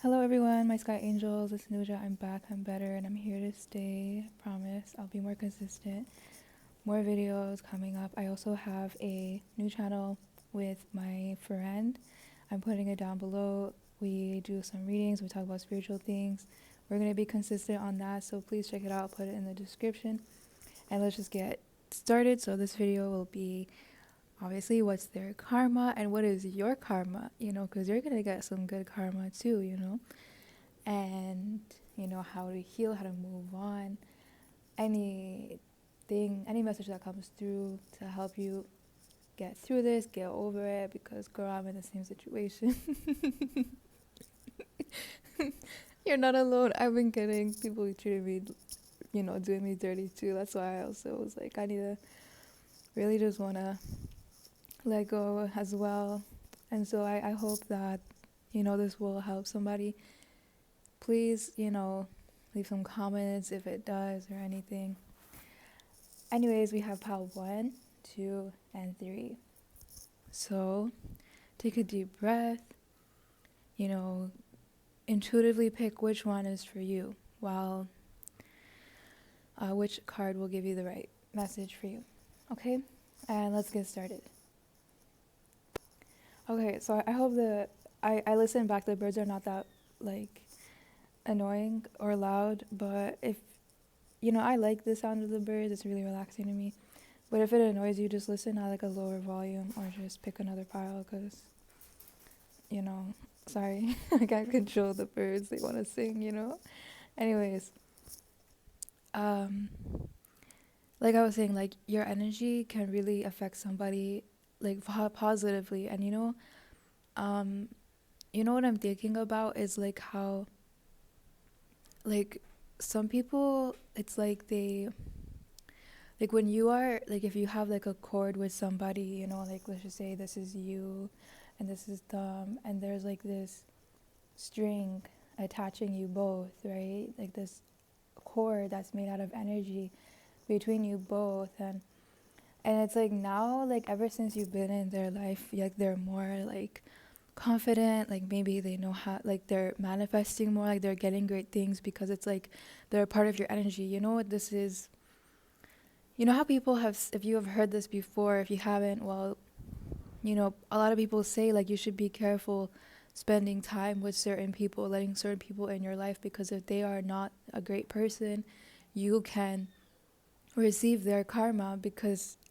Hello everyone, my sky angels, it's Nuja. I'm back, I'm better, and I'm here to stay. I promise I'll be more consistent. More videos coming up. I also have a new channel with my friend. I'm putting it down below. We do some readings, we talk about spiritual things. We're going to be consistent on that, so please check it out, put it in the description. And let's just get started. So this video will be obviously what's their karma and what is your karma, because you're going to get some good karma too, and how to heal, how to move on, any message that comes through to help you get through this, get over it, because girl, I'm in the same situation. You're not alone. I've been getting people treating me, doing me dirty too. That's why I also was like, I need to really just want to let go as well. And so I hope that this will help somebody. Please, leave some comments if it does or anything. Anyways, we have pile 1, 2, and 3. So take a deep breath, intuitively pick which one is for you, while which card will give you the right message for you. Okay, and let's get started. Okay, so I hope I listened back. The birds are not that annoying or loud, but if I like the sound of the birds. It's really relaxing to me. But if it annoys you, just listen at a lower volume or just pick another pile because, sorry, I can't control the birds. They want to sing. Anyways, like I was saying, your energy can really affect somebody positively. And what I'm thinking about is how some people, it's they when you are if you have a chord with somebody, let's just say this is you and this is them, and there's this string attaching you both, right? This cord that's made out of energy between you both, and it's now ever since you've been in their life, they're more confident, maybe they know how, they're manifesting more, they're getting great things because it's they're a part of your energy. You know what this is? You know how people have, if you have heard this before, if you haven't, well, a lot of people say you should be careful spending time with certain people, letting certain people in your life, because if they are not a great person, you can receive their karma,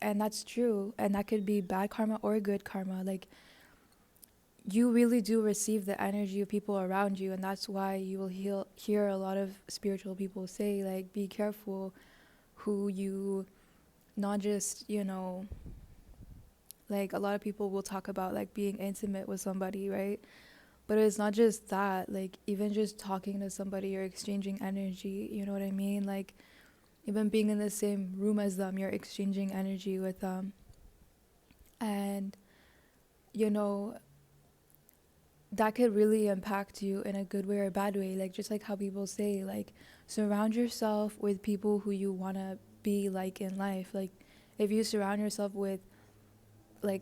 and that's true, and that could be bad karma or good karma. You really do receive the energy of people around you, and that's why you will hear a lot of spiritual people say be careful who you, not just a lot of people will talk about being intimate with somebody, right? But it's not just that, even just talking to somebody or exchanging energy, you know what I mean? Even being in the same room as them, you're exchanging energy with them. And that could really impact you in a good way or a bad way. Just how people say, surround yourself with people who you want to be in life. If you surround yourself with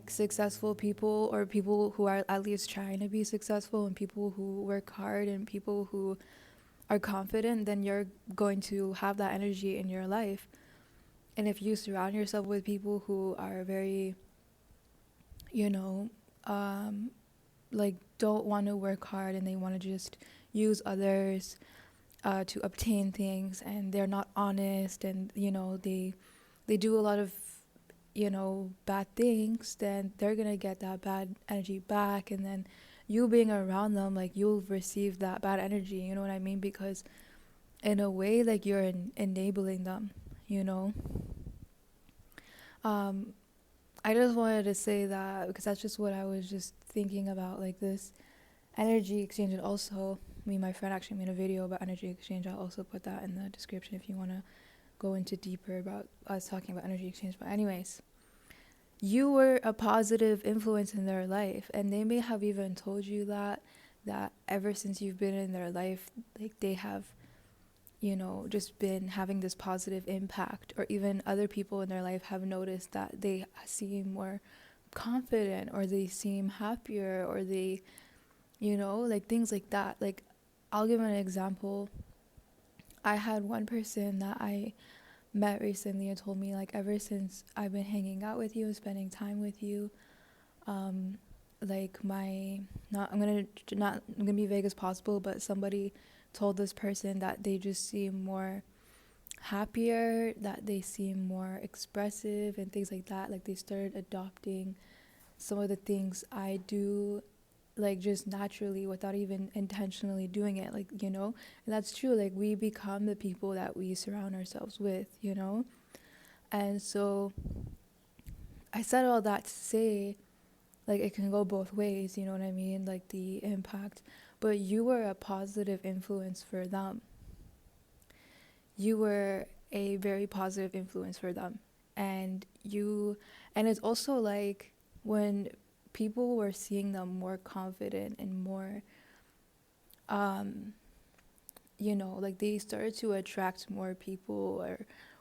successful people, or people who are at least trying to be successful, and people who work hard, and people who are confident, then you're going to have that energy in your life. And if you surround yourself with people who are very don't want to work hard, and they want to just use others to obtain things, and they're not honest, and they do a lot of bad things, then they're gonna get that bad energy back. And then you being around them, you'll receive that bad energy, you know what I mean? Because in a way, you're enabling them. I just wanted to say that because that's just what I was just thinking about, this energy exchange. And also, me and my friend actually made a video about energy exchange. I'll also put that in the description if you want to go into deeper about us talking about energy exchange. But anyways, you were a positive influence in their life, and they may have even told you that ever since you've been in their life, they have just been having this positive impact. Or even other people in their life have noticed that they seem more confident, or they seem happier, or they things like that. I'll give an example. I had one person that I met recently and told me, like, ever since I've been hanging out with you and spending time with you, like my not I'm gonna be vague as possible, but somebody told this person that they just seem more happier, that they seem more expressive and things like that. Like they started adopting some of the things I do, like just naturally without even intentionally doing it, like, you know. And that's true, like we become the people that we surround ourselves with, you know. And so I said all that to say, like, it can go both ways, you know what I mean, like the impact. But you were a positive influence for them. You were a very positive influence for them. And it's also like when people were seeing them more confident and more, you know, like they started to attract more people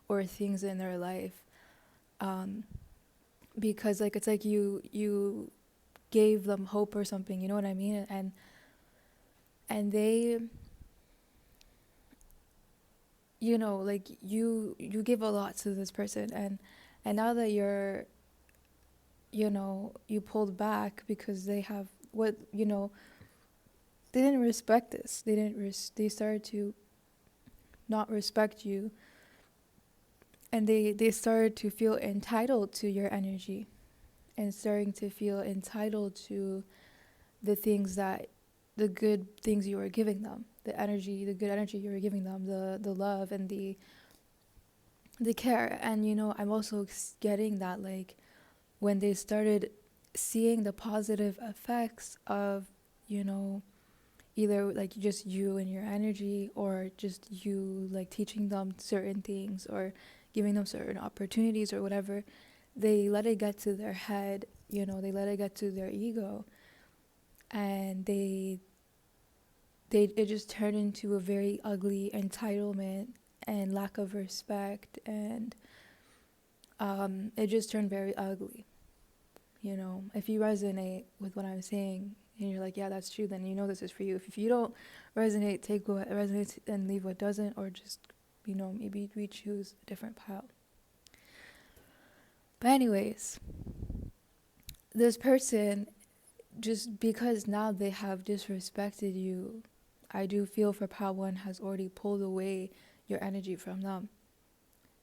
or things in their life, because like it's like you gave them hope or something, you know what I mean. And they, you know, like you give a lot to this person, and now that you're, you know, you pulled back because they have what, you know, they didn't respect this, they started to not respect you, and they started to feel entitled to your energy and starting to feel entitled to the things that, the good things you were giving them, the energy, the good energy you were giving them, the love and the care. And you know, I'm also getting that, like, when they started seeing the positive effects of, you know, either like just you and your energy, or just you like teaching them certain things or giving them certain opportunities or whatever, they let it get to their head, you know, they let it get to their ego, and it just turned into a very ugly entitlement and lack of respect, and it just turned very ugly. You know, if you resonate with what I'm saying and you're like, yeah, that's true, then you know this is for you. If you don't resonate, take what resonates and leave what doesn't, or just, you know, maybe we choose a different path. But anyways, this person, just because now they have disrespected you, I do feel for part one has already pulled away your energy from them.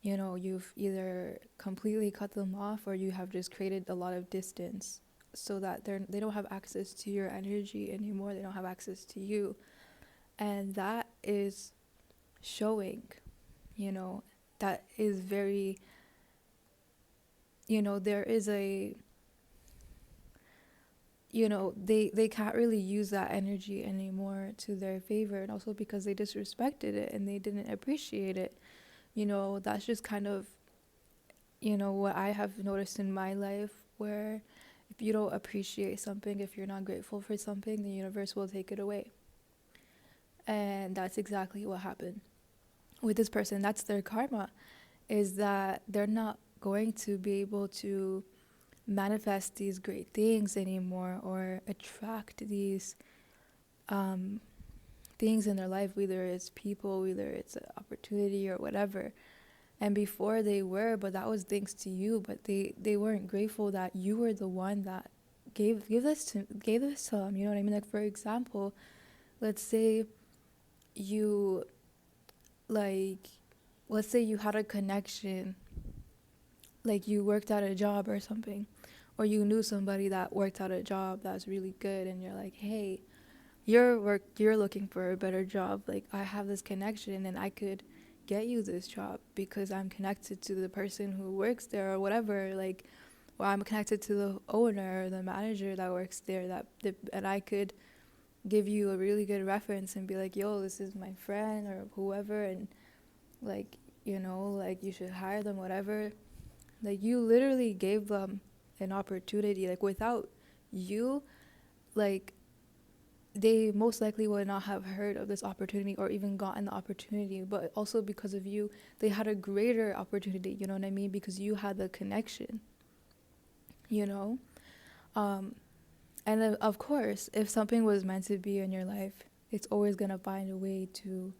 You know, you've either completely cut them off, or you have just created a lot of distance so that they don't have access to your energy anymore. They don't have access to you. And that is showing, you know, that is very, you know, there is a, you know, they can't really use that energy anymore to their favor, and also because they disrespected it and they didn't appreciate it. You know, that's just kind of, you know, what I have noticed in my life, where if you don't appreciate something, if you're not grateful for something, the universe will take it away. And that's exactly what happened with this person. That's their karma, is that they're not going to be able to manifest these great things anymore, or attract these things in their life, whether it's people, whether it's an opportunity or whatever. And before they were, but that was thanks to you. But they weren't grateful that you were the one that gave this to them. You know what I mean? Like, for example, let's say you, like, let's say you had a connection, like you worked at a job or something, or you knew somebody that worked at a job that's really good, and you're like, hey, you're looking for a better job, like I have this connection and I could get you this job because I'm connected to the person who works there or whatever, like, or I'm connected to the owner or the manager that works there, and I could give you a really good reference and be like, yo, this is my friend or whoever, and like, you know, like you should hire them, whatever. Like, you literally gave them an opportunity. Like, without you, like, they most likely would not have heard of this opportunity or even gotten the opportunity. But also because of you, they had a greater opportunity, you know what I mean? Because you had the connection, you know? And then, of course, if something was meant to be in your life, it's always gonna find a way to,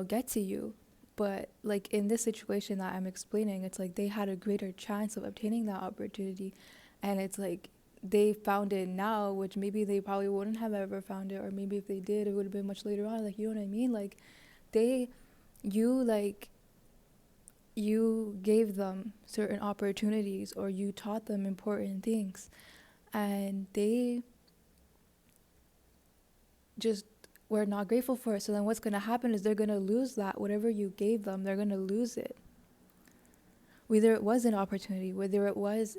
get to you. But like in this situation that I'm explaining, it's like they had a greater chance of obtaining that opportunity, and it's like they found it now, which maybe they probably wouldn't have ever found it, or maybe if they did, it would have been much later on. Like, you know what I mean? Like, they, you like you gave them certain opportunities, or you taught them important things, and they just were not grateful for it. So then what's going to happen is they're going to lose that. Whatever you gave them, they're going to lose it. Whether it was an opportunity, whether it was,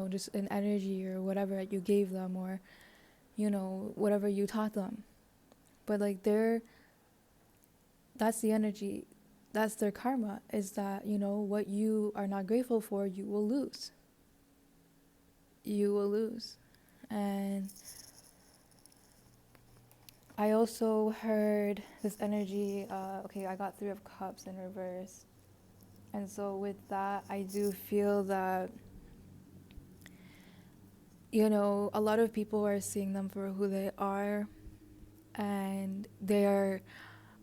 just an energy or whatever that you gave them, or, whatever you taught them. But like that's the energy, that's their karma, is that, what you are not grateful for, you will lose. You will lose. And I also heard this energy, okay, I got 3 of Cups in reverse. And so with that, I do feel that, a lot of people are seeing them for who they are. And they are,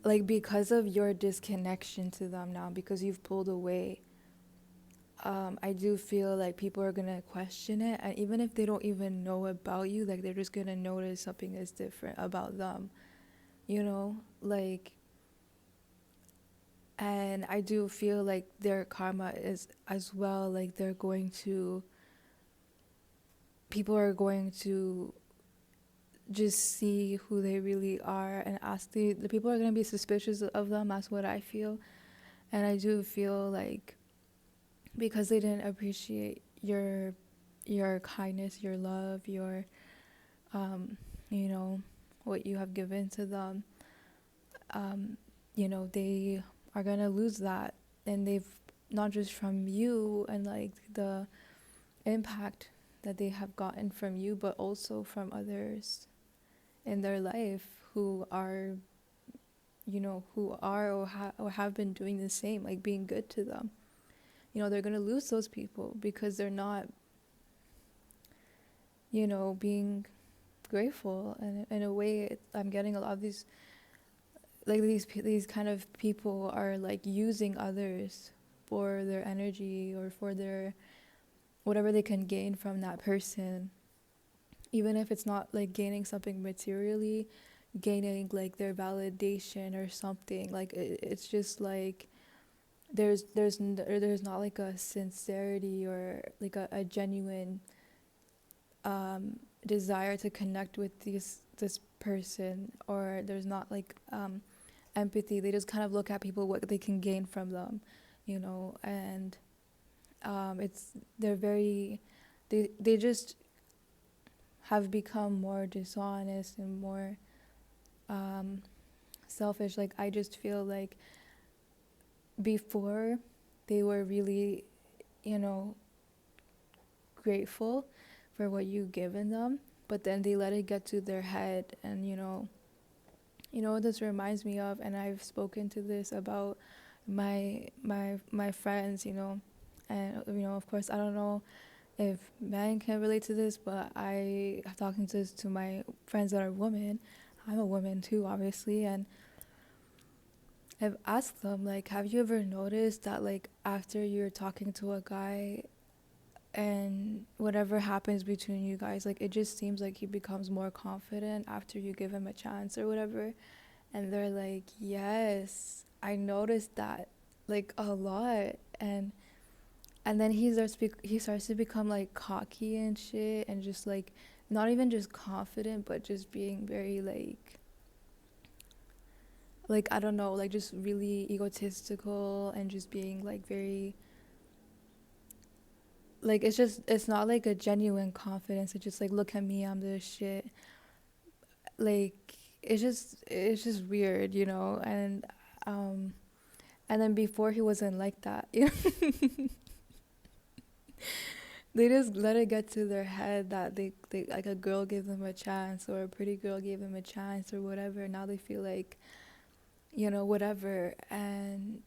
like, because of your disconnection to them now, because you've pulled away, I do feel like people are going to question it. And even if they don't even know about you, like, they're just going to notice something is different about them, like. And I do feel like their karma is as well, like, people are going to just see who they really are and ask the people are going to be suspicious of them. That's what I feel. And I do feel like because they didn't appreciate your kindness, your love, your what you have given to them, they are going to lose that. And they've, not just from you and like the impact that they have gotten from you, but also from others in their life who are, or have been doing the same, like being good to them. They're going to lose those people because they're not, being grateful. And in a way, I'm getting a lot of these, like, these kind of people are like using others for their energy or for their whatever they can gain from that person, even if it's not like gaining something materially, gaining like their validation or something. Like, it's just like there's not like a sincerity or like a genuine desire to connect with this person, or there's not like empathy. They just kind of look at people, what they can gain from them, and they're very, they just have become more dishonest and more selfish. Like, I just feel like before they were really, grateful for what you've given them, but then they let it get to their head. And what this reminds me of, and I've spoken to this about my friends, and of course I don't know if men can relate to this, but I am talking to this to my friends that are women. I'm a woman too, obviously, and I've asked them, like, have you ever noticed that, like, after you're talking to a guy and whatever happens between you guys, like, it just seems like he becomes more confident after you give him a chance or whatever? And they're like, yes, I noticed that, like, a lot. And then he starts to become like cocky and shit, and just like not even just confident, but just being very like I don't know, like just really egotistical, and just being like very, like, it's not like a genuine confidence. It's just like, look at me, I'm the shit. Like, it's just weird, and then before he wasn't like that. They just let it get to their head that they like a girl gave them a chance, or a pretty girl gave them a chance, or whatever. Now they feel like, whatever. And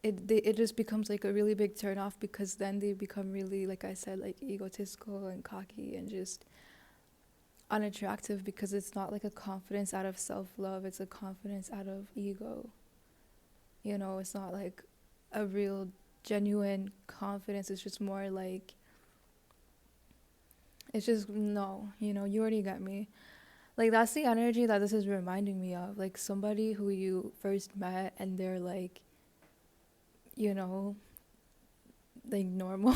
it just becomes like a really big turn off, because then they become really, like I said, like egotistical and cocky, and just unattractive because it's not like a confidence out of self-love, it's a confidence out of ego. You know, it's not like a real genuine confidence. It's just more like, it's just, no, you know, you already got me. Like, that's the energy that this is reminding me of. Like, somebody who you first met and they're like, you know, like normal.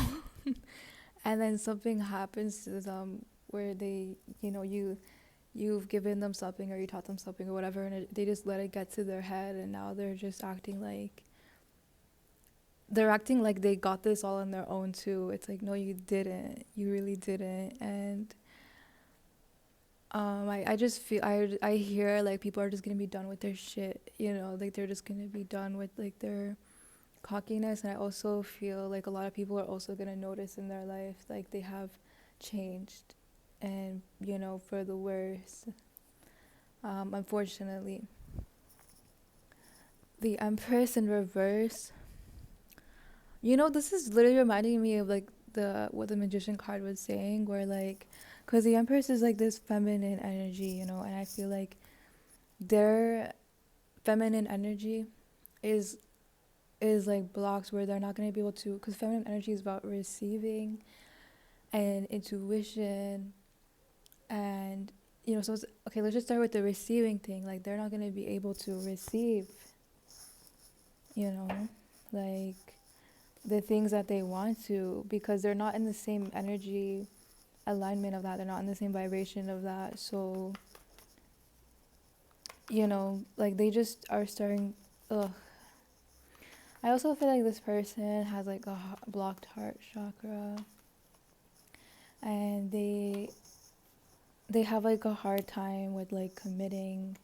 And then something happens to them where they, you know, you've given them something or you taught them something or whatever, and they just let it get to their head, and now they're just acting like they got this all on their own too. It's like, no, you didn't. You really didn't. And I just feel, I hear like people are just gonna be done with their shit, you know, like they're just gonna be done with like their cockiness. And I also feel like a lot of people are also gonna notice in their life like they have changed, and you know, for the worse. Unfortunately, the Empress in reverse. You know, this is literally reminding me of like the what the Magician card was saying, where like, because the Empress is like this feminine energy, you know, and I feel like their feminine energy is like blocks where they're not going to be able to, because feminine energy is about receiving and intuition, and you know, so it's, okay, let's just start with the receiving thing. Like, they're not going to be able to receive, you know, like the things that they want to, because they're not in the same energy alignment of that, they're not in the same vibration of that. So, you know, like they just are starting, ugh. I also feel like this person has like a blocked heart chakra, and they have like a hard time with like committing.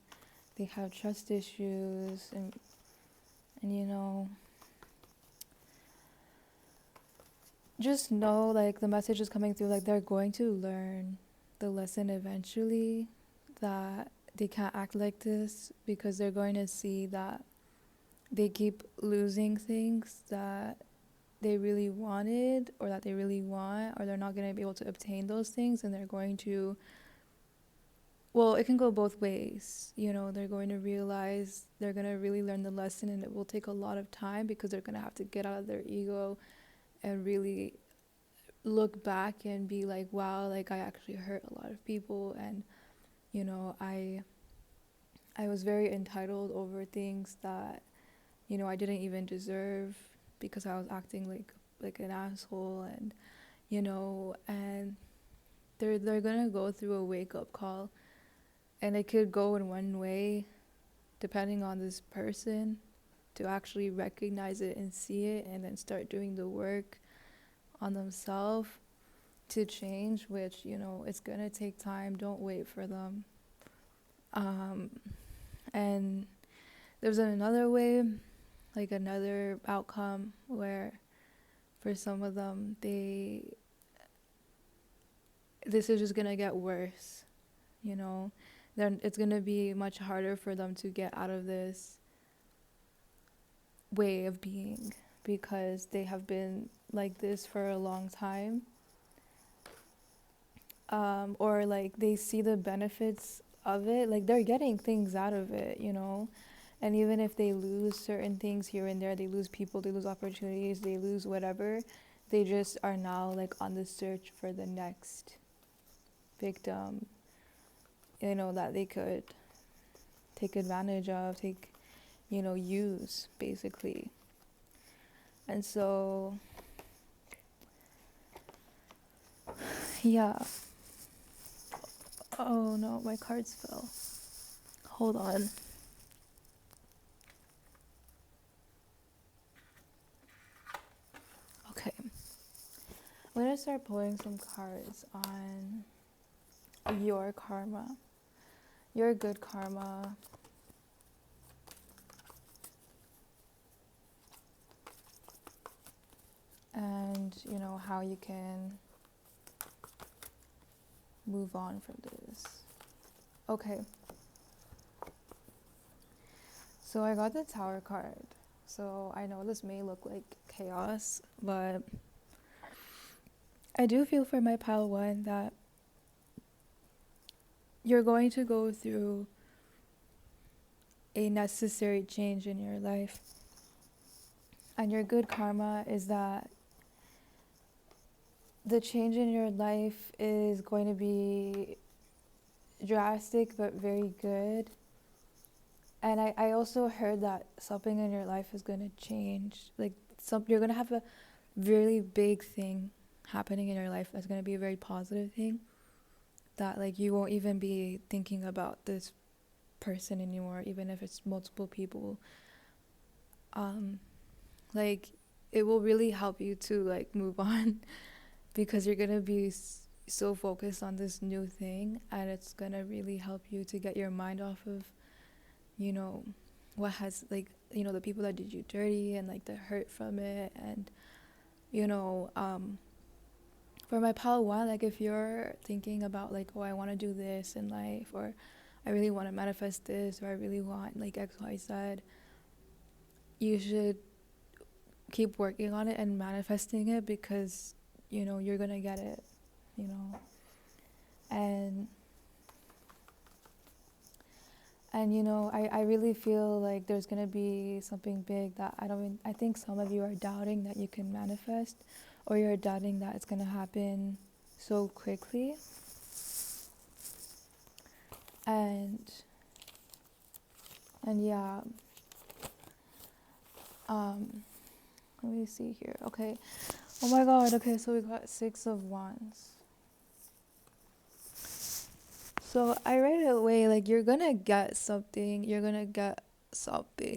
They have trust issues, and you know, just know like the message is coming through, like they're going to learn the lesson eventually, that they can't act like this, because they're going to see that they keep losing things that they really wanted or that they really want, or they're not going to be able to obtain those things, and they're going to, well, it can go both ways, you know. They're going to realize, they're going to really learn the lesson, and it will take a lot of time, because they're going to have to get out of their ego and really look back and be like, wow, like I actually hurt a lot of people, and you know, I was very entitled over things that, you know, I didn't even deserve, because I was acting like an asshole, and you know, and they're gonna go through a wake up call, and it could go in one way depending on this person, to actually recognize it and see it, and then start doing the work on themselves to change, which, you know, it's gonna take time. Don't wait for them. And there's another way, like another outcome, where for some of them, this is just gonna get worse, you know. Then it's gonna be much harder for them to get out of this way of being, because they have been like this for a long time. Or like they see the benefits of it, like they're getting things out of it, you know. And even if they lose certain things here and there, they lose people, they lose opportunities, they lose whatever, they just are now like on the search for the next victim, you know, that they could take advantage of, you know, use, basically. And so, yeah. Oh no, my cards fell. Hold on. Okay. I'm gonna start pulling some cards on your karma, your good karma, and you know, how you can move on from this. Okay. So I got the Tower card. So I know this may look like chaos, but I do feel for my pile one that you're going to go through a necessary change in your life. And your good karma is that the change in your life is going to be drastic but very good. And I also heard that something in your life is going to change. Like, you're going to have a really big thing happening in your life that's going to be a very positive thing, that like you won't even be thinking about this person anymore, even if it's multiple people. Like, it will really help you to like move on because you're going to be so focused on this new thing, and it's going to really help you to get your mind off of, you know, what has, like, you know, the people that did you dirty and like the hurt from it. And you know, for my pile one, like if you're thinking about like, oh, I want to do this in life, or I really want to manifest this, or I really want like XYZ, you should keep working on it and manifesting it, because you know you're gonna get it, you know. And you know, I really feel like there's gonna be something big that I think some of you are doubting that you can manifest, or you're doubting that it's gonna happen so quickly. And yeah, let me see here. Okay, oh my god, okay, so we got 6 of Wands. So I right away, like, you're gonna get something.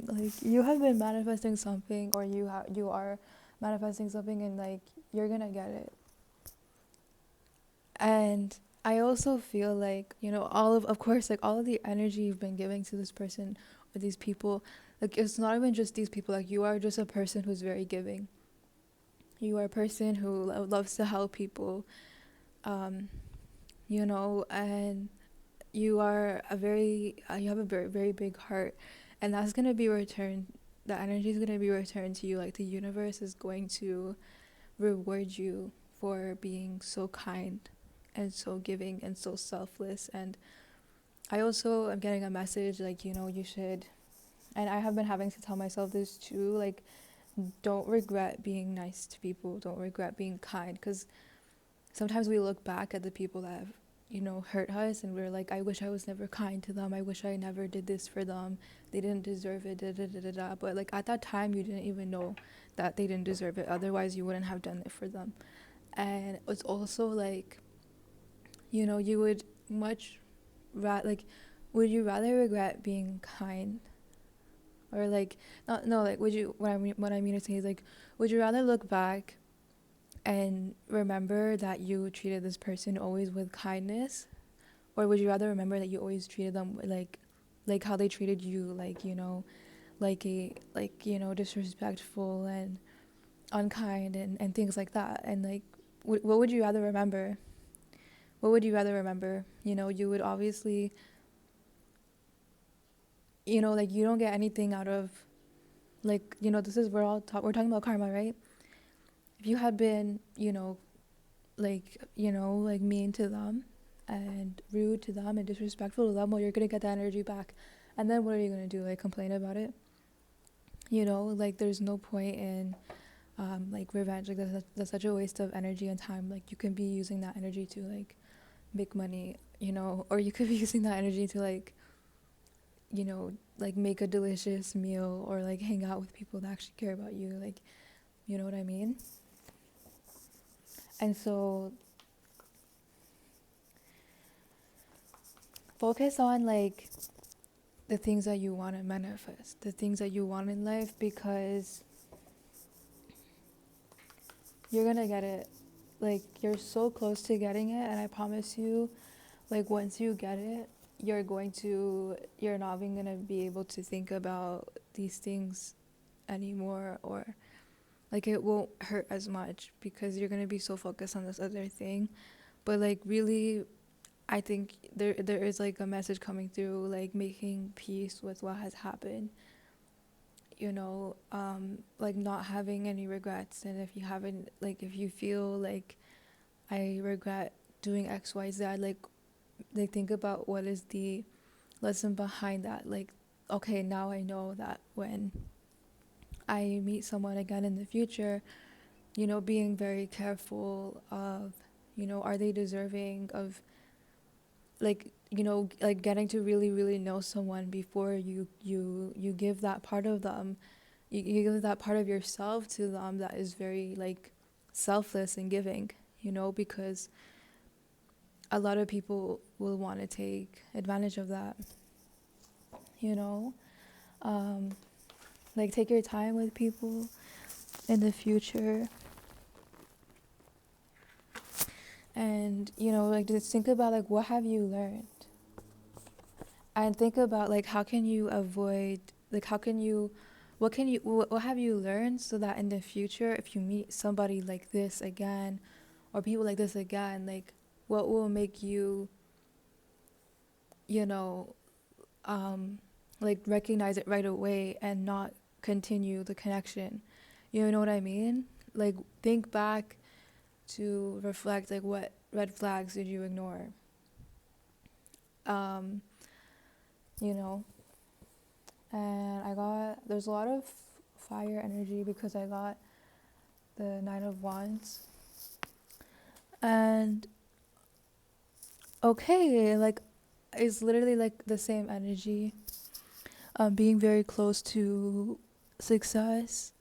Like, you have been manifesting something, or you are manifesting something, and like you're gonna get it. And I also feel like, you know, of course, like all of the energy you've been giving to this person or these people, like it's not even just these people. Like, you are just a person who's very giving. You are a person who loves to help people, you know, and you have a very, very big heart, and that's going to be returned. The energy is going to be returned to you. Like, the universe is going to reward you for being so kind and so giving and so selfless. And I also am getting a message, like, you know, you should, and I have been having to tell myself this too, like, don't regret being nice to people, don't regret being kind, because sometimes we look back at the people that have, you know, hurt us, and we're like, I wish I was never kind to them, I wish I never did this for them, they didn't deserve it, da, da, da, da, da. But like, at that time you didn't even know that they didn't deserve it, otherwise you wouldn't have done it for them. And it's also like, you know, you would much like, would you rather regret being kind, or like, not, no, like, would you, what I mean to say is, like, would you rather look back and remember that you treated this person always with kindness, or would you rather remember that you always treated them like how they treated you, like, you know, like you know, disrespectful and unkind and things like that. And like, what would you rather remember? What would you rather remember? You know, you would obviously, you know, like, you don't get anything out of, like, you know, this is, we're talking about karma, right? If you had been, you know, like mean to them and rude to them and disrespectful to them, well, you're gonna get that energy back. And then what are you gonna do? Like, complain about it? You know, like, there's no point in like revenge. Like, that's such a waste of energy and time. Like, you can be using that energy to like make money, you know, or you could be using that energy to like, you know, like make a delicious meal, or like hang out with people that actually care about you, like, you know what I mean? And so focus on like the things that you want to manifest, the things that you want in life, because you're gonna get it. Like, you're so close to getting it, and I promise you, like, once you get it, you're not even gonna be able to think about these things anymore, or like, it won't hurt as much, because you're gonna be so focused on this other thing. But like, really, I think there is like a message coming through, like making peace with what has happened, you know, like not having any regrets. And if you haven't, like, if you feel like, I regret doing XYZ, like, like think about what is the lesson behind that. Like, okay, now I know that when I meet someone again in the future, being very careful of, are they deserving of, like, like getting to really, really know someone before you give that part of them, you give that part of yourself to them that is very, like, selfless and giving, because a lot of people will want to take advantage of that, you know? Like, take your time with people in the future. And, like, just think about, like, what have you learned? And think about, like, how can you avoid, like, what have you learned so that in the future, if you meet somebody like this again, or people like this again, like, what will make you, you know, like, recognize it right away and not continue the connection? You know what I mean? Like, think back to reflect, like, what red flags did you ignore? Um, you know, and there's a lot of fire energy because I got the Nine of Wands. And okay, like, it's literally like the same energy. Being very close to success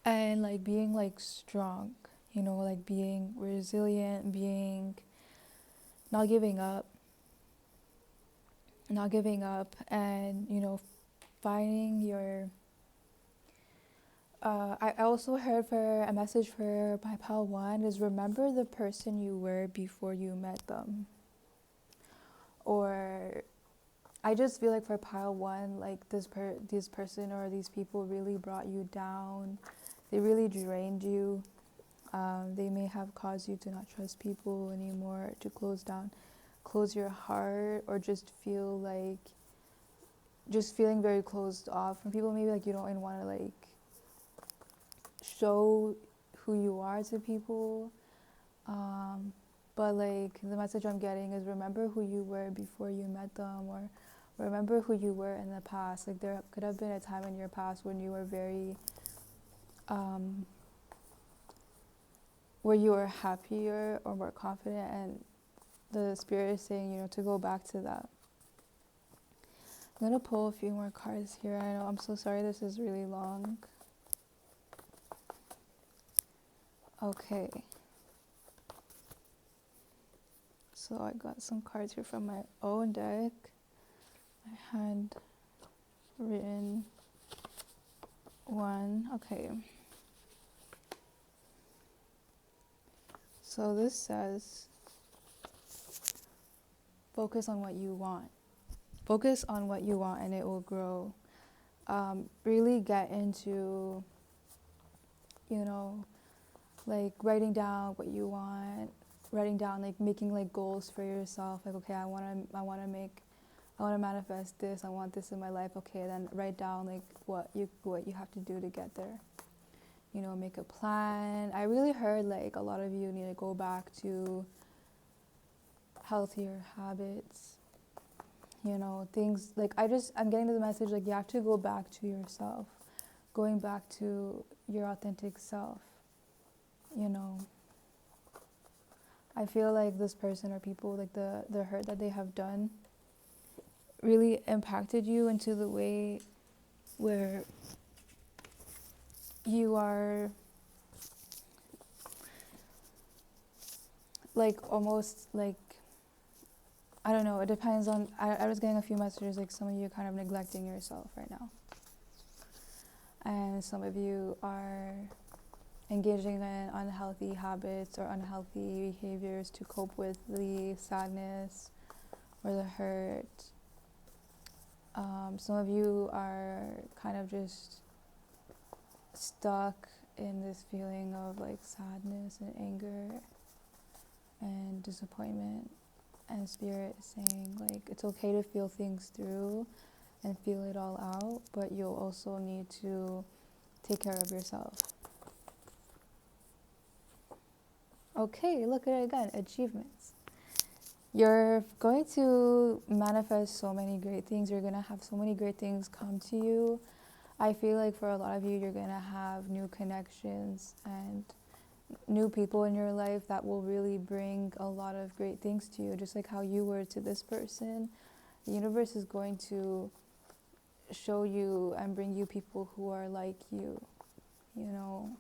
and, like, being, like, strong, like being resilient, being not giving up, and, finding your I also heard for a message for my pile one is remember the person you were before you met them. Or I just feel like for pile one, like, this person or these people really brought you down. They really drained you. They may have caused you to not trust people anymore, to close your heart, or just feeling very closed off from people. Maybe, like, you don't even want to, like, show who you are to people. But, like, the message I'm getting is remember who you were before you met them, or remember who you were in the past. Like, there could have been a time in your past when you were very, where you were happier or more confident, and the spirit is saying, to go back to that. I'm going to pull a few more cards here. I know, I'm so sorry this is really long. Okay. So I got some cards here from my own deck. I had written one. Okay. So this says, focus on what you want. Focus on what you want and it will grow. Really get into, like, writing down what you want, writing down, like, making, like, goals for yourself. Like, okay, I want to manifest this. I want this in my life. Okay, then write down, like, what you have to do to get there. Make a plan. I really heard, like, a lot of you need to go back to healthier habits. Things like, I'm getting to the message, like, you have to go back to yourself, going back to your authentic self. I feel like this person or people, like, the hurt that they have done really impacted you into the way where you are, like, almost, like, I don't know, it depends on, I was getting a few messages, like, some of you are kind of neglecting yourself right now. And some of you are engaging in unhealthy habits or unhealthy behaviors to cope with the sadness or the hurt. Some of you are kind of just stuck in this feeling of, like, sadness and anger and disappointment. And Spirit is saying, like, it's okay to feel things through and feel it all out, but you'll also need to take care of yourself. Okay, look at it again, achievements. You're going to manifest so many great things. You're going to have so many great things come to you. I feel like for a lot of you, you're going to have new connections and new people in your life that will really bring a lot of great things to you, just like how you were to this person. The universe is going to show you and bring you people who are like you know.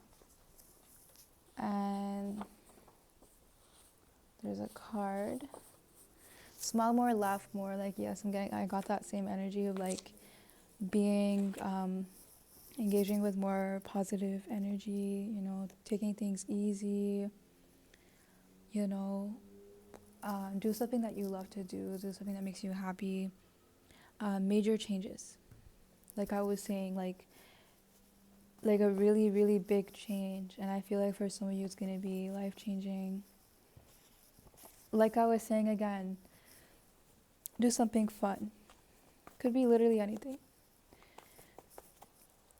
And there's a card. Smile more, laugh more. Like, yes, I got that same energy of like being, engaging with more positive energy, you know, taking things easy, you know, do something that you love to do something that makes you happy. Major changes. Like I was saying, like a really, really big change. And I feel like for some of you, it's going to be life-changing. Like I was saying again, do something fun. Could be literally anything.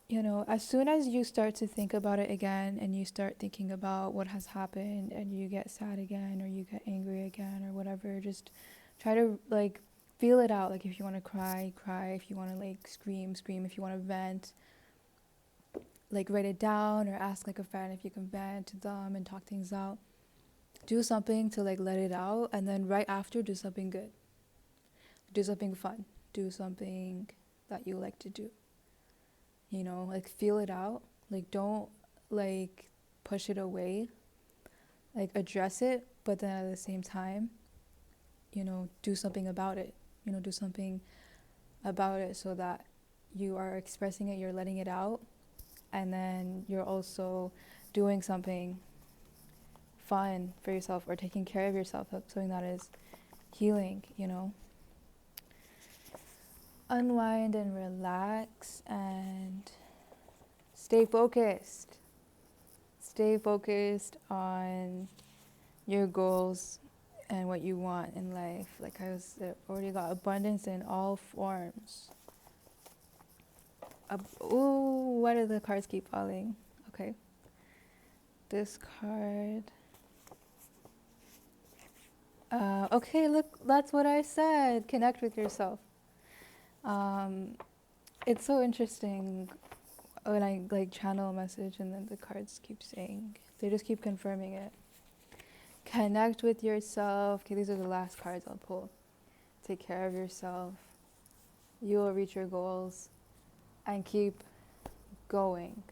You know, as soon as you start to think about it again and you start thinking about what has happened and you get sad again or you get angry again or whatever, just try to like feel it out. Like if you want to cry, cry. If you want to like scream, scream. If you want to vent, like write it down or ask like a friend if you can vent to them and talk things out. Do something to like let it out, and then right after do something good. Do something fun. Do something that you like to do. You know, like feel it out. Like don't like push it away. Like address it, but then at the same time, you know, do something about it. You know, do something about it so that you are expressing it, you're letting it out, and then you're also doing something fun for yourself or taking care of yourself, something that is healing, you know. Unwind and relax and stay focused. Stay focused on your goals and what you want in life. Like I was already got abundance in all forms. Ooh, why do the cards keep falling? Okay. This card. Okay, look, that's what I said. Connect with yourself. It's so interesting when I like channel a message and then the cards keep saying, they just keep confirming it. Connect with yourself. Okay, these are the last cards I'll pull. Take care of yourself. You will reach your goals and keep going.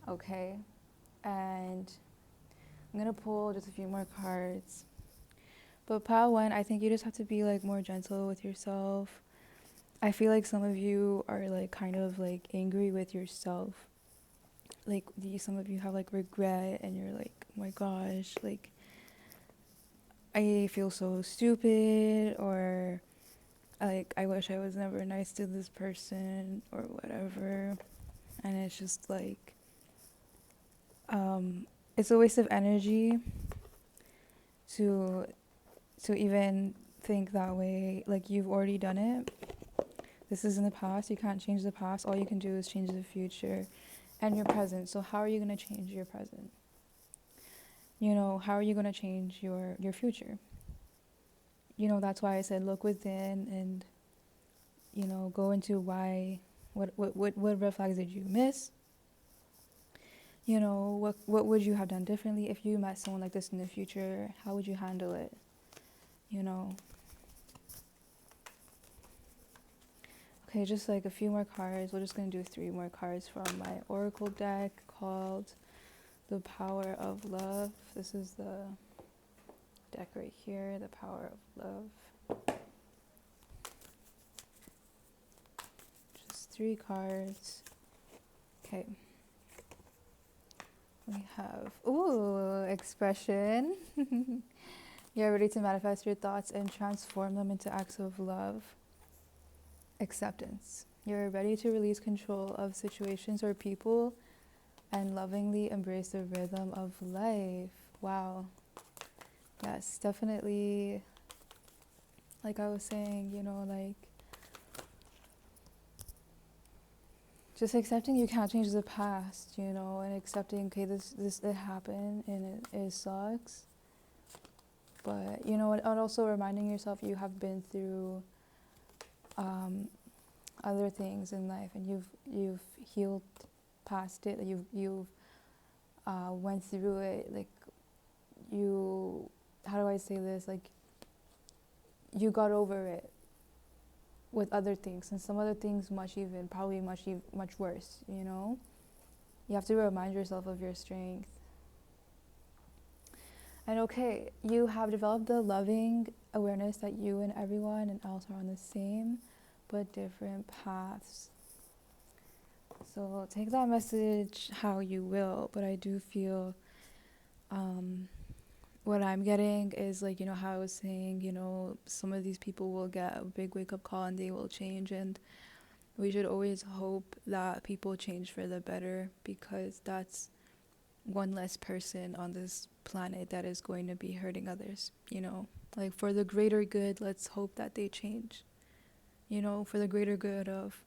Okay? And I'm gonna pull just a few more cards. But pile one, I think you just have to be like more gentle with yourself. I feel like some of you are like kind of like angry with yourself. Like some of you have like regret and you're like, oh my gosh, like I feel so stupid, or like I wish I was never nice to this person or whatever. And it's just like it's a waste of energy to even think that way. Like you've already done it. This is in the past. You can't change the past. All you can do is change the future and your present. So how are you going to change your present? You know, how are you going to change your future? You know, that's why I said look within and, you know, go into why, what red flags did you miss? You know, what would you have done differently if you met someone like this in the future? How would you handle it? You know. Okay, just like a few more cards. We're just going to do 3 more cards from my oracle deck called The Power of Love. This is the deck right here, The Power of Love. Just 3 cards. Okay. We have, ooh, expression. You're ready to manifest your thoughts and transform them into acts of love. Acceptance. You're ready to release control of situations or people and lovingly embrace the rhythm of life. Wow. Yes, definitely. Like I was saying, you know, like just accepting you can't change the past, you know, and accepting, okay, this it happened and it sucks. But you know, and also reminding yourself you have been through other things in life, and you've healed past it. You've went through it. Like you, how do I say this? Like you got over it with other things, and some other things probably much worse. You know, you have to remind yourself of your strength. And okay, you have developed the loving awareness that you and everyone and else are on the same but different paths. So take that message how you will, but I do feel what I'm getting is like, you know, how I was saying, you know, some of these people will get a big wake up call and they will change, and we should always hope that people change for the better, because that's one less person on this planet that is going to be hurting others, you know, like for the greater good. Let's hope that they change, you know, for the greater good of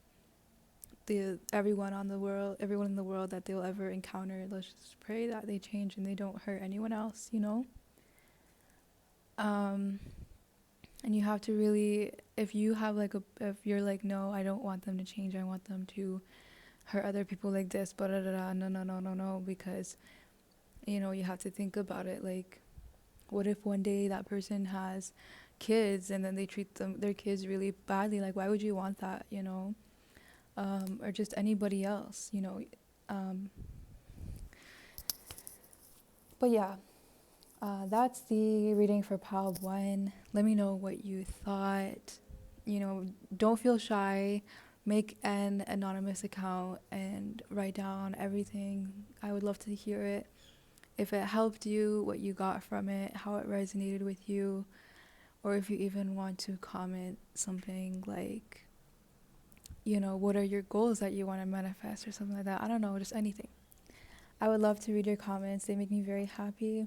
everyone in the world that they'll ever encounter. Let's just pray that they change and they don't hurt anyone else, you know. And you have to really, if you're like, no, I don't want them to change, I want them to hurt other people like this, but no, because you know, you have to think about it. Like, what if one day that person has kids and then they treat their kids really badly? Like, why would you want that, you know? Or just anybody else, you know? But yeah, that's the reading for pile 1. Let me know what you thought. You know, don't feel shy. Make an anonymous account and write down everything. I would love to hear it. If it helped you, what you got from it, how it resonated with you, or if you even want to comment something like, you know, what are your goals that you want to manifest or something like that. I don't know, just anything. I would love to read your comments. They make me very happy.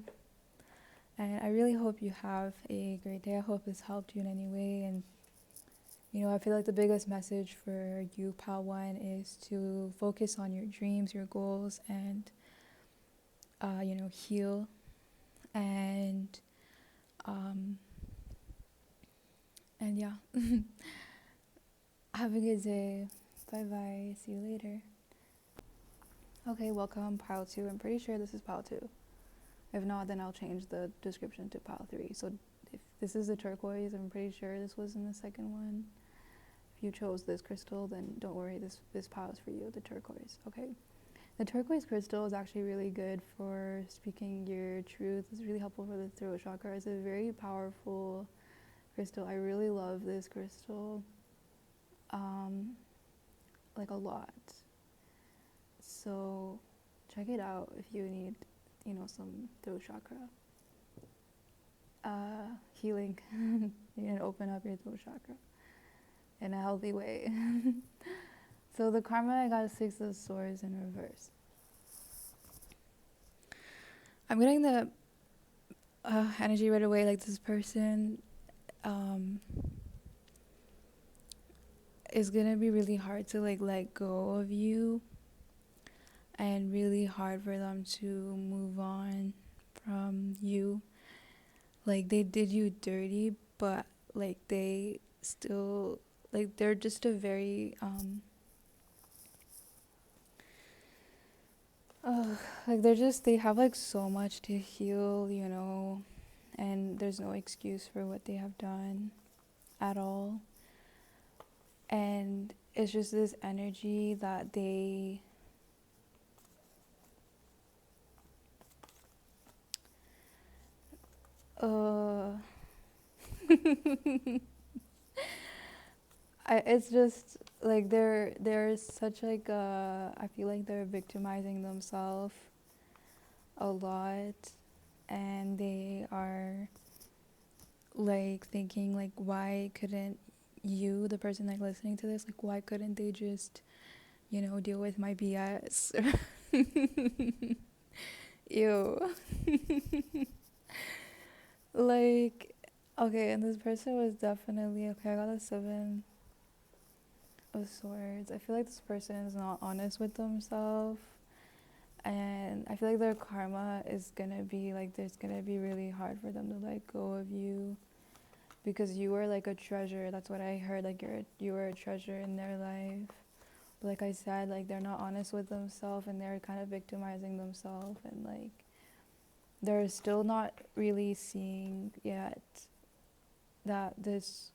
And I really hope you have a great day. I hope this helped you in any way. And, you know, I feel like the biggest message for you, Pal 1, is to focus on your dreams, your goals, and, you know, heal. And yeah. Have a good day. Bye-bye. See you later. Okay, welcome, pile 2. I'm pretty sure this is pile 2. If not, then I'll change the description to pile 3. So if this is the turquoise, I'm pretty sure this was in the second one. If you chose this crystal, then don't worry, this pile is for you, the turquoise. Okay. The turquoise crystal is actually really good for speaking your truth. It's really helpful for the throat chakra. It's a very powerful crystal. I really love this crystal. Like a lot. So check it out if you need, you know, some throat chakra healing. You need to open up your throat chakra in a healthy way. So the karma, I got 6 of swords in reverse. I'm getting the energy right away, like this person is gonna be really hard to like let go of you, and really hard for them to move on from you. Like they did you dirty, but like they still, like they're just a very like they have like so much to heal, you know, and there's no excuse for what they have done at all. And it's just this energy that they it's just like they're such like I feel like they're victimizing themselves a lot, and they are like thinking like, why couldn't you, the person like listening to this, like why couldn't they just, you know, deal with my BS? Ew. Like, okay, and this person was definitely, okay, I got a 7 of swords. I feel like this person is not honest with themselves, And I feel like their karma is gonna be like, there's gonna be really hard for them to let go of you, because you were like a treasure. That's what I heard, like you were a treasure in their life. But like I said, like they're not honest with themselves, and they're kind of victimizing themselves, and like they're still not really seeing yet that this,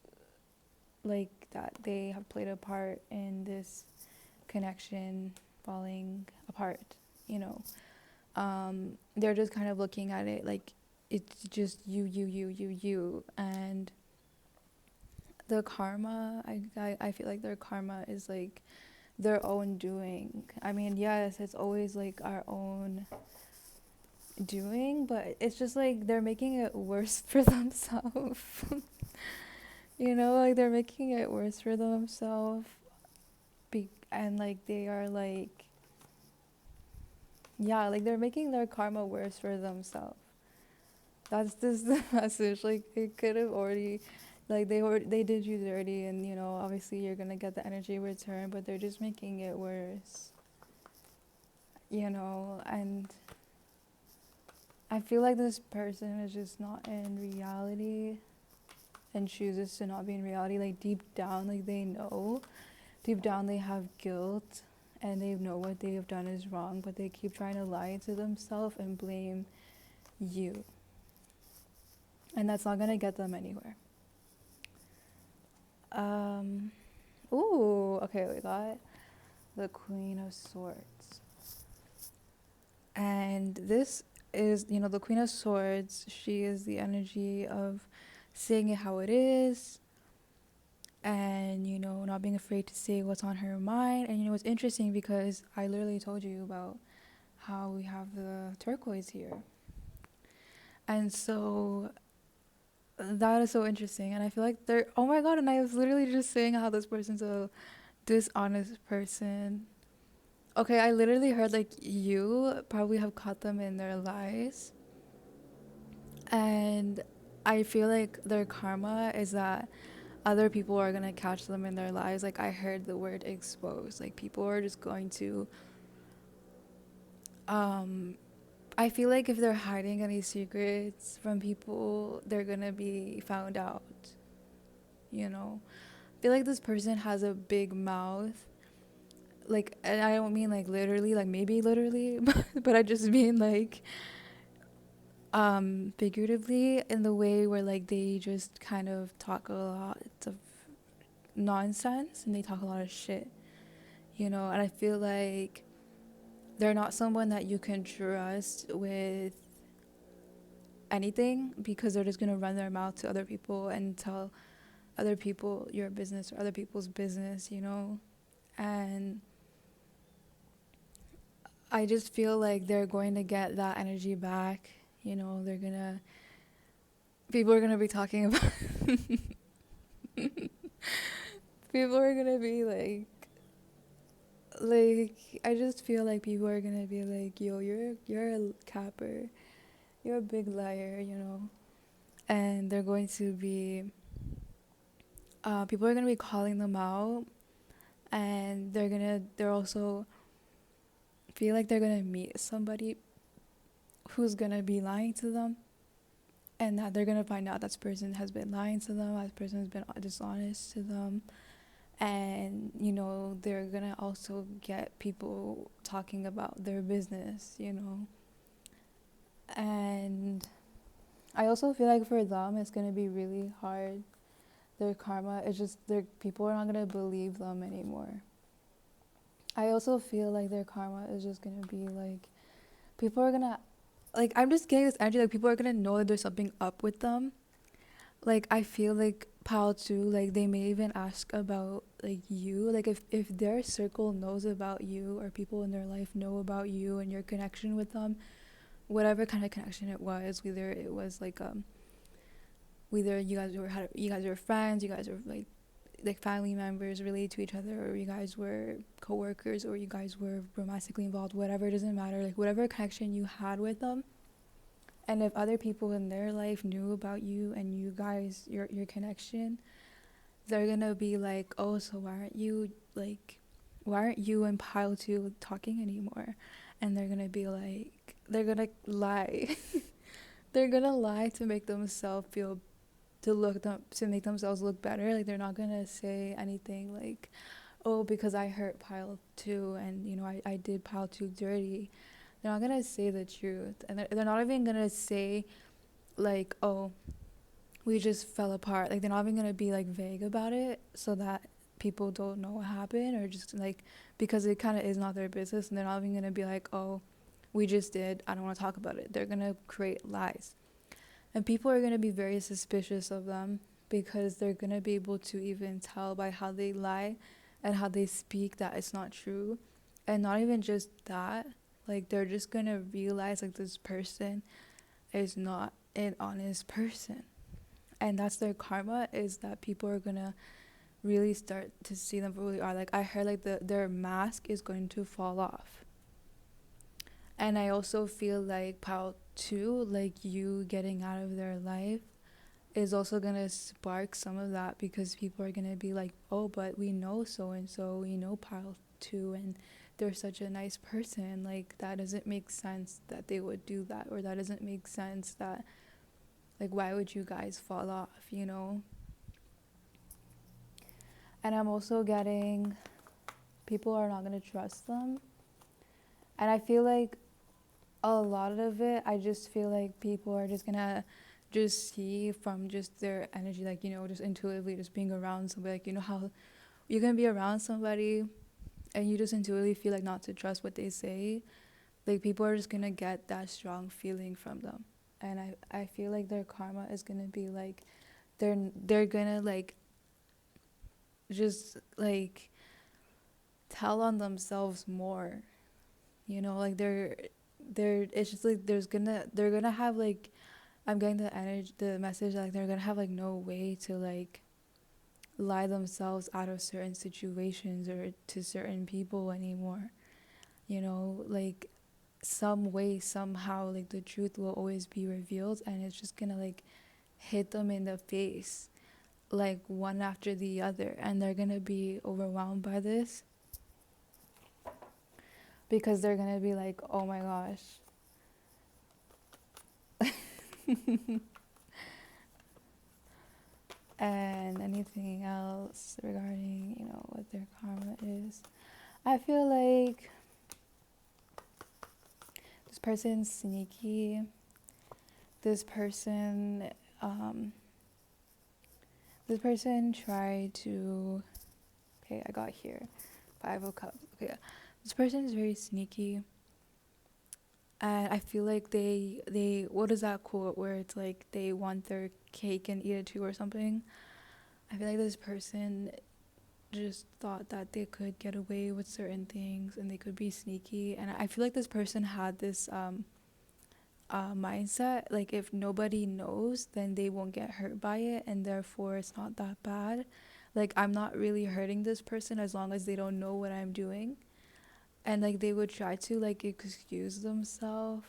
like, that they have played a part in this connection falling apart, you know. They're just kind of looking at it like it's just you, and the karma, I feel like their karma is like their own doing. I mean, yes, it's always like our own doing, but it's just like they're making it worse for themselves. You know, like they're making it worse for themselves, and like they are like, yeah, like they're making their karma worse for themselves. That's just the message. Like it could have already, like they did you dirty, and you know, obviously you're gonna get the energy return, but they're just making it worse. You know, and I feel like this person is just not in reality, and chooses to not be in reality. Like deep down, like they know, deep down they have guilt, and they know what they have done is wrong, but they keep trying to lie to themselves and blame you. And that's not gonna get them anywhere. Ooh, okay, we got the Queen of Swords. And this is, you know, the Queen of Swords, she is the energy of seeing it how it is, and, you know, not being afraid to say what's on her mind. And, you know, it's interesting because I literally told you about how we have the turquoise here. And so that is so interesting. And I feel like they're, oh my God, and I was literally just saying how this person's a dishonest person. Okay, I literally heard like you probably have caught them in their lies. And I feel like their karma is that other people are going to catch them in their lies. Like I heard the word exposed. Like people are just going to, I feel like if they're hiding any secrets from people, they're going to be found out. You know, I feel like this person has a big mouth. Like, and I don't mean like literally, like maybe literally, but I just mean like figuratively, in the way where like they just kind of talk a lot of nonsense, and they talk a lot of shit, you know. And I feel like they're not someone that you can trust with anything, because they're just going to run their mouth to other people and tell other people your business or other people's business, you know. And I just feel like they're going to get that energy back, you know. They're gonna, people are gonna be talking about people are gonna be like I just feel like people are gonna be like, yo, you're a capper, you're a big liar, you know. And they're going to be people are gonna be calling them out, and they're also feel like they're gonna meet somebody who's gonna be lying to them, and that they're gonna find out that this person has been lying to them, that person has been dishonest to them. And, you know, they're gonna also get people talking about their business, you know. And I also feel like for them it's gonna be really hard. Their karma is just, their people are not gonna believe them anymore. I also feel like their karma is just gonna be like, people are gonna, like, I'm just getting this energy like people are gonna know that there's something up with them. Like I feel like Pal too, like they may even ask about like you, like if their circle knows about you, or people in their life know about you and your connection with them, whatever kind of connection it was, whether it was like whether you guys were friends, you guys were like family members related to each other, or you guys were co-workers, or you guys were romantically involved, whatever, it doesn't matter, like whatever connection you had with them. And if other people in their life knew about you and you guys, your connection, they're gonna be like, oh, so why aren't you like why aren't you and pile 2 talking anymore? And they're gonna be like, they're gonna lie. They're gonna lie to make themselves feel, to make themselves look better. Like, they're not gonna say anything like, oh, because I hurt pile 2 and, you know, I did pile 2 dirty. They're not gonna say the truth. And they're not even gonna say, like, oh, we just fell apart. Like, they're not even gonna be like vague about it so that people don't know what happened, or just like, because it kind of is not their business. And they're not even gonna be like, oh, we just did, I don't want to talk about it. They're gonna create lies, and people are gonna be very suspicious of them, because they're gonna be able to even tell by how they lie and how they speak that it's not true. And not even just that, like, they're just gonna realize like this person is not an honest person. And that's their karma, is that people are gonna really start to see them for who they are. Like, I heard like their mask is going to fall off. And I also feel like pile 2, like you getting out of their life, is also gonna spark some of that, because people are gonna be like, oh, but we know so and so, we know pile 2, and they're such a nice person. Like, that doesn't make sense that they would do that, or that doesn't make sense that, like, why would you guys fall off, you know? And I'm also getting, people are not gonna trust them. And I feel like a lot of it, I just feel like people are just gonna just see from just their energy, like, you know, just intuitively just being around somebody. Like, you know how you're gonna be around somebody and you just intuitively feel like not to trust what they say. Like, people are just gonna get that strong feeling from them. And I feel like their karma is gonna be like, they're gonna like just like tell on themselves more, you know. Like, they're it's just like they're gonna have like, I'm getting the energy, the message, like they're gonna have like no way to like lie themselves out of certain situations or to certain people anymore, you know. Like, some way, somehow, like the truth will always be revealed, and it's just gonna like hit them in the face, like one after the other, and they're gonna be overwhelmed by this, because they're gonna be like, oh my gosh. And anything else regarding, you know, what their karma is, I feel like this person's sneaky. This person, this person tried to, okay, I got here 5 of Cups. Okay, yeah. This person is very sneaky, and I feel like they what is that quote where it's like they want their cake and eat it too, or something? I feel like this person just thought that they could get away with certain things and they could be sneaky, and I feel like this person had this mindset, like, if nobody knows, then they won't get hurt by it, and therefore it's not that bad. Like, I'm not really hurting this person as long as they don't know what I'm doing. And like, they would try to like excuse themselves,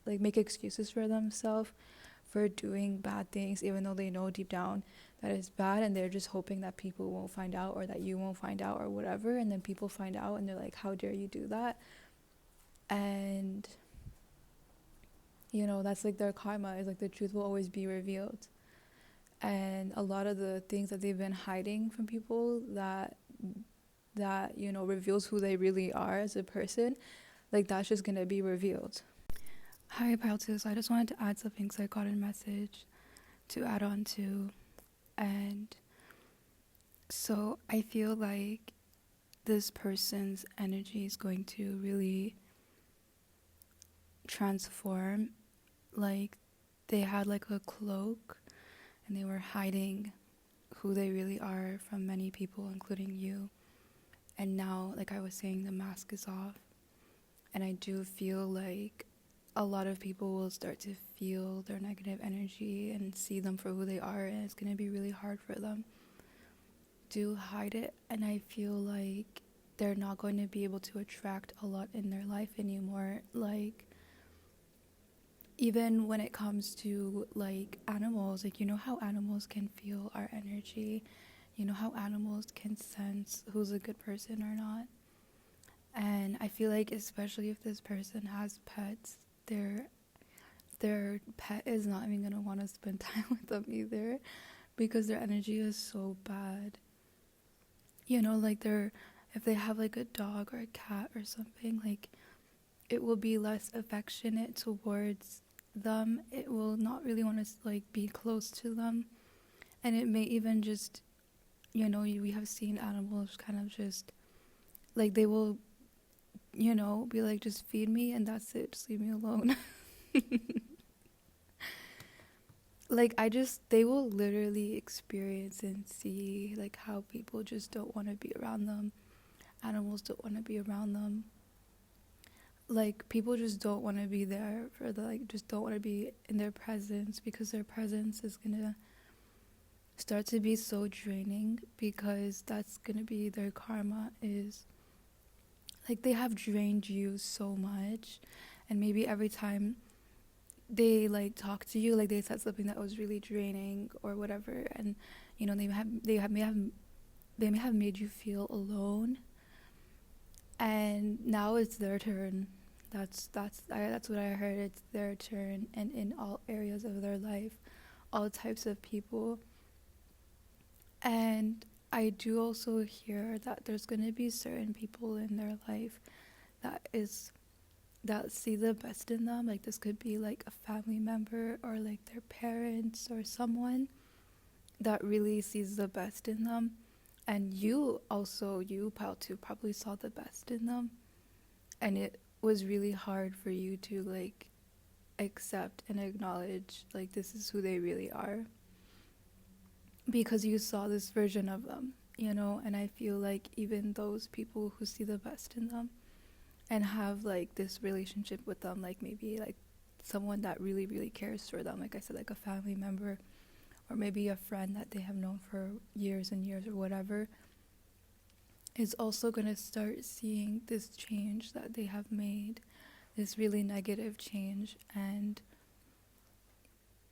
like make excuses for themselves for doing bad things, even though they know deep down that it's bad, and they're just hoping that people won't find out, or that you won't find out, or whatever. And then people find out and they're like, how dare you do that? And, you know, that's like their karma, is like the truth will always be revealed. And a lot of the things that they've been hiding from people, that you know, reveals who they really are as a person, like, that's just gonna be revealed. Hi, Paltus. I just wanted to add something, because I got a message to add on to. And so I feel like this person's energy is going to really transform. Like, they had like a cloak and they were hiding who they really are from many people, including you. And now, like I was saying, the mask is off. And I do feel like a lot of people will start to feel their negative energy and see them for who they are, and it's going to be really hard for them to hide it. And I feel like they're not going to be able to attract a lot in their life anymore. Like, even when it comes to like animals, like, you know how animals can feel our energy, you know how animals can sense who's a good person or not. And I feel like, especially if this person has pets, their pet is not even gonna want to spend time with them either, because their energy is so bad. You know, like if they have like a dog or a cat or something, like it will be less affectionate towards them. It will not really want to like be close to them, and it may even just, you know, we have seen animals kind of just like they will, you know, be like, just feed me and that's it, just leave me alone. Like they will literally experience and see like how people just don't want to be around them, animals don't want to be around them, like people just don't want to be there for the, like, just don't want to be in their presence, because their presence is gonna start to be so draining, because that's gonna be their karma, is like they have drained you so much, and maybe every time they like talk to you, like they said something that was really draining or whatever, and you know, they may have made you feel alone, and now it's their turn. That's what I heard. It's their turn, and in all areas of their life, all types of people. And I do also hear that there's going to be certain people in their life that see the best in them. Like this could be like a family member or like their parents or someone that really sees the best in them. And you Pal, too, probably saw the best in them. And it was really hard for you to like accept and acknowledge like this is who they really are, because you saw this version of them, you know. And I feel like even those people who see the best in them and have like this relationship with them, like maybe like someone that really really cares for them, like I said, like a family member or maybe a friend that they have known for years and years or whatever, is also going to start seeing this change that they have made, this really negative change, and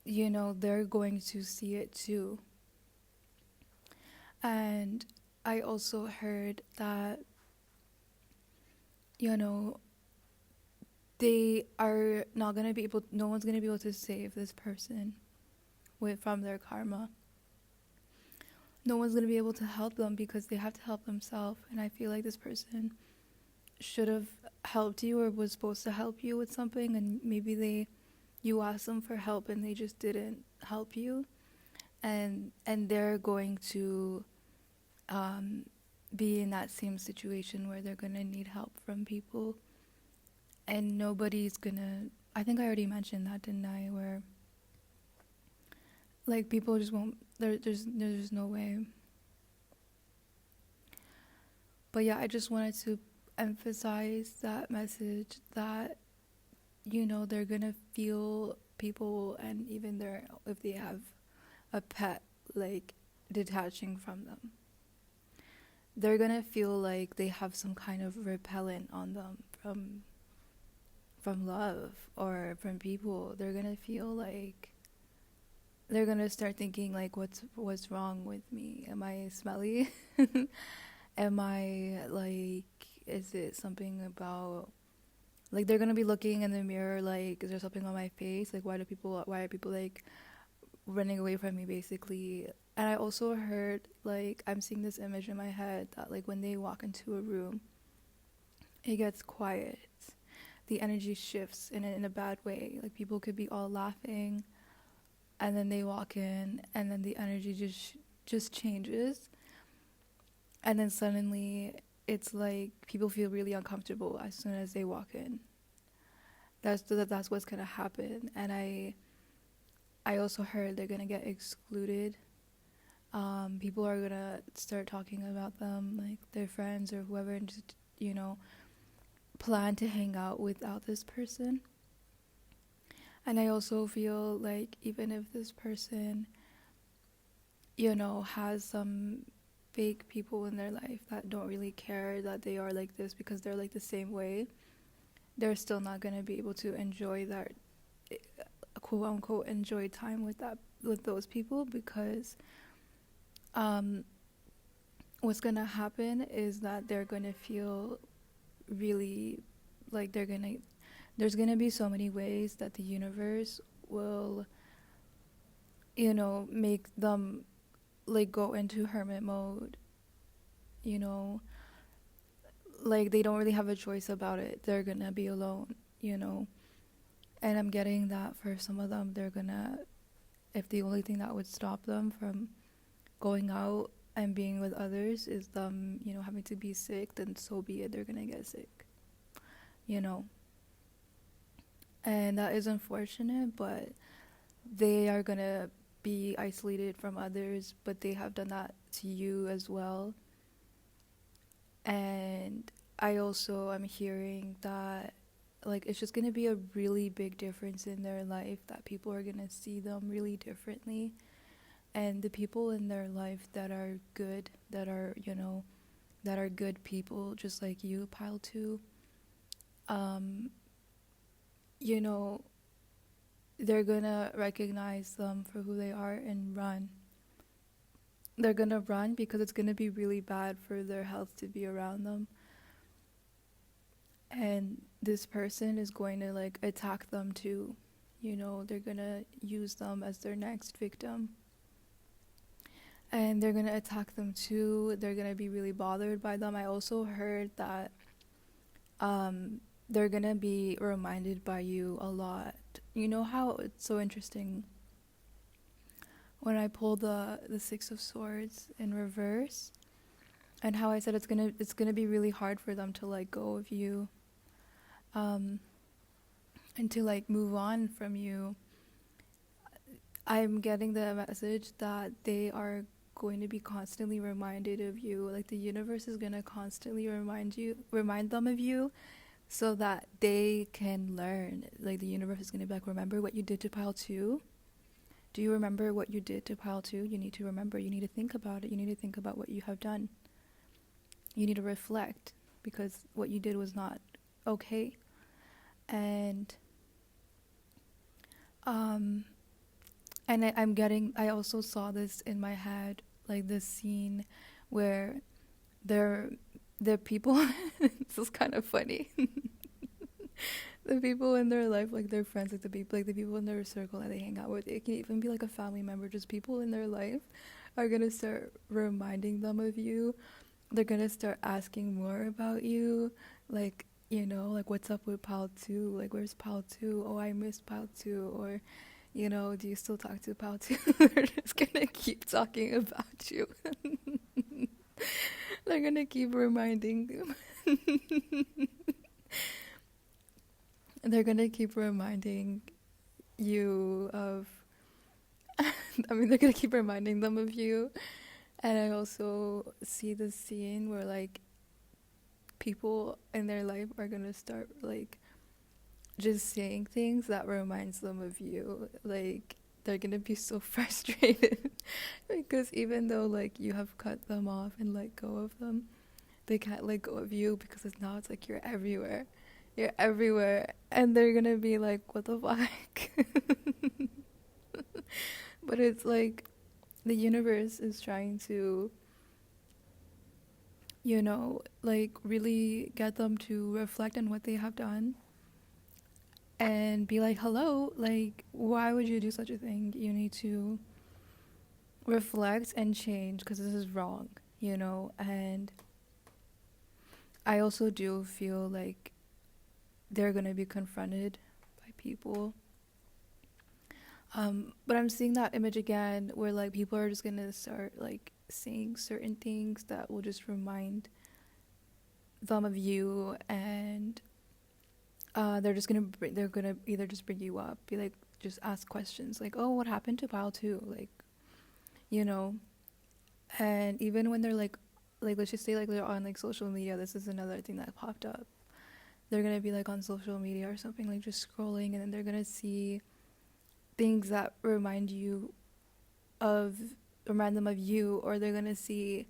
you know, they're going to see it too. And I also heard that, you know, they are not going to be able, no one's going to be able to save this person from their karma. No one's going to be able to help them, because they have to help themselves. And I feel like this person should have helped you or was supposed to help you with something, and maybe you asked them for help and they just didn't help you, and they're going to be in that same situation where they're going to need help from people, and nobody's going to, I think I already mentioned that, didn't I, where like people just won't, there's no way. But yeah, I just wanted to emphasize that message, that you know, they're gonna feel people, and even if they have a pet, like detaching from them, they're gonna feel like they have some kind of repellent on them from love or from people. They're gonna feel like they're gonna start thinking like, what's wrong with me? Am I smelly? Am I like, is it something about, like they're gonna be looking in the mirror like, is there something on my face? Like why are people like running away from me, basically? And I also heard, like, I'm seeing this image in my head that like when they walk into a room, it gets quiet. The energy shifts in a bad way. Like people could be all laughing, and then they walk in, and then the energy just changes, and then suddenly it's like people feel really uncomfortable as soon as they walk in. That's what's gonna happen. And I also heard they're gonna get excluded. People are gonna start talking about them, like their friends or whoever, and just, you know, plan to hang out without this person. And I also feel like even if this person, you know, has some fake people in their life that don't really care that they are like this because they're like the same way, they're still not going to be able to enjoy that, quote unquote, enjoy time with those people, because what's going to happen is that they're going to feel really, like, there's gonna be so many ways that the universe will, make them, like, go into hermit mode, you know, like, they don't really have a choice about it. They're gonna be alone, and I'm getting that for some of them, they're gonna, if the only thing that would stop them from going out and being with others is them, having to be sick, then so be it. They're gonna get sick, you know. And that is unfortunate, but they are gonna be isolated from others, but they have done that to you as well. And I also am hearing that, like, it's just gonna be a really big difference in their life, that people are gonna see them really differently. And the people in their life that are good, that are good people, just like you, pile two, you know, they're gonna recognize them for who they are and run. They're gonna run because it's gonna be really bad for their health to be around them. And this person is going to, like, attack them too. They're gonna use them as their next victim. And they're gonna attack them too. They're gonna be really bothered by them. I also heard that they're gonna be reminded by you a lot. You know how it's so interesting when I pulled the Six of Swords in reverse, and how I said it's gonna be really hard for them to let go of you, and to, like, move on from you. I'm getting the message that they are going to be constantly reminded of you. Like, the universe is gonna constantly remind them of you, so that they can learn. Like, the universe is gonna be like, remember what you did to pile two? Do you remember what you did to pile two? You need to remember. You need to think about it. You need to think about what you have done. You need to reflect, because what you did was not okay. And I also saw this in my head, like this scene where the people, this is kind of funny. The people in their life, like their friends, like the people in their circle that they hang out with, it can even be like a family member, just people in their life are gonna start reminding them of you. They're gonna start asking more about you, like, like, what's up with Pal 2? Like, where's Pal 2? Oh, I missed Pal 2. Or, do you still talk to Pal 2? They're just gonna keep talking about you. They're gonna keep reminding them. They're gonna keep reminding you of, they're gonna keep reminding them of you. And I also see this scene where, like, people in their life are gonna start, like, just saying things that reminds them of you. Like, they're gonna be so frustrated because even though, like, you have cut them off and let go of them, they can't let go of you, because it's like you're everywhere. You're everywhere. And they're gonna be like, what the fuck? But it's like the universe is trying to, like, really get them to reflect on what they have done and be like, hello, like, why would you do such a thing? You need to reflect and change, because this is wrong, and I also do feel like they're gonna be confronted by people. But I'm seeing that image again where, like, people are just gonna start, like, saying certain things that will just remind them of you, and they're gonna either just bring you up, be like, just ask questions like, oh, what happened to pile 2? Like, and even when they're like, let's just say, like, they're on, like, social media. This is another thing that popped up. They're gonna be, like, on social media or something, like, just scrolling, and then they're gonna see things that remind them of you, or they're gonna see,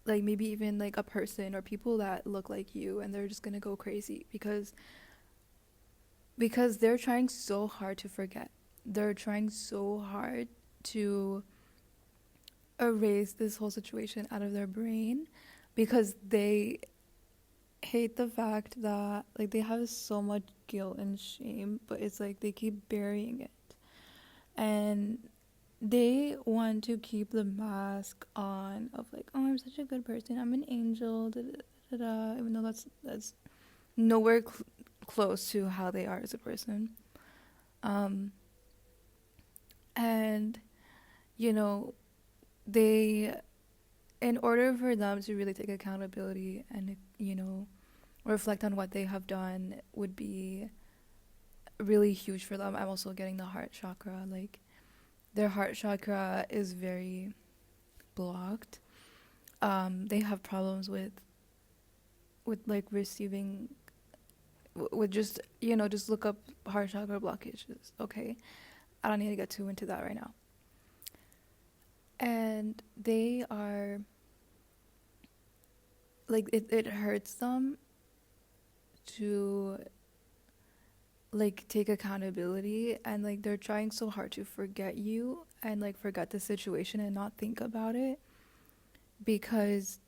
like, maybe even, like, a person or people that look like you, and they're just gonna go crazy because they're trying so hard to forget. They're trying so hard to erase this whole situation out of their brain, because they hate the fact that like they have so much guilt and shame, but it's like they keep burying it. And they want to keep the mask on of like, oh, I'm such a good person, I'm an angel, da, da, da, da, even though that's nowhere close to how they are as a person. And you know, they, in order for them to really take accountability and, you know, reflect on what they have done would be really huge for them. I'm also getting the heart chakra. Like, their heart chakra is very blocked. They have problems with like receiving, with just, you know, just look up heart chakra blockages. Okay, I don't need to get too into that right now. And they are like, it hurts them to like take accountability, and like they're trying so hard to forget you and like forget the situation and not think about it, because,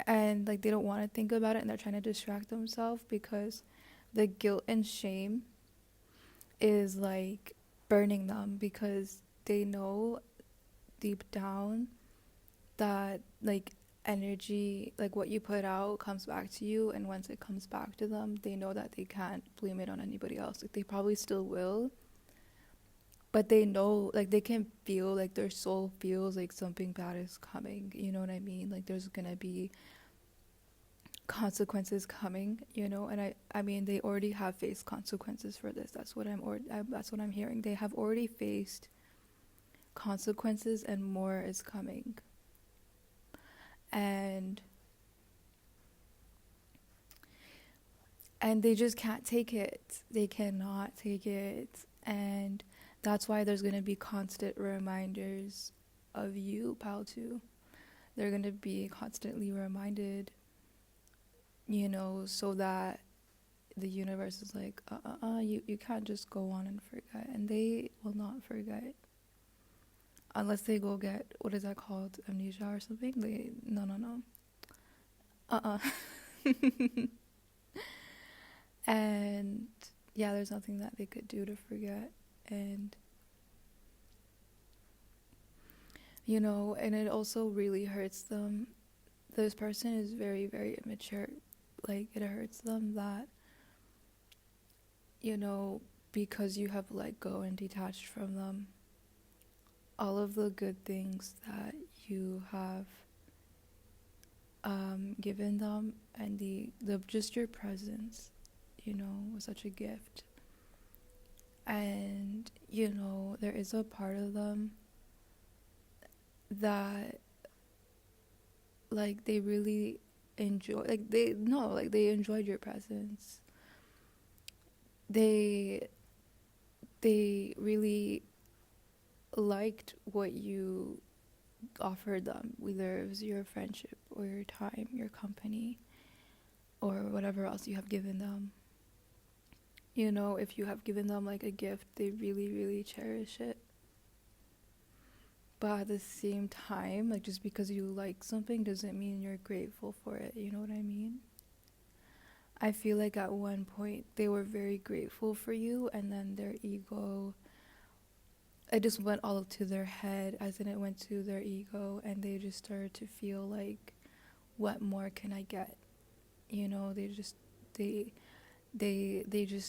and like they don't want to think about it, and they're trying to distract themselves because the guilt and shame is like burning them, because they know deep down that like energy, like what you put out comes back to you, and once it comes back to them, they know that they can't blame it on anybody else. Like, they probably still will, but they know, like they can feel, like their soul feels like something bad is coming, you know what I mean? Like, there's gonna be consequences coming, you know. And I mean, they already have faced consequences for this. That's what that's what I'm hearing. They have already faced consequences, and more is coming. And they just can't take it. They cannot take it. And that's why there's going to be constant reminders of you, pal, too. They're going to be constantly reminded, you know, so that the universe is like, you can't just go on and forget. And they will not forget. Unless they go get, what is that called? Amnesia or something? No. And yeah, there's nothing that they could do to forget. And you know, and it also really hurts them. This person is very, very immature. Like, it hurts them that, you know, because you have let go and detached from them, all of the good things that you have given them, and the just your presence, you know, was such a gift. And you know, there is a part of them that like they really enjoy, like they enjoyed your presence. They really liked what you offered them, whether it was your friendship or your time, your company, or whatever else you have given them. You know, if you have given them like a gift, they really, really cherish it. But at the same time, like, just because you like something doesn't mean you're grateful for it. You know what I mean? I feel like at one point they were very grateful for you, and then their ego, it just went all to their head, as in it went to their ego, and they just started to feel like, what more can I get? You know, they just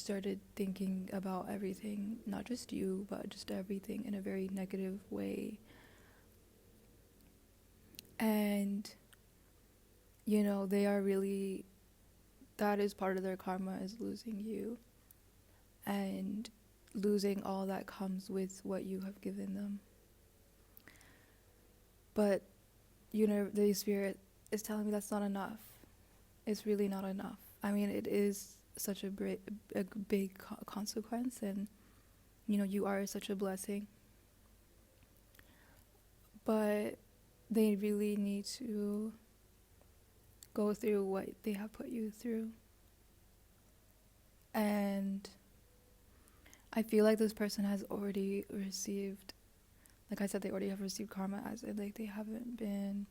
started thinking about everything, not just you, but just everything, in a very negative way. And you know, they are really, that is part of their karma, is losing you and losing all that comes with what you have given them. But you know, the spirit is telling me that's not enough. It's really not enough. I mean, it is such a big consequence, and you know, you are such a blessing, but they really need to go through what they have put you through. And I feel like this person has already received, like I said, they already have received karma, as in like they haven't been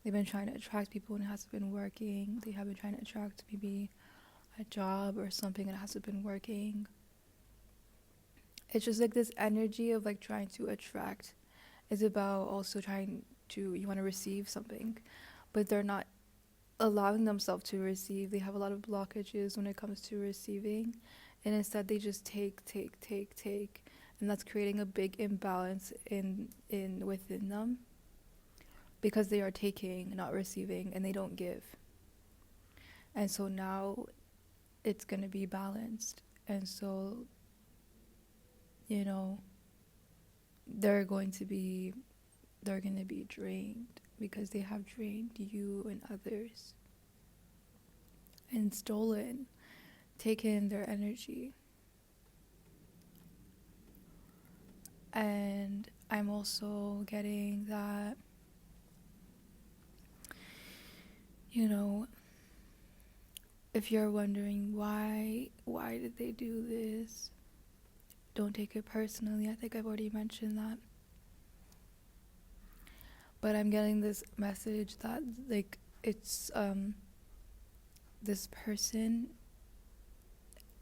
They've been trying to attract people and it hasn't been working. They have been trying to attract maybe a job or something and it hasn't been working. It's just like this energy of like trying to attract is about also trying to, you want to receive something, but they're not allowing themselves to receive. They have a lot of blockages when it comes to receiving, and instead they just take, and that's creating a big imbalance in within them, because they are taking, not receiving, and they don't give. And so now it's going to be balanced. And so, you know, they're going to be drained because they have drained you and others and stolen, taken their energy. And I'm also getting that, you know, if you're wondering why did they do this, don't take it personally. I think I've already mentioned that. But I'm getting this message that, like, it's this person,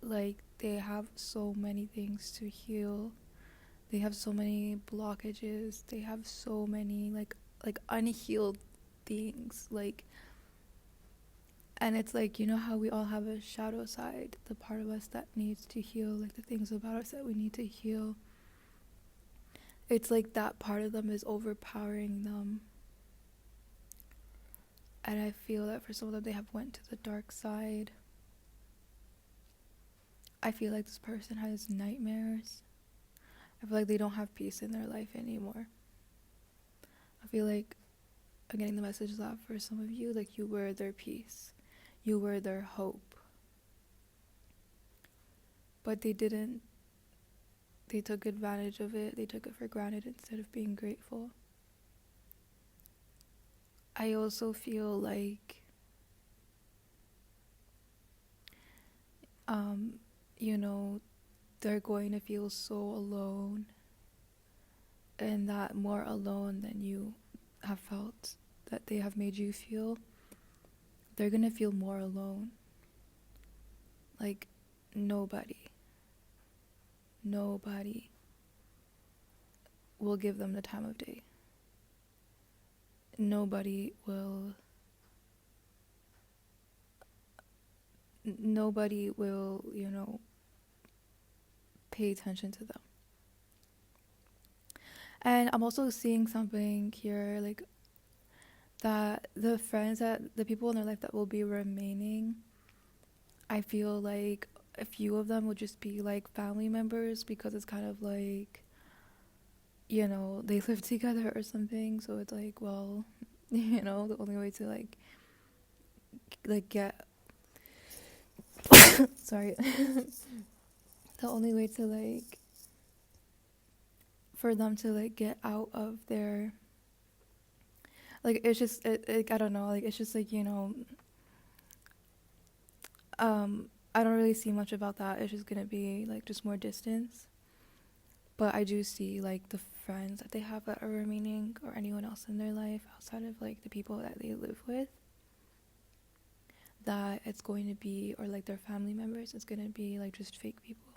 like, they have so many things to heal. They have so many blockages. They have so many like unhealed things, like, and it's like, you know how we all have a shadow side, the part of us that needs to heal, like the things about us that we need to heal. It's like that part of them is overpowering them. And I feel that for some of them, they have went to the dark side. I feel like this person has nightmares. I feel like they don't have peace in their life anymore. I feel like I'm getting the message that for some of you, like, you were their peace. You were their hope. But they didn't. They took advantage of it. They took it for granted instead of being grateful. I also feel like, you know, they're going to feel so alone, and that more alone than you have felt that they have made you feel. They're going to feel more alone. Like, nobody will give them the time of day. Nobody will, you know, pay attention to them. And I'm also seeing something here, like, that the people in their life that will be remaining, I feel like a few of them will just be like family members, because it's kind of like, you know, they live together or something. So it's like, well, you know, the only way to like get sorry the only way to like for them to like get out of their, like, it's just I don't know, like, it's just like, you know, I don't really see much about that. It's just gonna be like just more distance. But I do see like the friends that they have that are remaining, or anyone else in their life outside of like the people that they live with, that it's going to be, or like their family members, it's gonna be like just fake people.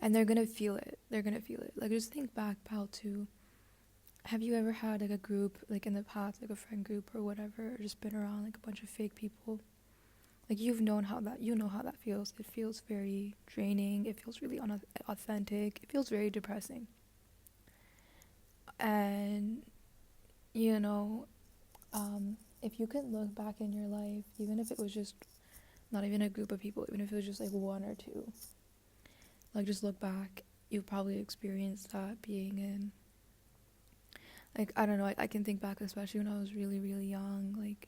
And they're gonna feel it. Like, just think back, pal, to, have you ever had like a group, like in the past, like a friend group or whatever, or just been around like a bunch of fake people? Like, you know how that feels. It feels very draining. It feels really authentic. It feels very depressing. And, you know, if you could look back in your life, even if it was just not even a group of people, even if it was just like one or two, like, just look back, you've probably experienced that, being in, like, I don't know, I can think back, especially when I was really, really young, like,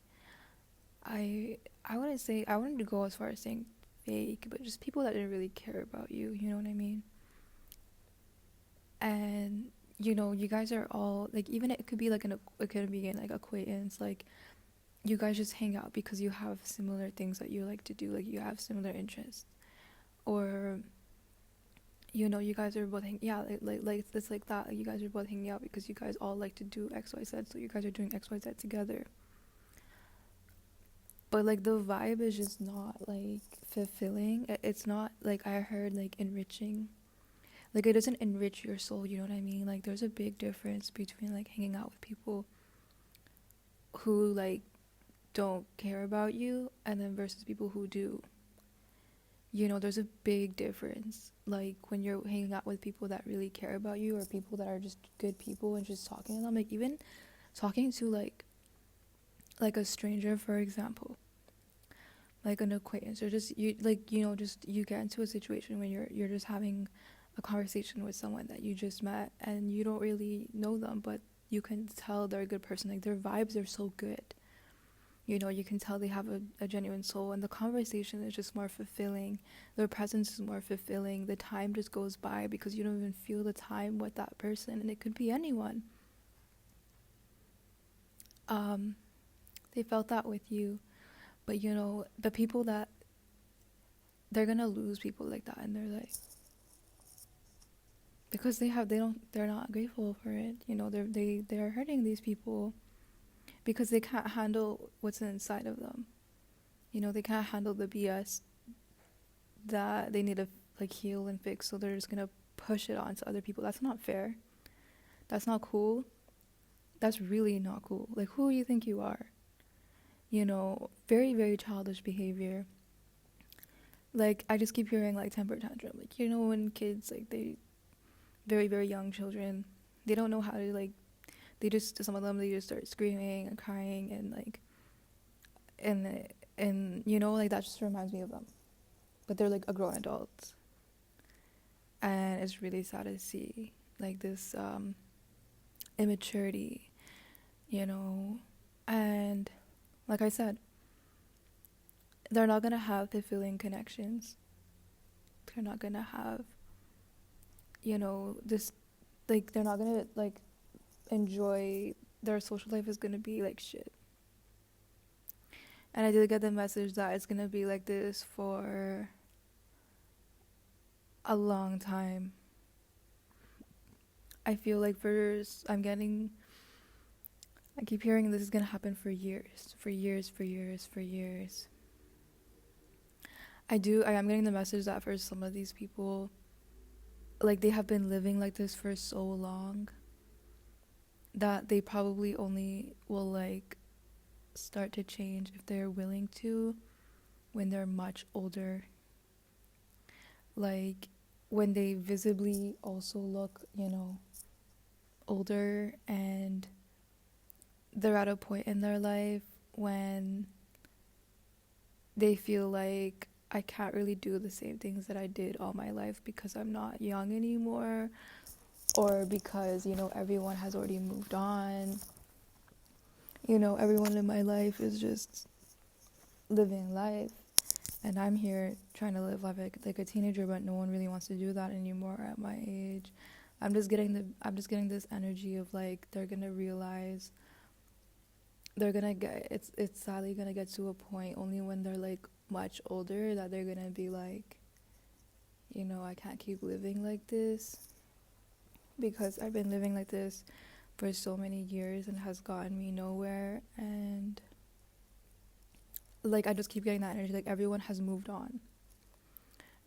I wouldn't go as far as saying fake, but just people that didn't really care about you, you know what I mean? And, you know, you guys are all, like, even it could be like it could be like acquaintance, like, you guys just hang out because you have similar things that you like to do, like, you have similar interests, or, you guys are both like it's like that. Like, you guys are both hanging out because you guys all like to do XYZ, so you guys are doing XYZ together. But like the vibe is just not like fulfilling. It's not like, I heard, like enriching. Like it doesn't enrich your soul, you know what I mean? Like there's a big difference between like hanging out with people who like don't care about you and then versus people who do. There's a big difference. Like when you're hanging out with people that really care about you, or people that are just good people, and just talking to them, like even talking to like a stranger, for example, like an acquaintance, or just you, like just you get into a situation when you're just having a conversation with someone that you just met and you don't really know them, but you can tell they're a good person. Like their vibes are so good. You can tell they have a genuine soul, and the conversation is just more fulfilling. Their presence is more fulfilling. The time just goes by because you don't even feel the time with that person, and it could be anyone. They felt that with you, but the people that they're gonna lose people like that in their life because they're not grateful for it. They're hurting these people because they can't handle what's inside of them. They can't handle the BS that they need to like heal and fix, so they're just gonna push it onto other people. That's not fair. That's not cool. That's really not cool. Like, who do you think you are? Very, very childish behavior. Like, I just keep hearing like temper tantrum. Like, when kids, like, they very, very young children, they don't know how to like, some of them, they just start screaming and crying, and like, and like that just reminds me of them. But they're like a grown adult, and it's really sad to see like this immaturity, and like I said, they're not gonna have fulfilling connections. They're not gonna have this, like, they're not gonna like enjoy. Their social life is gonna be like shit. And I did get the message that it's gonna be like this for a long time. I feel like I keep hearing this is gonna happen for years. I am getting the message that for some of these people, like, they have been living like this for so long that they probably only will like start to change if they're willing to when they're much older. Like when they visibly also look, older, and they're at a point in their life when they feel like, I can't really do the same things that I did all my life because I'm not young anymore, or because, everyone has already moved on. Everyone in my life is just living life, and I'm here trying to live life like a teenager, but no one really wants to do that anymore at my age. I'm just getting this energy of like, they're gonna realize, it's sadly gonna get to a point only when they're like much older that they're gonna be like, I can't keep living like this because I've been living like this for so many years and has gotten me nowhere. And like, I just keep getting that energy, like everyone has moved on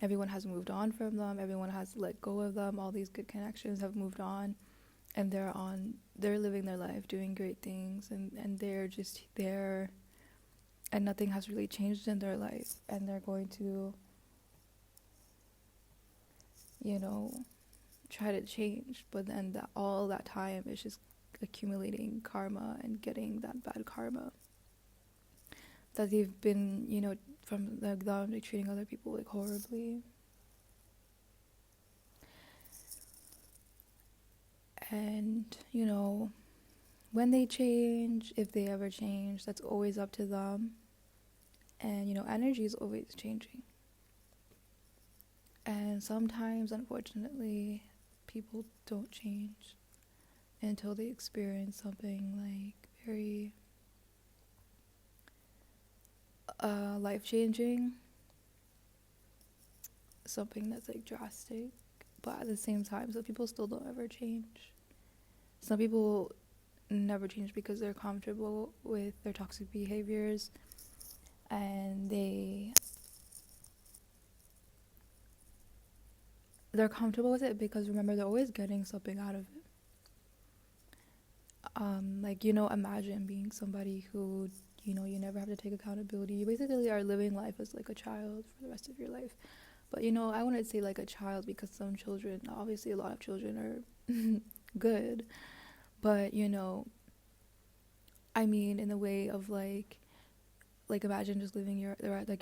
from them, everyone has let go of them, all these good connections have moved on, and they're living their life, doing great things, and they're just there, and nothing has really changed in their life, and they're going to try to change, but then all that time is just accumulating karma and getting that bad karma that they've been, from them like treating other people like horribly. And when they change, if they ever change, that's always up to them. And energy is always changing, and sometimes, unfortunately, people don't change until they experience something like very life-changing, something that's like drastic. but at the same time, some people still don't ever change. Some people never change because they're comfortable with their toxic behaviors, and they're comfortable with it because, remember, they're always getting something out of it. Like, imagine being somebody who, you never have to take accountability. You basically are living life as like a child for the rest of your life. But, I wouldn't say like a child, because some children, obviously a lot of children are good. But, I mean, in the way of like imagine just living your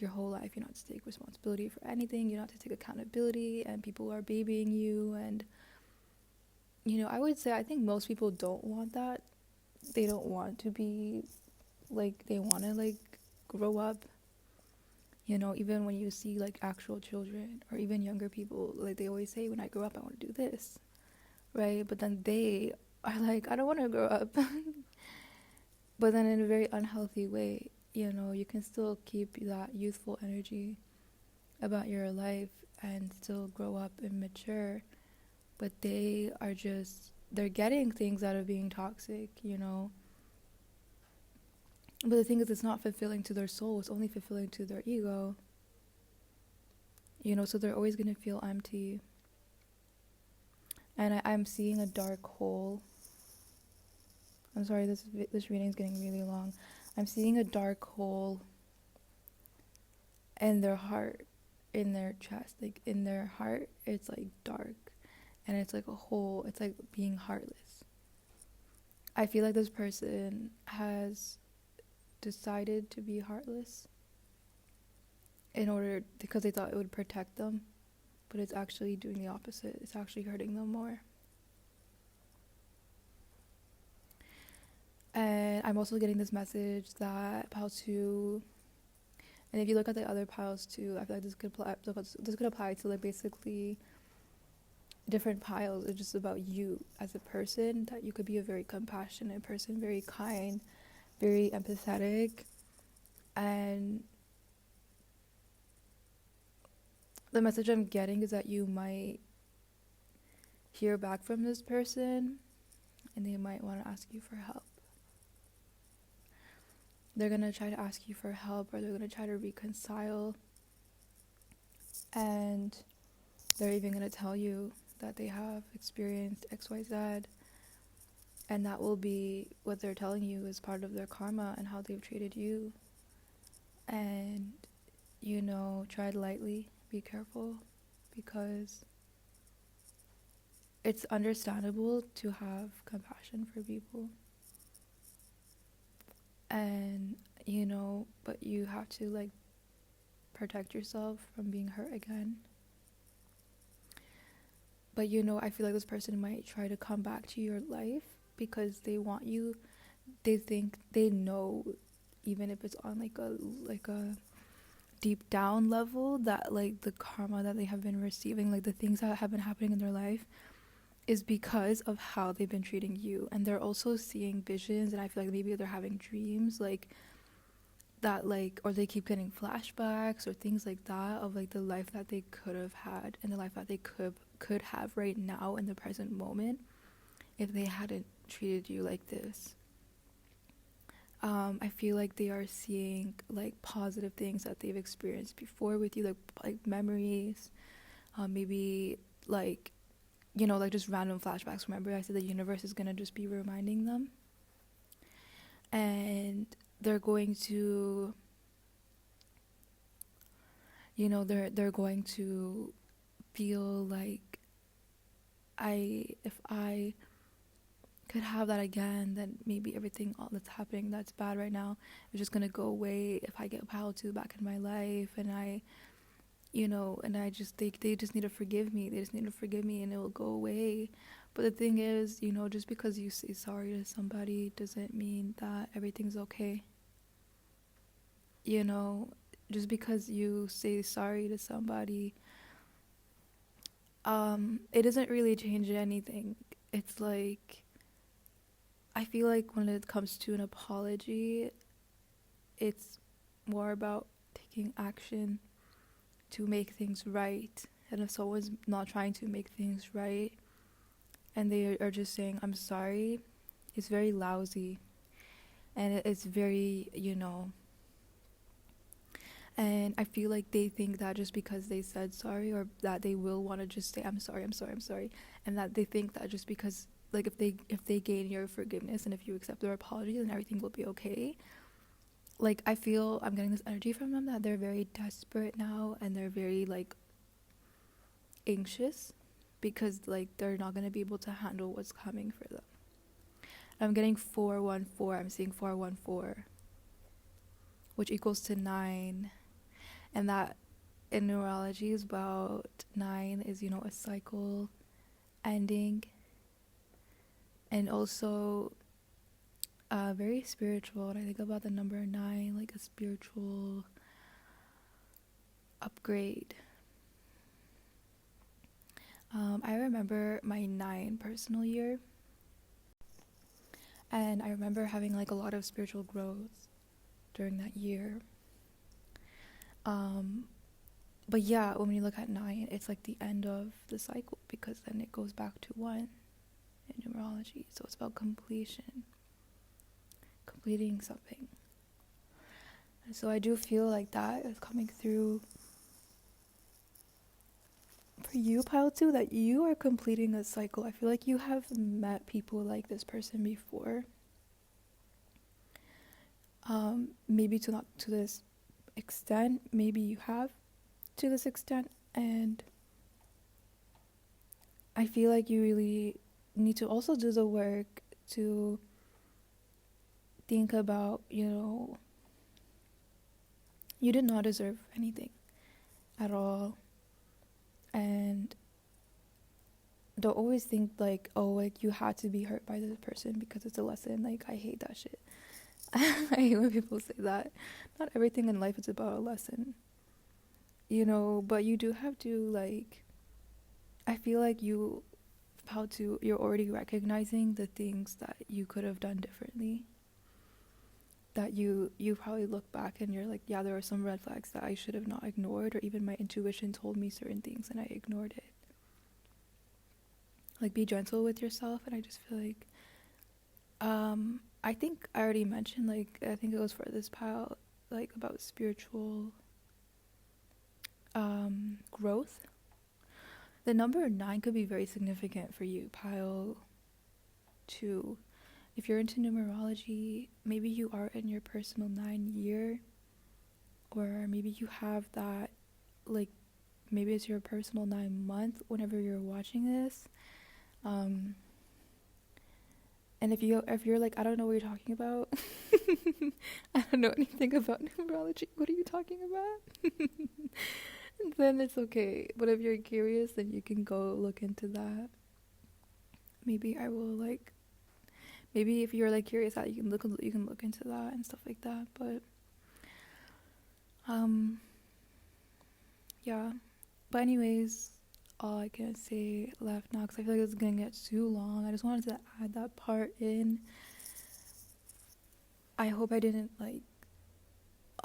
whole life. You don't have to take responsibility for anything. You don't have to take accountability, and people are babying you. And, I would say I think most people don't want that. They don't want to be like, they want to like grow up. Even when you see like actual children or even younger people, like they always say, when I grow up I want to do this, right? But then they are like, I don't want to grow up. But then in a very unhealthy way, you can still keep that youthful energy about your life and still grow up and mature. But they're getting things out of being toxic. But the thing is, it's not fulfilling to their soul, it's only fulfilling to their ego. So they're always going to feel empty. And I'm seeing a dark hole. I'm sorry, this reading is getting really long. I'm seeing a dark hole in their heart, in their chest. Like, in their heart, it's like dark. And it's like a hole. It's like being heartless. I feel like this person has decided to be heartless because they thought it would protect them, but it's actually doing the opposite. It's actually hurting them more. And I'm also getting this message that pile 2, and if you look at the other piles too, I feel like this could apply to like basically different piles. It's just about you as a person, that you could be a very compassionate person, very kind, very empathetic. And the message I'm getting is that you might hear back from this person and they might want to ask you for help. They're going to try to ask you for help, or they're going to try to reconcile. And they're even going to tell you that they have experienced XYZ. And that will be what they're telling you is part of their karma and how they've treated you. And, tread lightly, be careful, because it's understandable to have compassion for people. And, but you have to like protect yourself from being hurt again. But, I feel like this person might try to come back to your life because they want you. They think they know, even if it's on like a deep down level, that like the karma that they have been receiving, like the things that have been happening in their life, is because of how they've been treating you. And they're also seeing visions, and I feel like maybe they're having dreams like that, like, or they keep getting flashbacks or things like that of like the life that they could have had and the life that they could have right now in the present moment if they hadn't treated you like this. I feel like they are seeing like positive things that they've experienced before with you, like memories, maybe like, like just random flashbacks. Remember I said the universe is going to just be reminding them, and they're going to, they're going to feel like, if I could have that again, then maybe everything all that's happening that's bad right now is just gonna go away if I get pile 2 back in my life. And I, and I just think they just need to forgive me. They just need to forgive me and it will go away. But the thing is, just because you say sorry to somebody doesn't mean that everything's okay. Just because you say sorry to somebody, it doesn't really change anything. It's like, I feel like when it comes to an apology, it's more about taking action to make things right and if someone's not trying to make things right and they are just saying I'm sorry, it's very lousy, and it's very, and I feel like they think that just because they said sorry, or that they will want to just say I'm sorry, I'm sorry, I'm sorry, and that they think that just because, like, if they gain your forgiveness and if you accept their apology, then everything will be okay. Like, I feel I'm getting this energy from them that they're very desperate now, and they're very, like, anxious because, like, they're not going to be able to handle what's coming for them. I'm getting 414. I'm seeing 414, which equals to 9. And that in neurology is about 9 is, a cycle ending. And also very spiritual. When I think about the number 9, like a spiritual upgrade. I remember my 9 personal year. And I remember having, like, a lot of spiritual growth during that year. But yeah, when you look at 9, it's like the end of the cycle, because then it goes back to 1 in numerology. So it's about completing something. And so I do feel like that is coming through for you, Pile 2, that you are completing a cycle. I feel like you have met people like this person before. Maybe not to this extent, maybe you have to this extent, and I feel like you really need to also do the work to think about, you did not deserve anything at all, and don't always think like, oh, like you had to be hurt by this person because it's a lesson. Like, I hate that shit. I hate when people say that. Not everything in life is about a lesson, but you do have to, like, I feel like you're already recognizing the things that you could have done differently, that you probably look back and you're like, yeah, there are some red flags that I should have not ignored, or even my intuition told me certain things and I ignored it. Like, be gentle with yourself. And I just feel like I think I already mentioned, like, I think it was for this pile, like, about spiritual growth. The number 9 could be very significant for you, pile 2. If you're into numerology, maybe you are in your personal 9 year, or maybe you have that, like, maybe it's your personal 9 month whenever you're watching this. And if you're like, I don't know what you're talking about, I don't know anything about numerology, what are you talking about? Then it's okay. But if you're curious, then you can go look into that. Maybe I will, like, maybe if you're, like, curious, that you can look into that and stuff like that. But yeah. But anyways, all I can say left now, because I feel like it's gonna get too long. I just wanted to add that part in. I hope I didn't, like,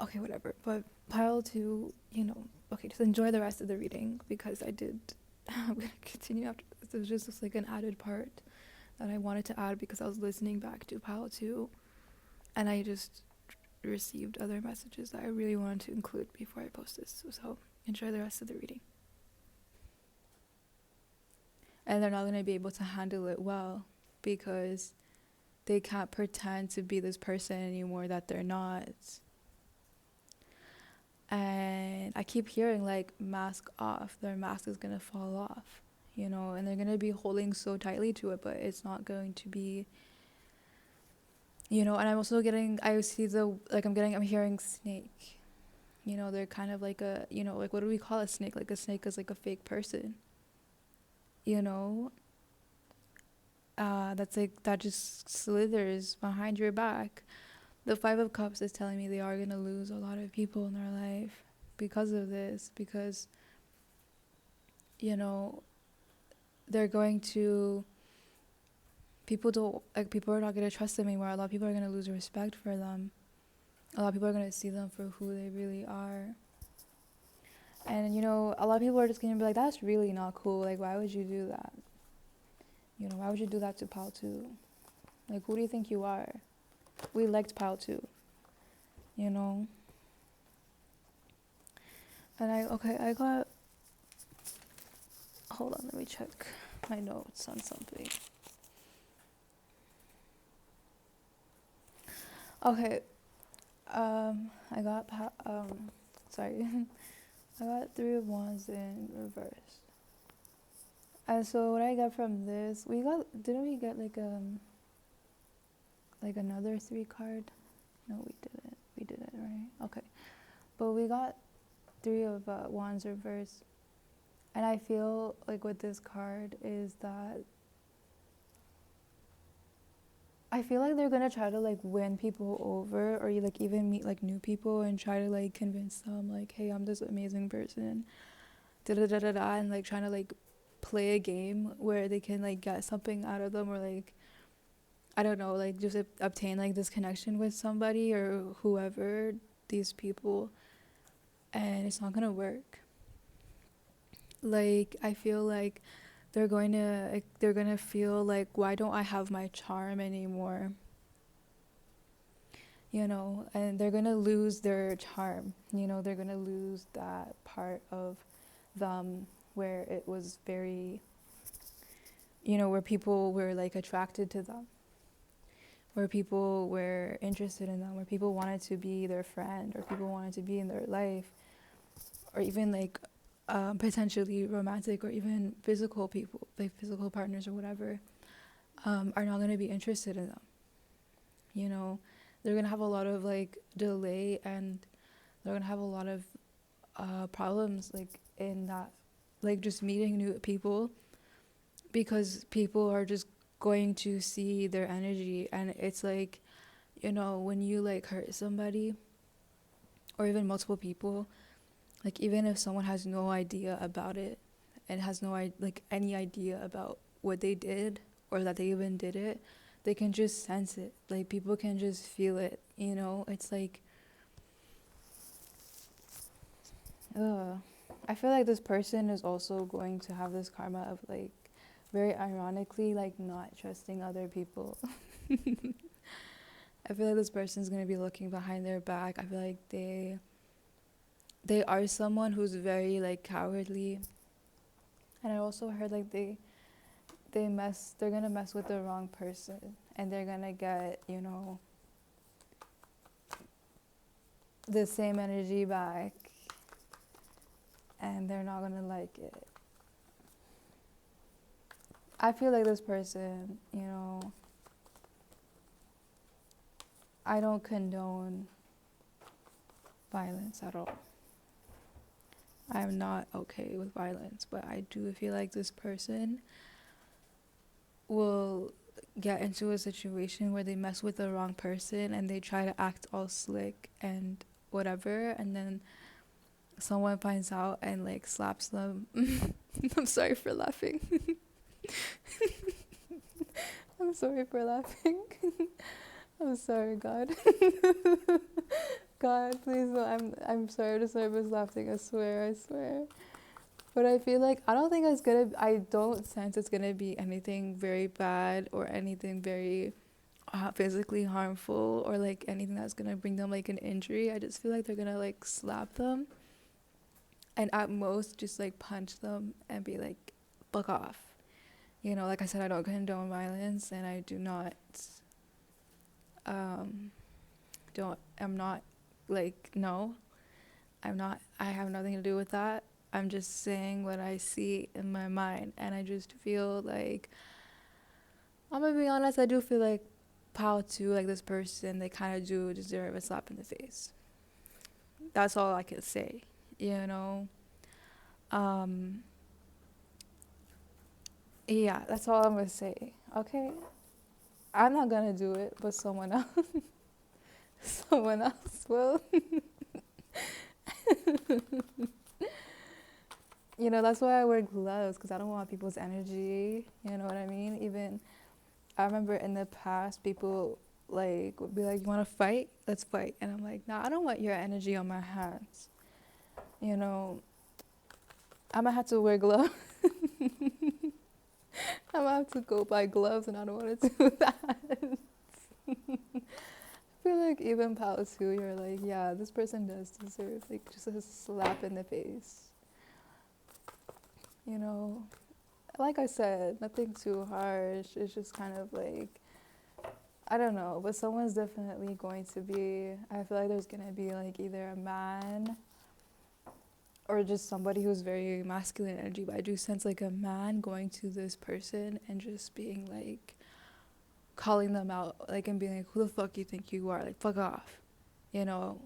okay, whatever. But pile 2, okay, just enjoy the rest of the reading, because I'm gonna continue after this. It was just like an added part that I wanted to add because I was listening back to pile 2, and I just received other messages that I really wanted to include before I post this. So enjoy the rest of the reading. And they're not going to be able to handle it well, because they can't pretend to be this person anymore that they're not. And I keep hearing, like, mask off. Their mask is going to fall off, and they're going to be holding so tightly to it, but it's not going to be, and I'm also I'm hearing snake. They're kind of like a, like, what do we call a snake? Like, a snake is like a fake person. That's like, that just slithers behind your back. The 5 of Cups is telling me they are going to lose a lot of people in their life because of this, because, they're going to, people are not going to trust them anymore. A lot of people are going to lose respect for them. A lot of people are going to see them for who they really are. And, you know, a lot of people are just going to be like, that's really not cool. Like, why would you do that? You know, why would you do that to Pal too? Like, who do you think you are? We liked Pal too, you know? And I got, hold on, let me check my notes on something. Okay, I got, sorry, I got 3 of Wands in reverse. And so what I got from this, didn't we get like another 3 card? No, we didn't, right? Okay, but we got 3 of Wands reverse. And I feel like with this card is that I feel like they're gonna try to like win people over, or you like even meet like new people and try to like convince them like, hey, I'm this amazing person, da da da da da, and like trying to like play a game where they can like get something out of them, or like, I don't know, like just obtain like this connection with somebody or whoever, these people, and it's not gonna work. Like, I feel like they're gonna feel like, why don't I have my charm anymore? You know, and they're gonna lose their charm. You know, they're gonna lose that part of them where it was very, you know, where people were like attracted to them, where people were interested in them, where people wanted to be their friend, or people wanted to be in their life, or even like potentially romantic or even physical people, like physical partners or whatever, are not going to be interested in them. You know, they're going to have a lot of like delay, and they're going to have a lot of problems like in that, like just meeting new people, because people are just going to see their energy. And it's like, you know, when you like hurt somebody, or even multiple people, like even if someone has no idea about it and has no like any idea about what they did, or that they even did it, they can just sense it. Like people can just feel it, you know? It's like, I feel like this person is also going to have this karma of like, very ironically, like not trusting other people. I feel like this person's going to be looking behind their back. I feel like they are someone who's very like cowardly. And I also heard like they're gonna mess with the wrong person, and they're gonna get, you know, the same energy back, and they're not gonna like it. I feel like this person, you know, I don't condone violence at all. I'm not okay with violence, but I do feel like this person will get into a situation where they mess with the wrong person and they try to act all slick and whatever, and then someone finds out and like slaps them. I'm sorry for laughing. I'm sorry for laughing. I'm sorry, God. God, please no. I'm sorry to service laughing. I swear. But I feel like I don't sense it's gonna be anything very bad or anything very physically harmful, or like anything that's gonna bring them like an injury. I just feel like they're gonna like slap them, and at most just like punch them and be like, fuck off. You know, like I said, I don't condone violence, and I do not I'm not like, no, I'm not, I have nothing to do with that. I'm just saying what I see in my mind, and I just feel like, I'm gonna be honest, I do feel like Pao too, like this person, they kind of do deserve a slap in the face. That's all I can say, you know. Yeah, that's all I'm gonna say. Okay, I'm not gonna do it, but someone else, someone else will. You know, that's why I wear gloves, because I don't want people's energy. You know what I mean? Even I remember in the past, people like would be like, "You want to fight? Let's fight." And I'm like, "Nah, I don't want your energy on my hands." You know, I'm gonna have to wear gloves. I'm gonna have to go buy gloves, and I don't want to do that. I feel like even pals too, you're like, yeah, this person does deserve like just a slap in the face. You know, like I said, nothing too harsh. It's just kind of like, I don't know, but someone's definitely going to be, I feel like there's gonna be like either a man or just somebody who's very masculine energy, but I do sense like a man going to this person and just being like, calling them out, like, and being like, who the fuck you think you are? Like, fuck off. You know?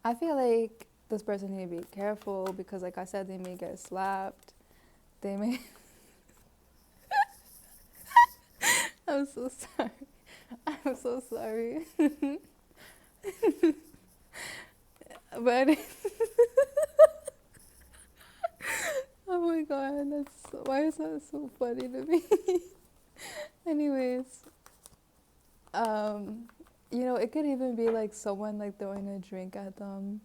I feel like this person need to be careful because, like I said, they may get slapped. They may. I'm so sorry. I'm so sorry. But. Oh my god, why is that so funny to me? Anyways, you know, it could even be like someone like throwing a drink at them.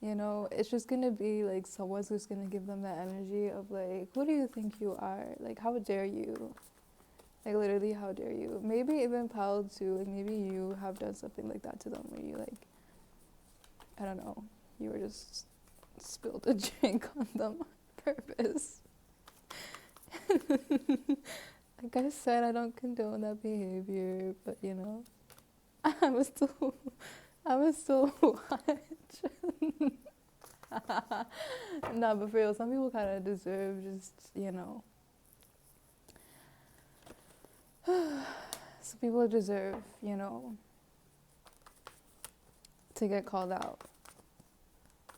You know, it's just gonna be like someone's just gonna give them that energy of like, who do you think you are? Like, how dare you? Like, literally, how dare you? Maybe even Paul too. Like, maybe you have done something like that to them where you like, I don't know, you were just spilled a drink on them on purpose. Like I said, I don't condone that behavior, but you know, I was still watch. Nah, but for real, some people kind of deserve just, you know, some people deserve, you know, to get called out.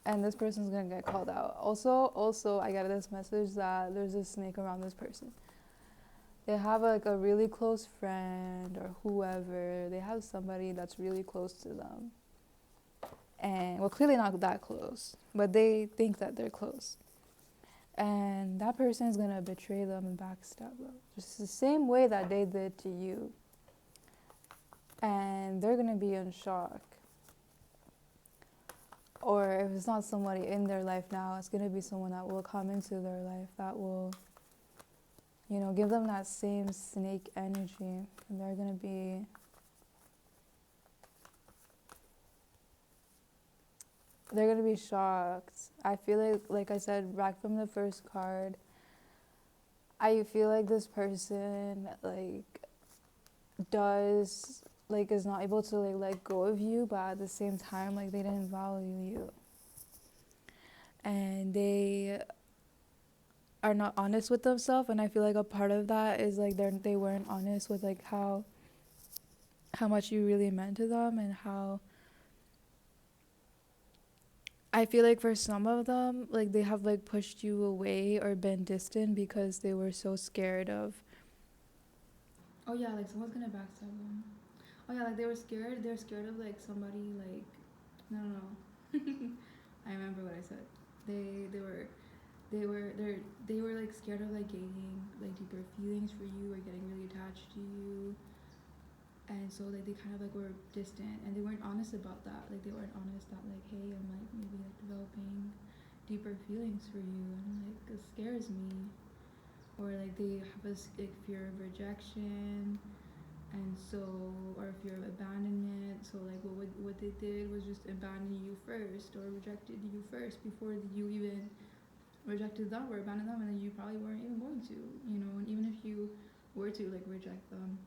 And this person's gonna get called out. Also, I got this message that there's a snake around this person. They have like a really close friend or whoever. They have somebody that's really close to them. And, well, clearly not that close, but they think that they're close. And that person is going to betray them and backstab them. Just the same way that they did to you. And they're going to be in shock. Or if it's not somebody in their life now, it's going to be someone that will come into their life that will, you know, give them that same snake energy. And they're going to be... They're going to be shocked. I feel like I said, back from the first card, I feel like this person, like, is not able to, like, let go of you, but at the same time, like, they didn't value you. And they are not honest with themselves, and I feel like a part of that is, like, they weren't honest with, like, how much you really meant to them, and how... I feel like for some of them, like, they have, like, pushed you away or been distant because they were so scared of, oh yeah, like, someone's gonna backstab them. Oh yeah, like, they were scared of, like, somebody, like, no. I remember what I said. They were like scared of, like, gaining, like, deeper feelings for you or getting really attached to you. And so, like, they kind of, like, were distant, and they weren't honest about that. Like, they weren't honest that, like, hey, I'm, like, maybe, like, developing deeper feelings for you, and, like, it scares me. Or, like, they have a, like, fear of rejection, and so, or fear of abandonment. So, like, what they did was just abandon you first, or rejected you first before you even rejected them or abandoned them, and then you probably weren't even going to, you know. And even if you were to, like, reject them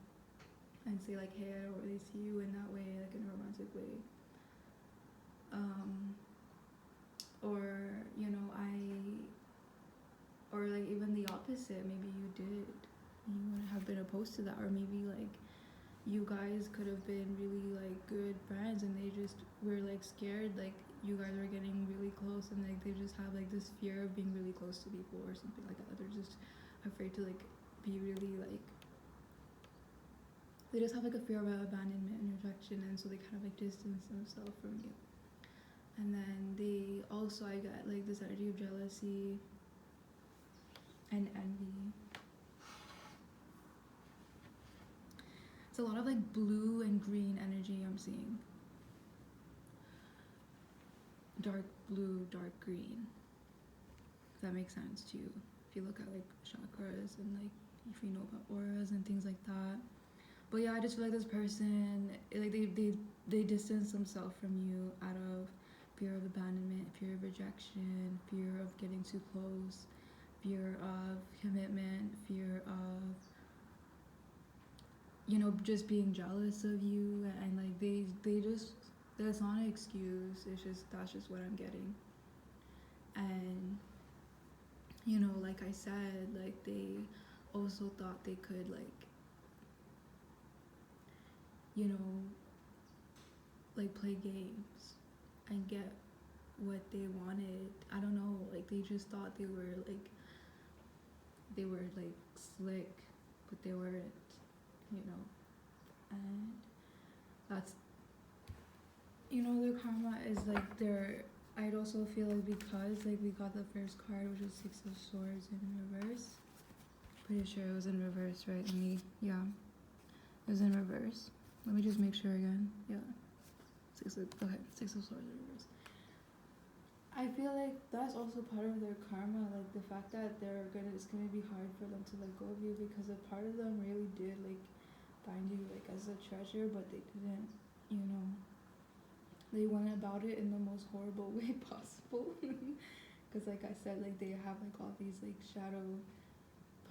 and say, like, hey, I don't really see you in that way, like, in a romantic way, or, you know, or, like, even the opposite, maybe you did, you wouldn't have been opposed to that, or maybe, like, you guys could have been really, like, good friends, and they just were, like, scared, like, you guys were getting really close, and, like, they just have, like, this fear of being really close to people or something like that. They're just afraid to, like, be really, like, they just have, like, a fear of abandonment and rejection, and so they kind of, like, distance themselves from you. And then they also, I got, like, this energy of jealousy and envy. It's a lot of, like, blue and green energy I'm seeing. dark blue, dark green. If that makes sense to you. If you look at like chakras and like if you know about auras and things like that. But yeah, I just feel like this person, like they distance themselves from you out of fear of abandonment, fear of rejection, fear of getting too close, fear of commitment, fear of, you know, just being jealous of you, and like they just, that's not an excuse, it's just, that's just what I'm getting. And you know, like I said, like they also thought they could, like, you know, like play games and get what they wanted. I don't know, like they just thought they were like slick, but they weren't, you know. And that's, you know, their karma is like their, I'd also feel like because like we got the first card, which is Six of Swords in reverse. Pretty sure it was in reverse, right? Yeah, it was in reverse. Let me just make sure again. Yeah, Six of Swords in reverse. I feel like that's also part of their karma, like the fact that it's gonna be hard for them to let go of you, because a part of them really did like find you like as a treasure, but they didn't, you know, they went about it in the most horrible way possible. Because like I said, like they have like all these like shadow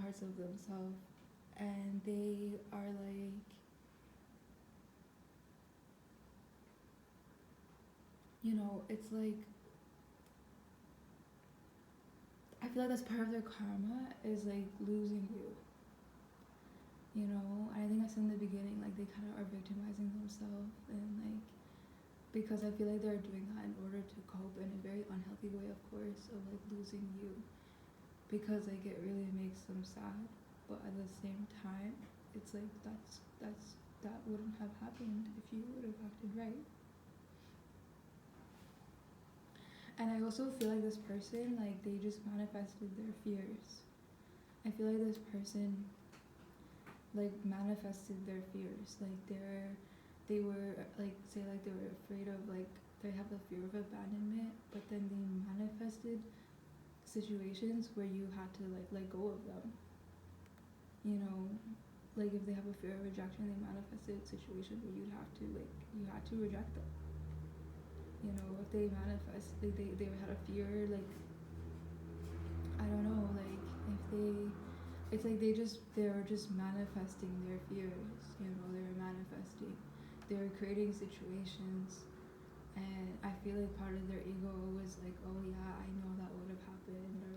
parts of themselves, and they are like, you know, it's like, I feel like that's part of their karma, is like losing you. You know, I think I said in the beginning, like they kind of are victimizing themselves, and like, because I feel like they're doing that in order to cope in a very unhealthy way, of course, of like losing you, because like it really makes them sad, but at the same time, it's like that wouldn't have happened if you would have acted right. And I also feel like this person, like they just manifested their fears. I feel like this person like manifested their fears, like they were like, say like they were afraid of, like they have the fear of abandonment, but then they manifested situations where you had to like let go of them, you know. Like if they have a fear of rejection, they manifested situations where you had to reject them, you know. If they manifest, like they had a fear, like I don't know, like if they, it's like they were just manifesting their fears, you know. They were manifesting, they were creating situations, and I feel like part of their ego was like, oh yeah, I know that would have happened, or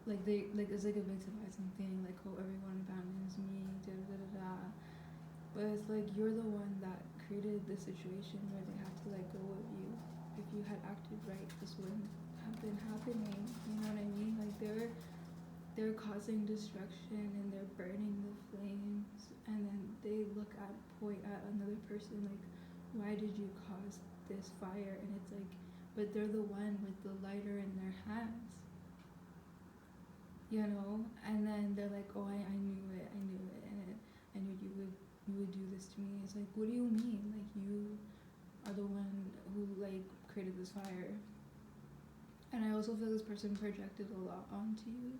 like they, like it's like a victimizing thing, like, oh, everyone abandons me, da da da da. But it's like you're the one that created the situation where they had to let go of you. If you had acted right, this wouldn't have been happening. You know what I mean? Like they're causing destruction and they're burning the flames, and then they point at another person like, why did you cause this fire? And it's like, but they're the one with the lighter in their hands, you know. And then they're like, oh, I knew it, and I knew you would do this to me. It's like, what do you mean? Like, you are the one who like created this fire. And I also feel this person projected a lot onto you.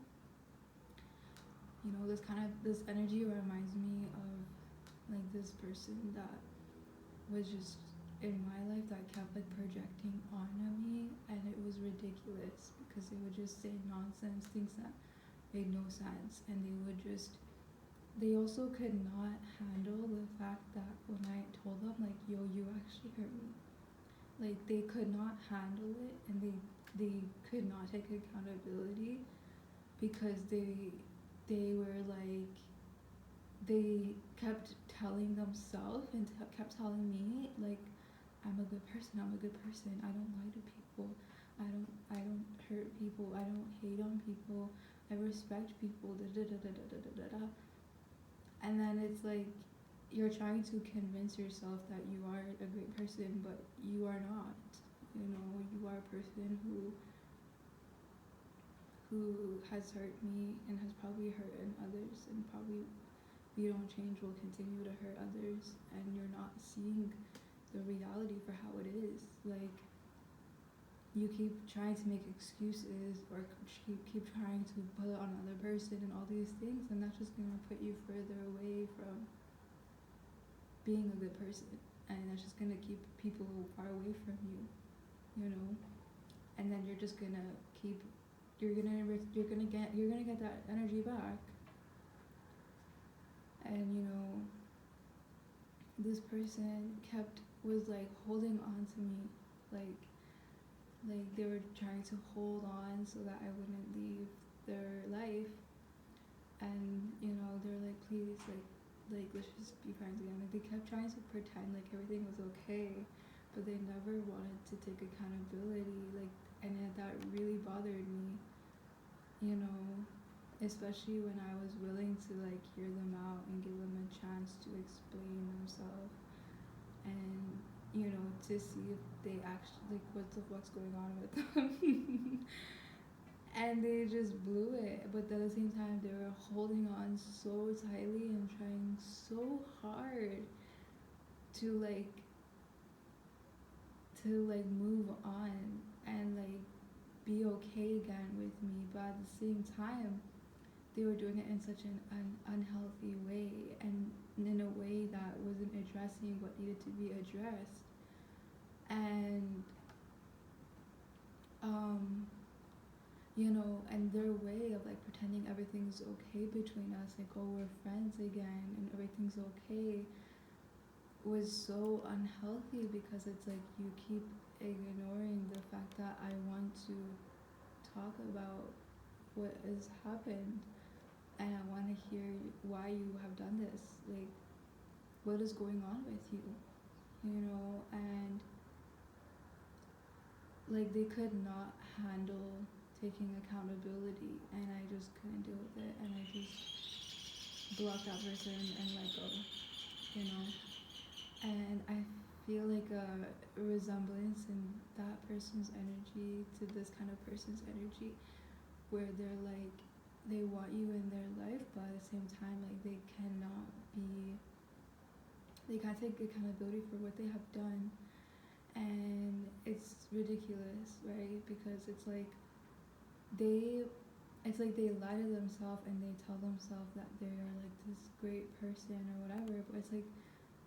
You know, this energy reminds me of like this person that was just in my life that kept like projecting onto me, and it was ridiculous because they would just say nonsense, things that made no sense, and they also could not handle the fact that when I told them like, yo, you actually hurt me, like they could not handle it, and they could not take accountability, because they were like, they kept telling themselves and kept telling me like, I'm a good person, I don't lie to people, I don't hurt people, I don't hate on people, I respect people, da da da da da da da da. And then it's like, you're trying to convince yourself that you are a great person, but you are not. You know, you are a person who has hurt me and has probably hurt others, and probably, if you don't change, will continue to hurt others, and you're not seeing the reality for how it is. Like, you keep trying to make excuses or keep trying to put it on another person and all these things, and that's just gonna put you further away from being a good person, and that's just gonna keep people far away from you, you know. And then you're just gonna keep, you're gonna get that energy back. And you know, this person was like holding on to me, like they were trying to hold on so that I wouldn't leave their life. And you know, they're like, please, like let's just be friends again. Like they kept trying to pretend like everything was okay, but they never wanted to take accountability. Like, and that really bothered me, you know, especially when I was willing to like hear them out and give them a chance to explain themselves, and you know, to see if they actually, like, what the fuck's going on with them. And they just blew it, but at the same time they were holding on so tightly and trying so hard to move on and like be okay again with me. But at the same time they were doing it in such an unhealthy way, and in a way that wasn't addressing what needed to be addressed. And you know, and their way of like pretending everything's okay between us, like, oh, we're friends again and everything's okay, was so unhealthy, because it's like you keep ignoring the fact that I want to talk about what has happened, and I want to hear why you have done this, like what is going on with you, you know. And like they could not handle taking accountability, and I just couldn't deal with it, and I just blocked that person and let go, you know. And I feel like a resemblance in that person's energy to this kind of person's energy, where they're like, they want you in their life, but at the same time, like they can't take accountability for what they have done. And it's ridiculous, right? Because it's like they lie to themselves and they tell themselves that they are like this great person or whatever, but it's like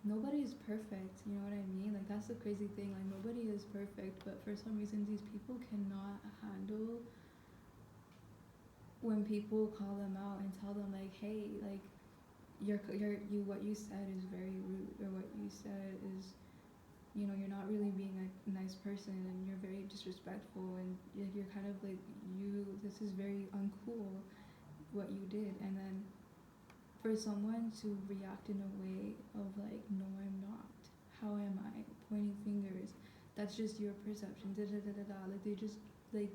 nobody is perfect, you know what I mean? Like that's the crazy thing, like nobody is perfect, but for some reason these people cannot handle when people call them out and tell them like, hey, like what you said is very rude, or what you said is, you know, you're not really being a nice person, and you're very disrespectful, and you're kind of like, this is very uncool what you did. And then for someone to react in a way of like, no, I'm not, how am I, pointing fingers, that's just your perception, da da da da da, like they just like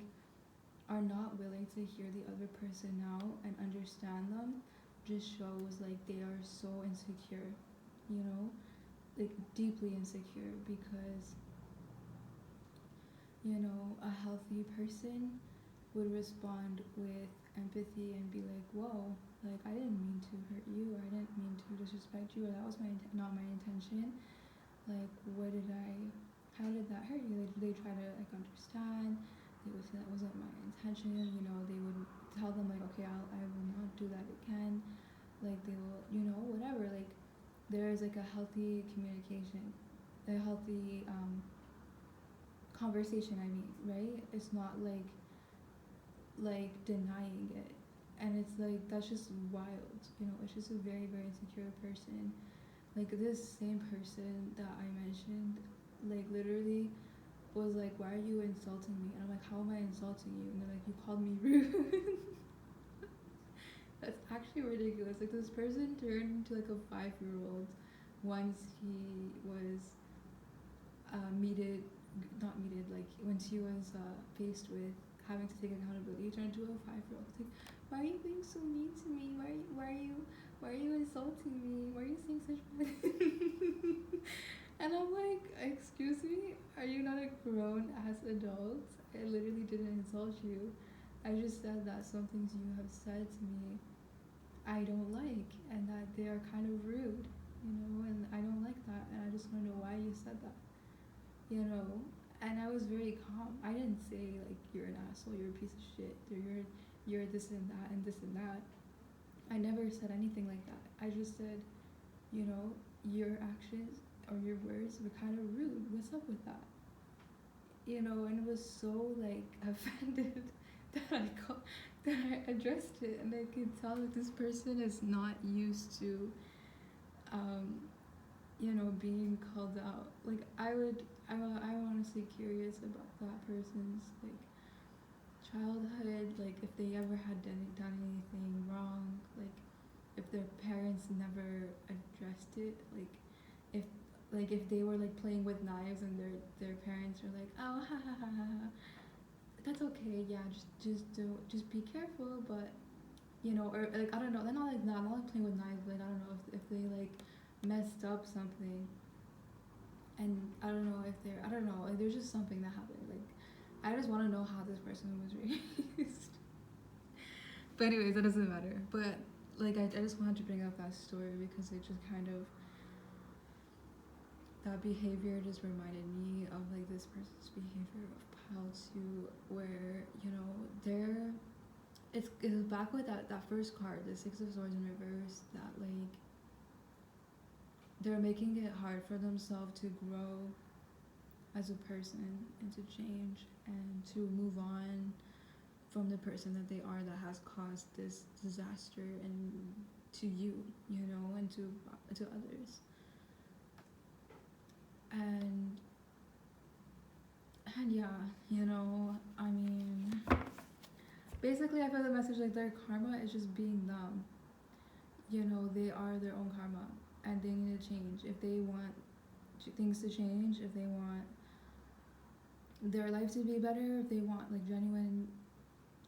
are not willing to hear the other person out and understand them, just shows like they are so insecure, you know, like deeply insecure. Because you know, a healthy person would respond with empathy and be like, whoa, like I didn't mean to hurt you, or I didn't mean to disrespect you, or that was not my intention, like how did that hurt you? They try to like understand, they would say that wasn't my intention, you know, they would tell them like, okay, I will not do that again, like they will, you know, whatever, like there is like a healthy communication, a healthy conversation, I mean, right? It's not like denying it. And it's like, that's just wild, you know. It's just a very, very insecure person. Like this same person that I mentioned, like literally was like, why are you insulting me? And I'm like, how am I insulting you? And they're like, you called me rude. That's actually ridiculous. Like this person turned into like a 5-year-old once he was like once he was faced with having to take accountability, he turned into a 5-year-old. It's like, why are you being so mean to me? Why are you insulting me? Why are you saying such bad things? And I'm like, excuse me, are you not a grown ass adult? I literally didn't insult you. I just said that some things you have said to me I don't like, and that they are kind of rude, you know, and I don't like that, and I just want to know why you said that, you know. and I was very calm. I didn't say like you're an asshole, you're a piece of shit, or you're this and that and this and that. I never said anything like that. I just said, you know, your actions or your words were kind of rude. What's up with that? You know, and it was so like offended that that I addressed it, and I could tell that this person is not used to, you know, being called out. Like I'm honestly curious about that person's like childhood, like if they ever had done anything wrong, like if their parents never addressed it, like if they were like playing with knives and their parents are like, oh ha ha ha ha ha, that's okay, yeah, just be careful, but you know, or like I don't know, they're not like that, not like playing with knives, but like I don't know if they like messed up something, and I don't know if they're, I don't know, like there's just something that happened, like I just want to know how this person was raised. But anyways, that doesn't matter. But like I just wanted to bring up that story because it just kind of, that behavior just reminded me of like this person's behavior of how to, where, you know, it's back with that first card, the Six of Swords in reverse, that like they're making it hard for themselves to grow as a person and to change and to move on from the person that they are that has caused this disaster and to you, you know, and to others. And yeah, you know, I mean, basically I feel the message like their karma is just being them. You know, they are their own karma and they need to change. If they want things to change, if they want their life to be better, if they want like genuine,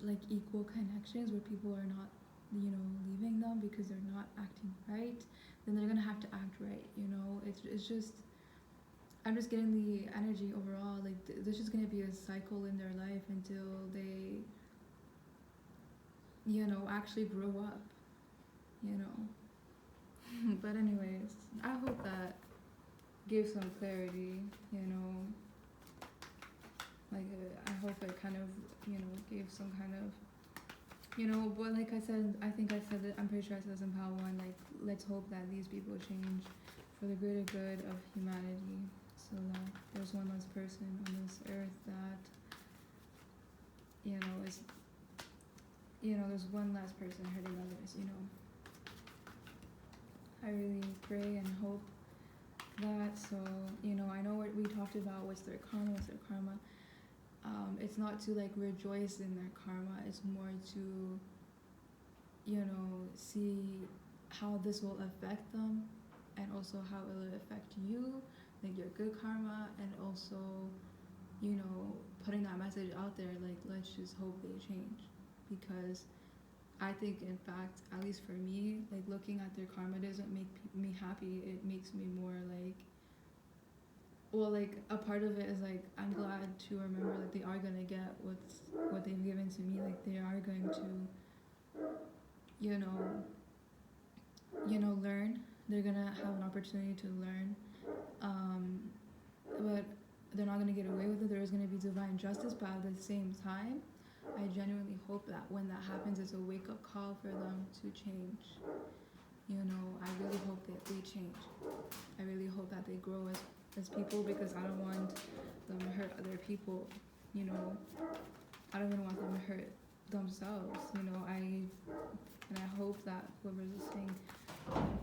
like equal connections where people are not, you know, leaving them because they're not acting right, then they're gonna have to act right, you know. It's just, I'm just getting the energy overall, like there's just gonna be a cycle in their life until they, you know, actually grow up, you know. But anyways, I hope that gave some clarity, you know. Like I hope it kind of, you know, gave some kind of, you know. But like I said, I think I said it, I'm pretty sure I said this in Power 1, like let's hope that these people change for the greater good of humanity, so that there's one less person on this earth that, you know, is, you know, there's one less person hurting others, you know. I really pray and hope that. So, you know, I know what we talked about, what's their karma. It's not to like rejoice in their karma, it's more to, you know, see how this will affect them, and also how it will affect you, like your good karma, and also, you know, putting that message out there, like let's just hope they change. Because I think, in fact, at least for me, like looking at their karma doesn't make me happy. It makes me more like, well, like a part of it is like I'm glad to remember that they are gonna get what they've given to me. Like they are going to, you know, learn. They're gonna have an opportunity to learn, but they're not gonna get away with it. There is gonna be divine justice, but at the same time, I genuinely hope that when that happens, it's a wake-up call for them to change. You know, I really hope that they change. I really hope that they grow as people, because I don't want them to hurt other people. You know, I don't even want them to hurt themselves. You know, I hope that whoever's listening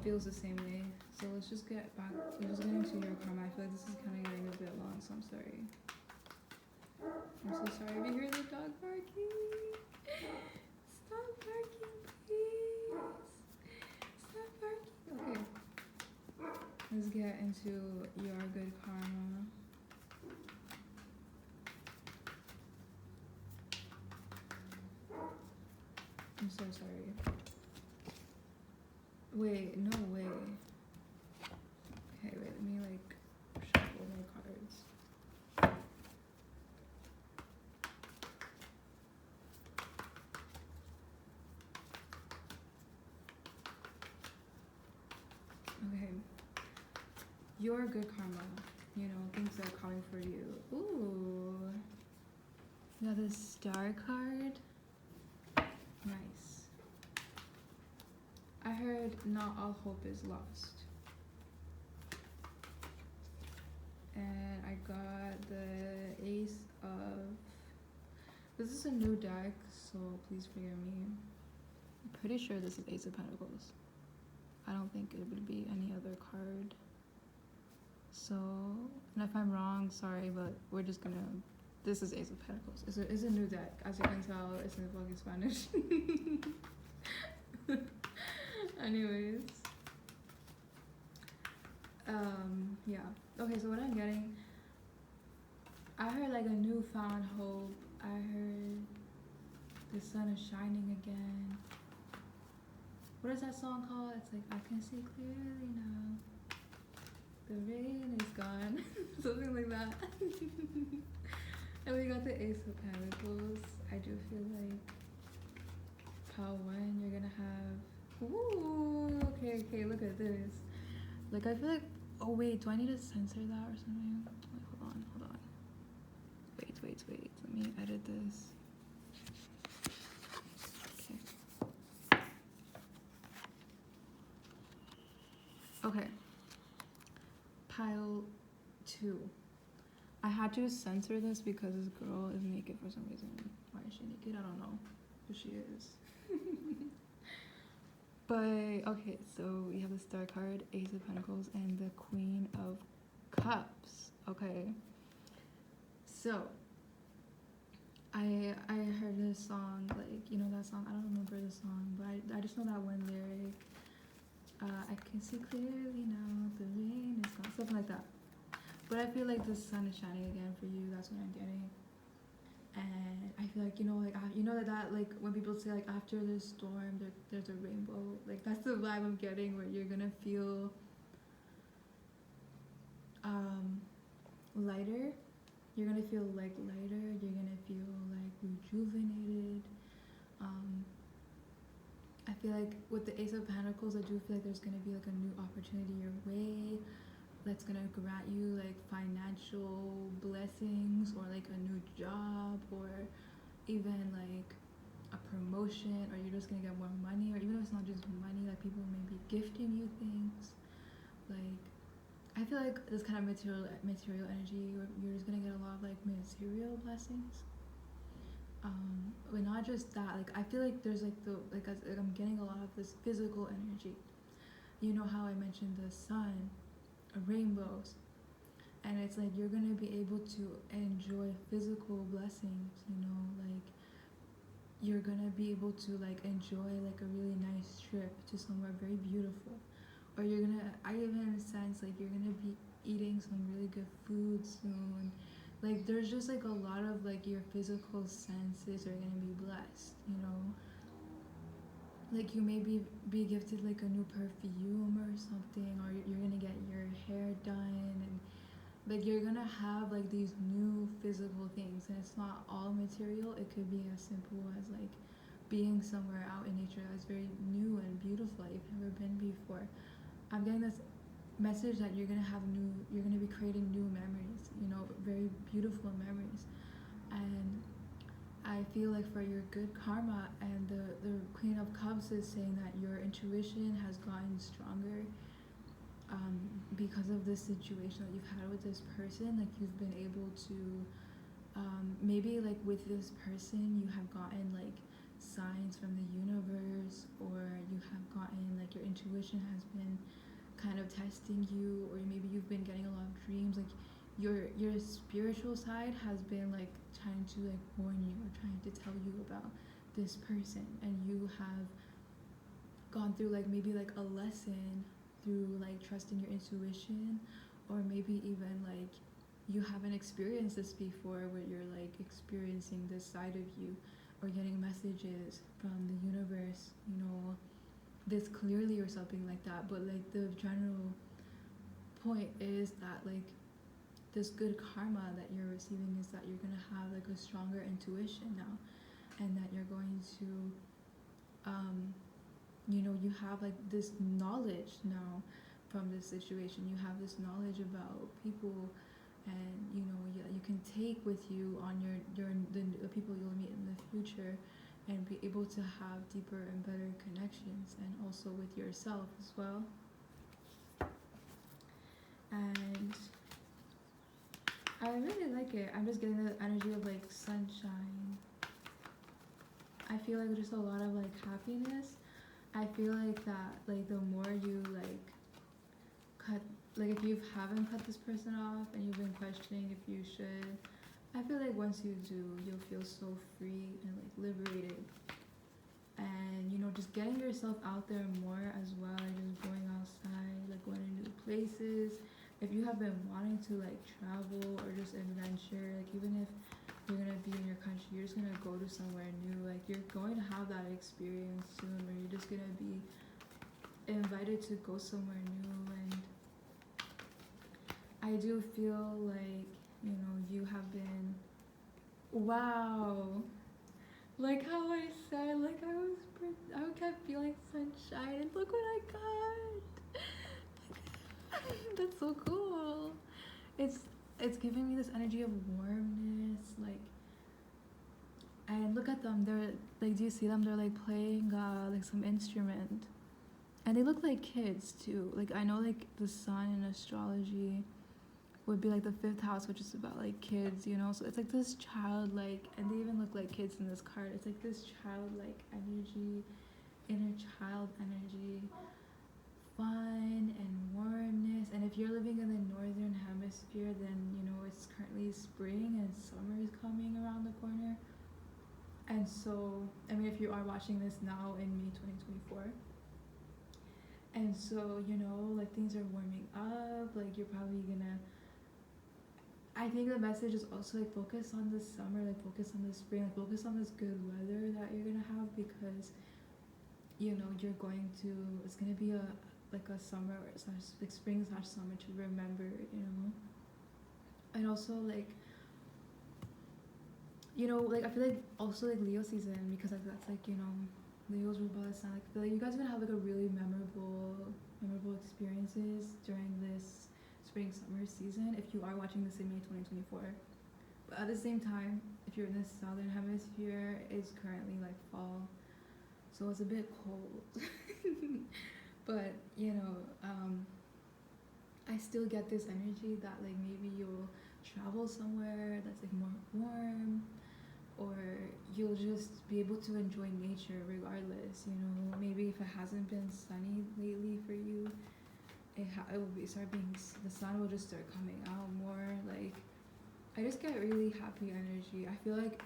feels the same way. So let's just get back. Let's just get into your karma. I feel like this is kind of getting a bit long, so I'm sorry. I'm so sorry if you hear the dog barking. Stop barking, please. Stop barking. Okay. Let's get into your good karma. I'm so sorry. Wait, no way. Okay, wait, let me like shuffle my cards. Okay. Your good karma. you know, things are coming for you. Ooh. We got this star card. Nice. I heard not all hope is lost. And I got the Ace of... This is a new deck, so please forgive me. I'm pretty sure this is Ace of Pentacles. I don't think it would be any other card. So, and if I'm wrong, sorry, but we're just gonna... This is Ace of Pentacles. It's a new deck. As you can tell, it's in fucking Spanish. Anyways. Yeah. Okay, so what I'm getting... I heard like a newfound hope. I heard the sun is shining again. What is that song called? It's like, I can see clearly now. The rain is gone. Something like that. And we got the Ace of Pentacles. I do feel like pile one, you're gonna have... Ooh, okay, look at this. Like, I feel like... Oh, wait, do I need to censor that or something? Wait, hold on. Wait. Let me edit this. Okay. Pile 2. I had to censor this because this girl is naked for some reason. Why is she naked? I don't know. But she is. But, okay, so we have the Star card, Ace of Pentacles, and the Queen of Cups. Okay. So, I heard this song, like, you know that song? I don't remember the song, but I just know that one lyric. I can see clearly now, the rain is gone. Something like that. But I feel like the sun is shining again for you. That's what I'm getting. And I feel like, you know, like, you know that like, when people say, like, after the storm, there's a rainbow. Like, that's the vibe I'm getting, where you're gonna feel lighter. You're gonna feel, like, lighter. You're gonna feel, like, rejuvenated. I feel like with the Ace of Pentacles, I do feel like there's gonna be, like, a new opportunity your way that's gonna grant you, like, financial blessings, or like a new job, or even like a promotion, or you're just gonna get more money, or even if it's not just money, like people may be gifting you things. Like, I feel like this kind of material energy, you're just gonna get a lot of like material blessings. But not just that, like, I feel like there's like I'm getting a lot of this physical energy. You know how I mentioned the sun, rainbows, and it's like you're gonna be able to enjoy physical blessings, you know, like you're gonna be able to like enjoy like a really nice trip to somewhere very beautiful, or I even sense like you're gonna be eating some really good food soon. Like, there's just like a lot of like your physical senses are gonna be blessed, you know. Like, you may be gifted like a new perfume or something, or you're gonna get your hair done, and like you're gonna have like these new physical things, and it's not all material. It could be as simple as like being somewhere out in nature that's very new and beautiful that you've never been before. I'm getting this message that you're gonna be creating new memories, you know, very beautiful memories. And I feel like for your good karma, and the Queen of Cups is saying that your intuition has gotten stronger, because of this situation that you've had with this person. Like, you've been able to, maybe like with this person you have gotten like signs from the universe, or you have gotten like your intuition has been kind of testing you, or maybe you've been getting a lot of dreams. Like, your spiritual side has been like trying to like warn you, or trying to tell you about this person, and you have gone through like maybe like a lesson through like trusting your intuition, or maybe even like you haven't experienced this before, where you're like experiencing this side of you, or getting messages from the universe, you know, this clearly, or something like that. But like the general point is that like this good karma that you're receiving is that you're gonna have like a stronger intuition now, and that you're going to you know, you have like this knowledge now, from this situation. You have this knowledge about people, and you can take with you on the people you'll meet in the future, and be able to have deeper and better connections, and also with yourself as well. And I really like it. I'm just getting the energy of like sunshine. I feel like just a lot of like happiness. I feel like that like the more you like cut, like if you haven't cut this person off and you've been questioning if you should, I feel like once you do, you'll feel so free and like liberated. And just getting yourself out there more as well, like just going outside, like going to new places. If you have been wanting to like travel or just adventure, like even if you're gonna be in your country, you're just gonna go to somewhere new, like you're going to have that experience soon, or you're just gonna be invited to go somewhere new. And I do feel like you have been, wow, like how I said, like I kept feeling sunshine, and look what I got. That's so cool. It's giving me this energy of warmness, like, and look at them. They're like, do you see them? They're like playing like some instrument, and they look like kids too. Like I know like the sun in astrology would be like the 5th house, which is about like kids, so it's like this childlike, and they even look like kids in this card. It's like this childlike energy, inner child energy, fun and warmness. And if you're living in the northern hemisphere, then it's currently spring and summer is coming around the corner. And so I mean, if you are watching this now in May 2024, and so like things are warming up, like you're probably gonna, I think the message is also like focus on the summer, like focus on the spring, like focus on this good weather that you're gonna have, because you're going to, it's gonna be a summer slash like spring slash summer to remember, and also like like I feel like also like Leo season, because like that's like Leo's rule by the sun. Like I feel like you guys are gonna have like a really memorable experiences during this spring summer season if you are watching this in May 2024. But at the same time, if you're in the southern hemisphere, it's currently like fall, so it's a bit cold. But I still get this energy that like maybe you'll travel somewhere that's like more warm, or you'll just be able to enjoy nature regardless. Maybe if it hasn't been sunny lately for you, it will start being, the sun will just start coming out more. Like I just get really happy energy. I feel like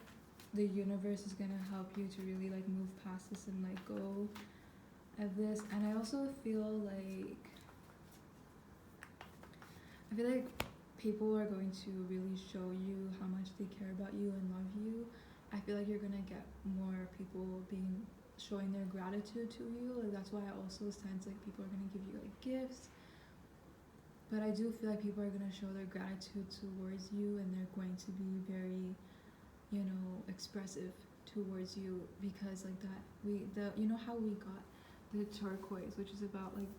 the universe is gonna help you to really like move past this and like go at this. And I also feel like people are going to really show you how much they care about you and love you. I feel like you're gonna get more people showing their gratitude to you. Like that's why I also sense like people are gonna give you like gifts. But I do feel like people are gonna show their gratitude towards you, and they're going to be very, expressive towards you, because like that how we got the turquoise, which is about like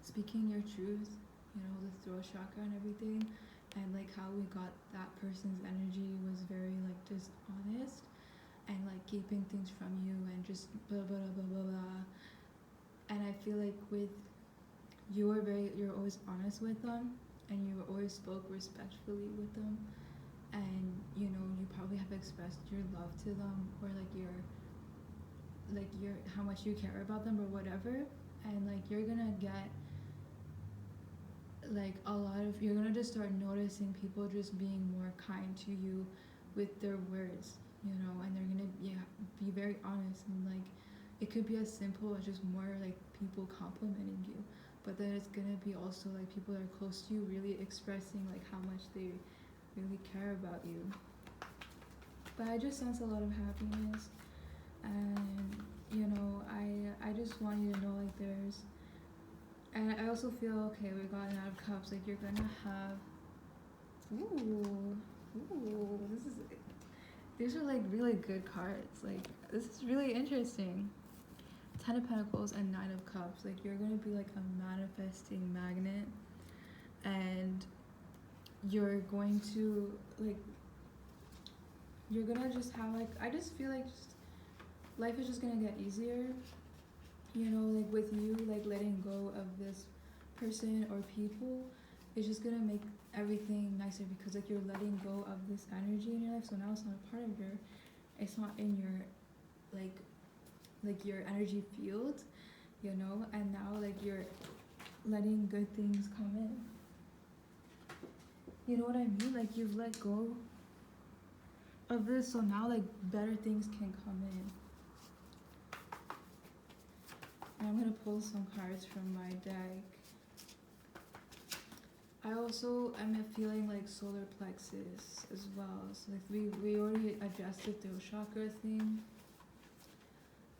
speaking your truth, the throat chakra and everything, and like how we got that person's energy was very like dishonest and like keeping things from you and just blah blah blah blah blah. And I feel like with you're always honest with them, and you always spoke respectfully with them, and you probably have expressed your love to them, or like your how much you care about them or whatever. And like you're gonna get like you're gonna just start noticing people just being more kind to you with their words, and they're gonna be very honest, and like it could be as simple as just more like people complimenting you, but then it's gonna be also like people that are close to you really expressing like how much they really care about you. But I just sense a lot of happiness, and I just want you to know like there's, and I also feel, okay, we got an out of cups, like you're gonna have, these are like really good cards, like this is really interesting. Ten of Pentacles and Nine of Cups. Like, you're gonna be like a manifesting magnet, and you're going to like, you're gonna just have like, I just feel like just life is just gonna get easier, you know, like with you like letting go of this person or people. It's just gonna make everything nicer because like you're letting go of this energy in your life. So now it's not a part of your, it's not in your like your energy field, you know, and now like you're letting good things come in. You know what I mean? Like, you've let go of this, so now like better things can come in. And I'm gonna pull some cards from my deck. I also am feeling like solar plexus as well. So like we already adjusted the chakra thing.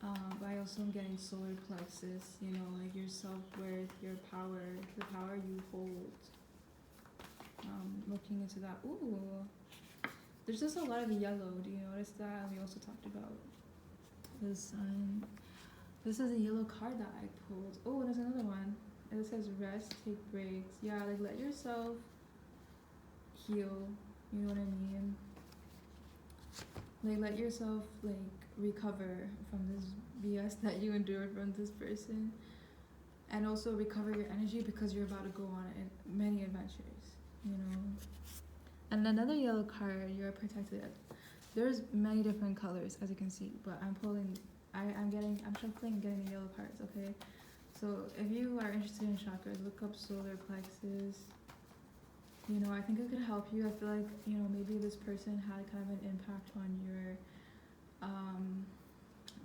But I also am getting solar plexus, you know, like your self-worth, your power, the power you hold. Looking into that. Ooh, there's just a lot of yellow. Do you notice that? We also talked about the sun. This is a yellow card that I pulled. Oh, and there's another one. It says rest, take breaks. Yeah, like let yourself heal. You know what I mean? Like let yourself like recover from this BS that you endured from this person, and also recover your energy because you're about to go on many adventures. You know. And another yellow card, you're protected. There's many different colors as you can see, but I'm pulling. I'm shuffling and getting the yellow cards. Okay. So if you are interested in chakras, look up solar plexus. You know, I think it could help you. I feel like, you know, maybe this person had kind of an impact on your,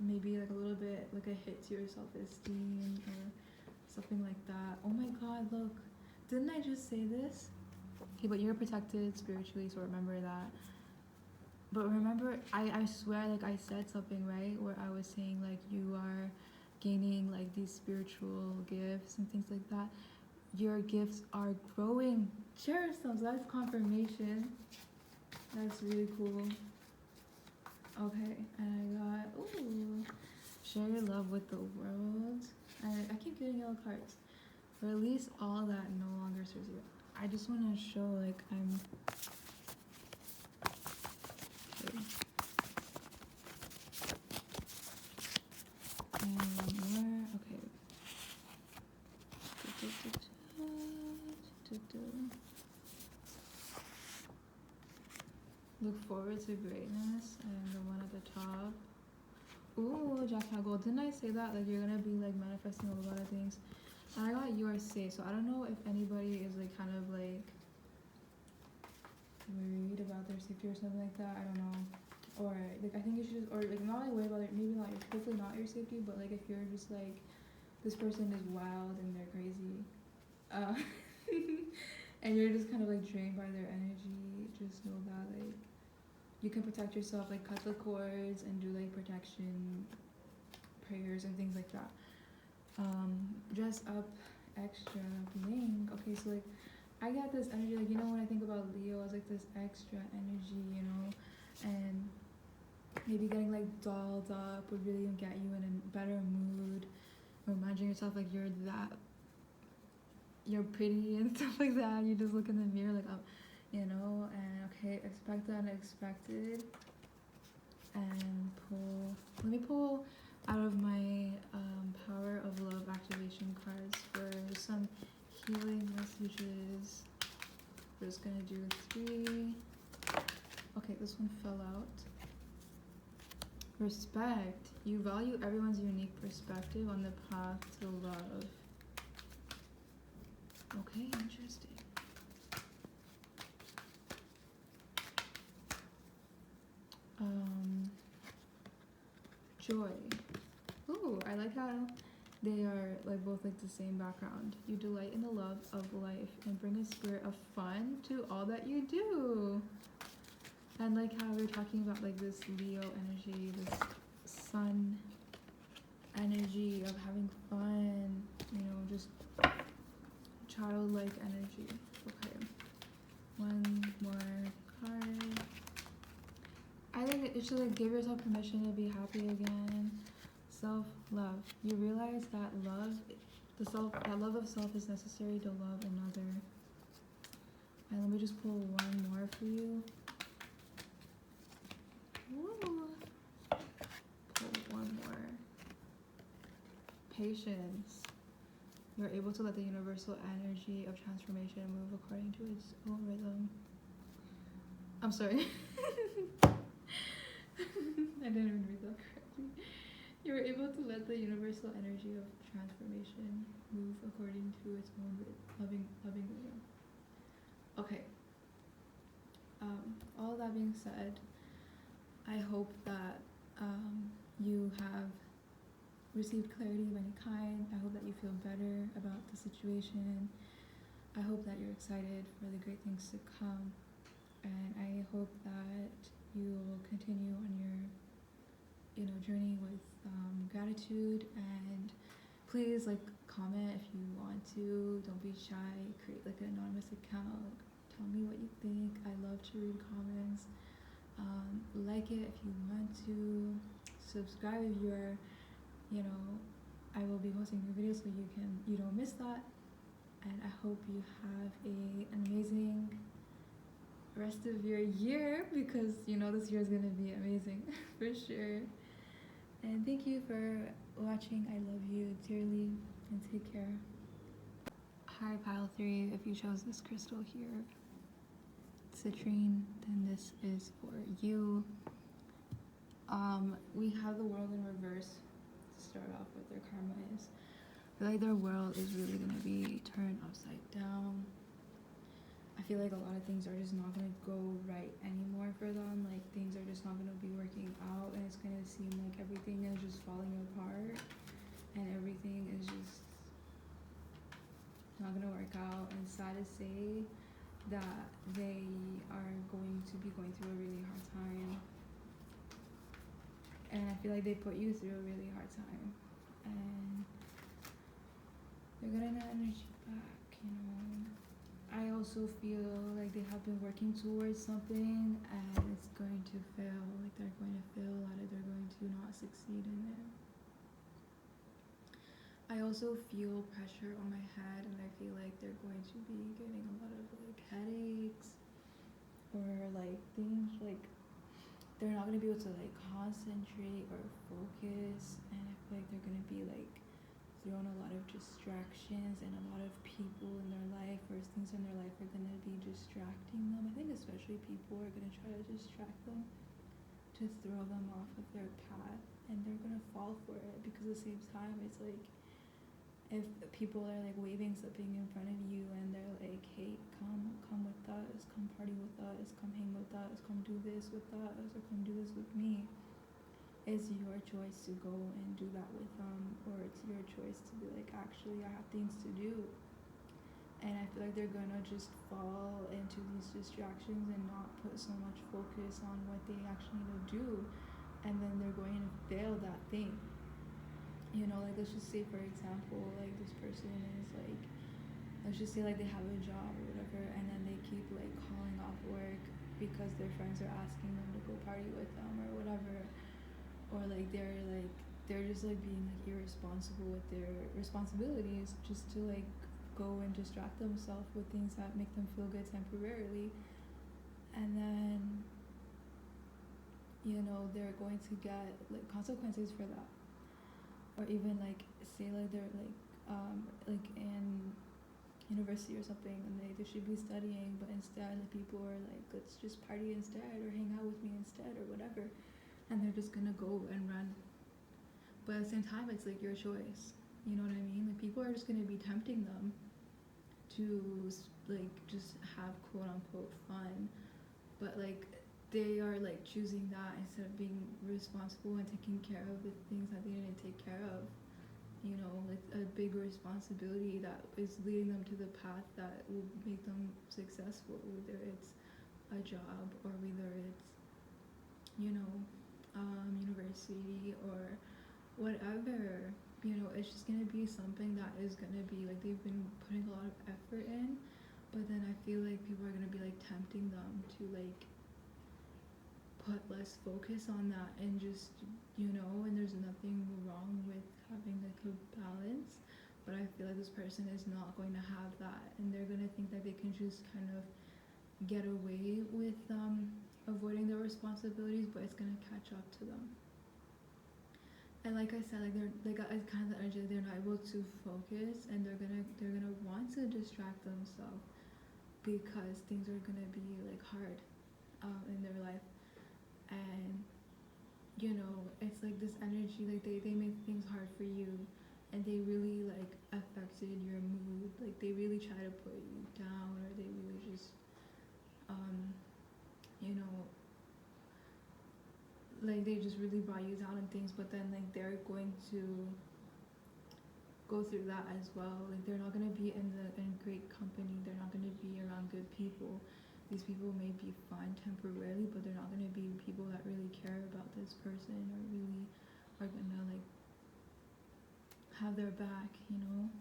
maybe like a little bit, like a hit to your self-esteem or something like that. Oh my God, look. Didn't I just say this? Okay, but you're protected spiritually, so remember that. But remember, I swear, like I said something, right? Where I was saying like you are gaining like these spiritual gifts and things like that. Your gifts are growing. Share yourselves. That's confirmation. That's really cool. Okay, and I got, ooh, share your love with the world. And I keep getting yellow cards. Release all that no longer serves you. I just want to show like I'm. Okay. And one more. Okay. Look forward to greatness, and the one at the top. Ooh, Jack Hagel. Didn't I say that? Like you're gonna be like manifesting a lot of things. And I got you are safe. So I don't know if anybody is like kind of like worried about their safety or something like that. I don't know. Or like I think you should, or like not like worried about it. Maybe not your, hopefully not your safety, but like if you're just like this person is wild and they're crazy, and you're just kind of like drained by their energy, just know that like you can protect yourself, like cut the cords and do like protection prayers and things like that. Dress up extra bling. Okay, so like I got this energy, like, you know, when I think about Leo as like this extra energy, you know, and maybe getting like dolled up would really get you in a better mood, or imagining yourself like you're pretty and stuff like that. You just look in the mirror like, oh, you know, and okay, expect the unexpected. And let me pull out of my Power of Love activation cards for some healing messages. We're just gonna do 3. Okay, this one fell out. Respect. You value everyone's unique perspective on the path to love. Okay, interesting. Joy. Ooh, I like how they are like both like the same background. You delight in the love of life and bring a spirit of fun to all that you do. And like how we're talking about like this Leo energy, this sun energy of having fun, you know, just childlike energy. Okay, one more card. I think it should like give yourself permission to be happy again. self-love. You realize that that love of self is necessary to love another. And let me just pull one more for you. Woo. Pull one more. Patience. You're able to let the universal energy of transformation move according to its own rhythm. I'm sorry. I didn't even read that correctly. You're able to let the universal energy of transformation move according to its own loving rhythm. Okay. All that being said, I hope that you have received clarity of any kind. I hope that you feel better about the situation. I hope that you're excited for the great things to come. And I hope that you will continue on your journey with gratitude, and please comment if you want to. Don't be shy. Create an anonymous account. Tell me what you think. I love to read comments. Like it if you want to. Subscribe if you're I will be posting new videos so you don't miss that. And I hope you have an amazing rest of your year, because this year is gonna be amazing for sure. And thank you for watching. I love you dearly, and take care. Hi pile 3, if you chose this crystal here, citrine, then this is for you. We have the world in reverse to start off with. Their karma is, I feel like their world is really gonna be turned upside down. I feel like a lot of things are just not going to go right anymore for them. Things are just not going to be working out, and it's going to seem like everything is just falling apart, and everything is just not going to work out. And it's sad to say that they are going to be going through a really hard time, and I feel like they put you through a really hard time, and they're getting that energy back, I also feel like they have been working towards something, and it's going to fail. They're going to fail at it. They're going to not succeed in it. I also feel pressure on my head, and I feel like they're going to be getting a lot of headaches, or things they're not going to be able to concentrate or focus, and I feel like they're going to be thrown a lot of distractions, and a lot of people in their life or things in their life are going to be distracting them. I think especially people are going to try to distract them to throw them off of their path, and they're going to fall for it, because at the same time it's if people are waving something in front of you, and they're hey, come with us, come party with us, come hang with us, come do this with us, or come do this with me. It's your choice to go and do that with them, or it's your choice to be actually I have things to do. And I feel like they're gonna just fall into these distractions and not put so much focus on what they actually need to do, and then they're going to fail that thing. Let's just say, for example, this person is let's just say they have a job or whatever, and then they keep calling off work because their friends are asking them to go party with them or whatever, or they're just being irresponsible with their responsibilities, just to go and distract themselves with things that make them feel good temporarily, and then they're going to get consequences for that. Or even say they're in university or something, and they should be studying, but instead people are let's just party instead, or hang out with me instead, or whatever, and they're just gonna go and run. But at the same time, it's your choice, you know what I mean? People are just gonna be tempting them to just have quote unquote fun, but they are choosing that instead of being responsible and taking care of the things that they didn't take care of. A big responsibility that is leading them to the path that will make them successful, whether it's a job, or whether it's university, or whatever. It's just gonna be something that is gonna be they've been putting a lot of effort in, but then I feel people are gonna be tempting them to put less focus on that and just, you know, and there's nothing wrong with having like a balance, but I feel like this person is not going to have that, and they're going to think that they can just kind of get away with avoiding their responsibilities, but it's going to catch up to them. And like I said, like they're like it's kind of the energy, they're not able to focus, and they're gonna want to distract themselves because things are gonna be like hard in their life. And you know, it's like this energy, like they make things hard for you, and they really like affected your mood, like they really try to put you down, or they really just you know, like they just really brought you down and things, but then like they're going to go through that as well. Like they're not going to be in great company, they're not going to be around good people. These people may be fun temporarily, but they're not going to be people that really care about this person, or really are going to like have their back, you know.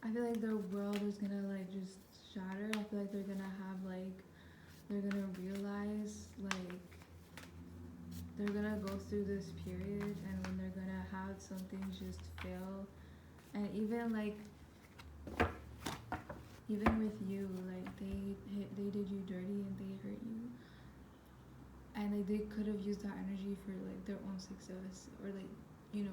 I feel like their world is gonna like just shatter. I feel like they're gonna have like, they're gonna realize like they're gonna go through this period, and when they're gonna have something just fail, and even with you, like they did you dirty and they hurt you, and like they could have used that energy for like their own success, or like, you know,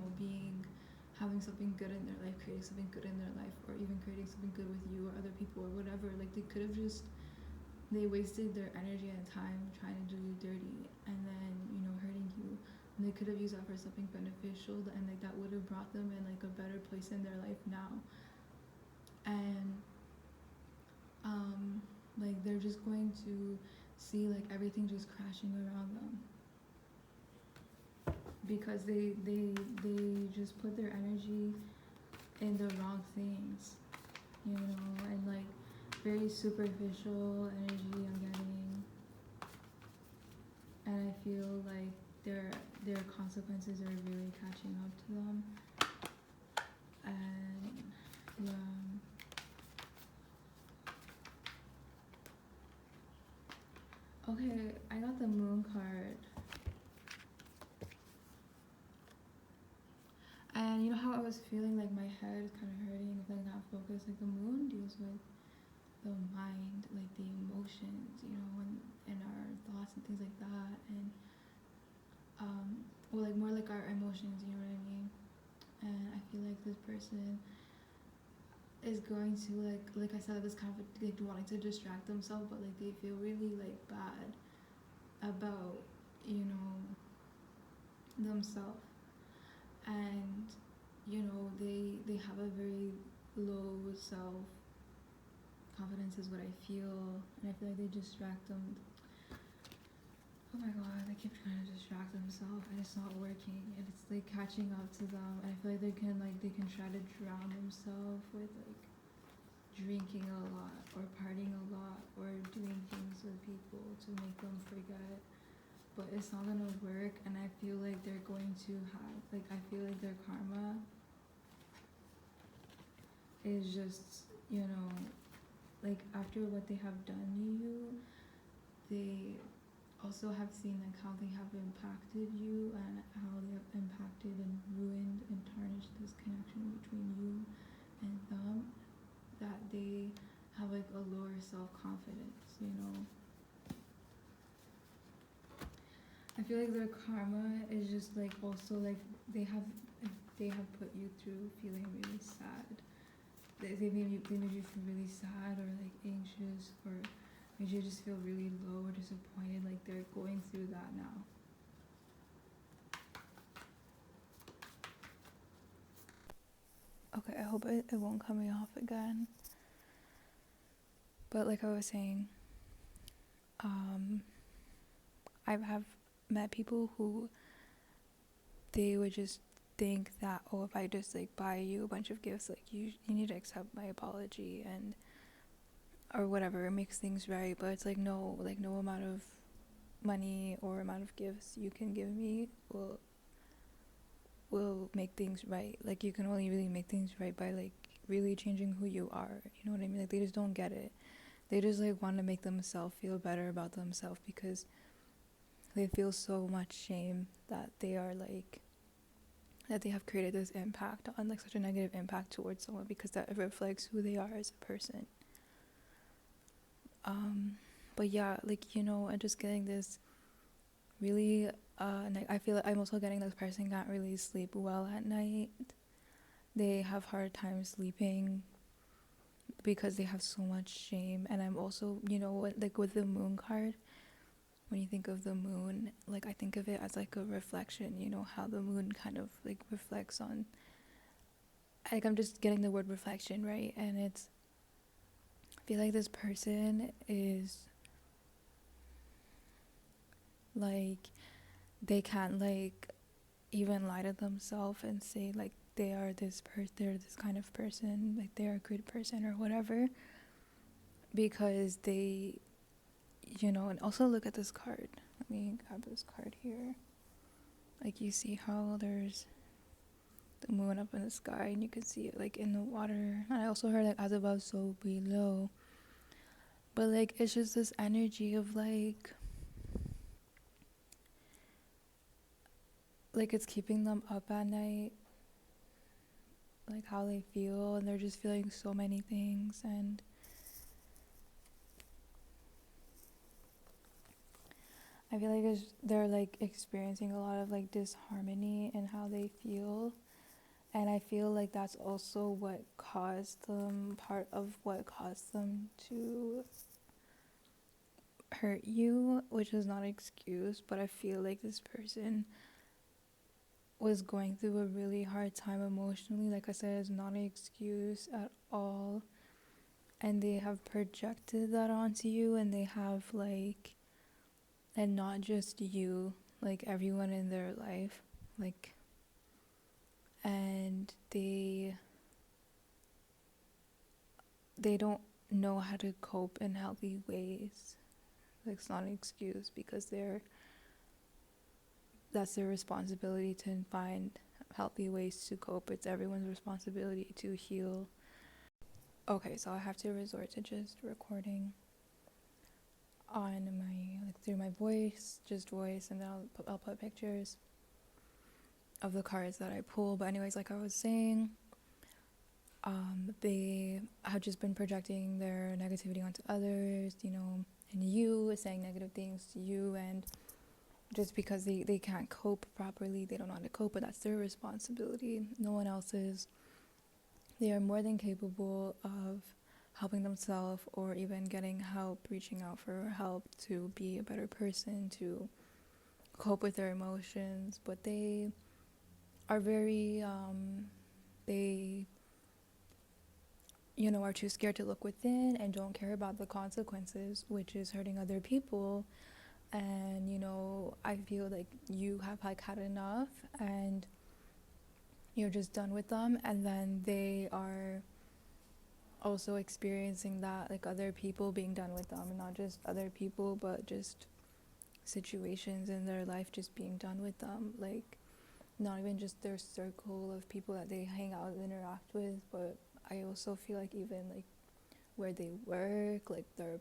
having something good in their life, creating something good in their life, or even creating something good with you or other people or whatever. Like they wasted their energy and time trying to do you dirty, and then, you know, hurting you. And they could have used that for something beneficial, and like that would have brought them in like a better place in their life now. And like they're just going to see like everything just crashing around them, because they just put their energy in the wrong things, you know, and like very superficial energy I'm getting. And I feel like their consequences are really catching up to them. And yeah. Okay, I got the moon card. And you know how I was feeling like my head is kind of hurting if I not focus? Like the moon deals with the mind, like the emotions, you know, and our thoughts and things like that, and or like more like our emotions, you know what I mean? And I feel like this person is going to like I said, this kind of like wanting to distract themselves, but like they feel really like bad about, you know, themselves, and you know, they have a very low self confidence is what I feel, and I feel like they distract them. Oh my god, they keep trying to distract themselves, and it's not working, and it's like catching up to them. And I feel like they can try to drown themselves with like drinking a lot, or partying a lot, or doing things with people to make them forget. But it's not gonna work, and I feel like they're going to have like, I feel like their karma is just, you know, like after what they have done to you, they also have seen like how they have impacted you, and how they have impacted and ruined and tarnished this connection between you and them, that they have like a lower self-confidence, you know. I feel like their karma is just like also like they have put you through feeling really sad. They made you feel really sad, or like anxious, or made you just feel really low or disappointed. Like they're going through that now. Okay, I hope it won't cut me off again. But like I was saying, I have met people who they would just think that, oh, if I just like buy you a bunch of gifts, like you need to accept my apology, and or whatever, it makes things right. But it's like no amount of money or amount of gifts you can give me will will make things right. Like, you can only really make things right by like really changing who you are. You know what I mean? Like, they just don't get it. They just like want to make themselves feel better about themselves because they feel so much shame that they are like that they have created this impact on like such a negative impact towards someone, because that reflects who they are as a person. But yeah, like, you know, and just getting this really I feel like I'm also getting this person can't really sleep well at night. They have hard time sleeping because they have so much shame. And I'm also, you know, like with the moon card, when you think of the moon, like I think of it as like a reflection, you know, how the moon kind of like reflects on, like I'm just getting the word reflection, right? And it's, I feel like this person is like, they can't like even lie to themselves and say like they're this kind of person, like they're a good person or whatever, because they, you know. And also look at this card. Let me grab this card here. Like, you see how there's the moon up in the sky and you can see it like in the water. And I also heard like as above so below. But like it's just this energy of like it's keeping them up at night, like how they feel, and they're just feeling so many things. And I feel like they're like experiencing a lot of like disharmony in how they feel. And I feel like that's also what caused them, part of what caused them to hurt you, which is not an excuse, but I feel like this person was going through a really hard time emotionally. Like I said, it's not an excuse at all. And they have projected that onto you, and they have like, and not just you, like everyone in their life, like, and they don't know how to cope in healthy ways. Like, it's not an excuse, because that's their responsibility to find healthy ways to cope. It's everyone's responsibility to heal. Okay, so I have to resort to just recording on my, like, through my voice, just voice, and then I'll put pictures of the cards that I pull. But anyways, like I was saying, they have just been projecting their negativity onto others, you know, and you, saying negative things to you, and just because they can't cope properly, they don't know how to cope, but that's their responsibility, no one else's. They are more than capable of helping themselves, or even getting help, reaching out for help to be a better person, to cope with their emotions. But they are very, they, you know, are too scared to look within and don't care about the consequences, which is hurting other people. And, you know, I feel like you have like had enough and you're just done with them. And then they are also experiencing that, like other people being done with them, and not just other people, but just situations in their life just being done with them. Like, not even just their circle of people that they hang out and interact with, but I also feel like even like where they work, like their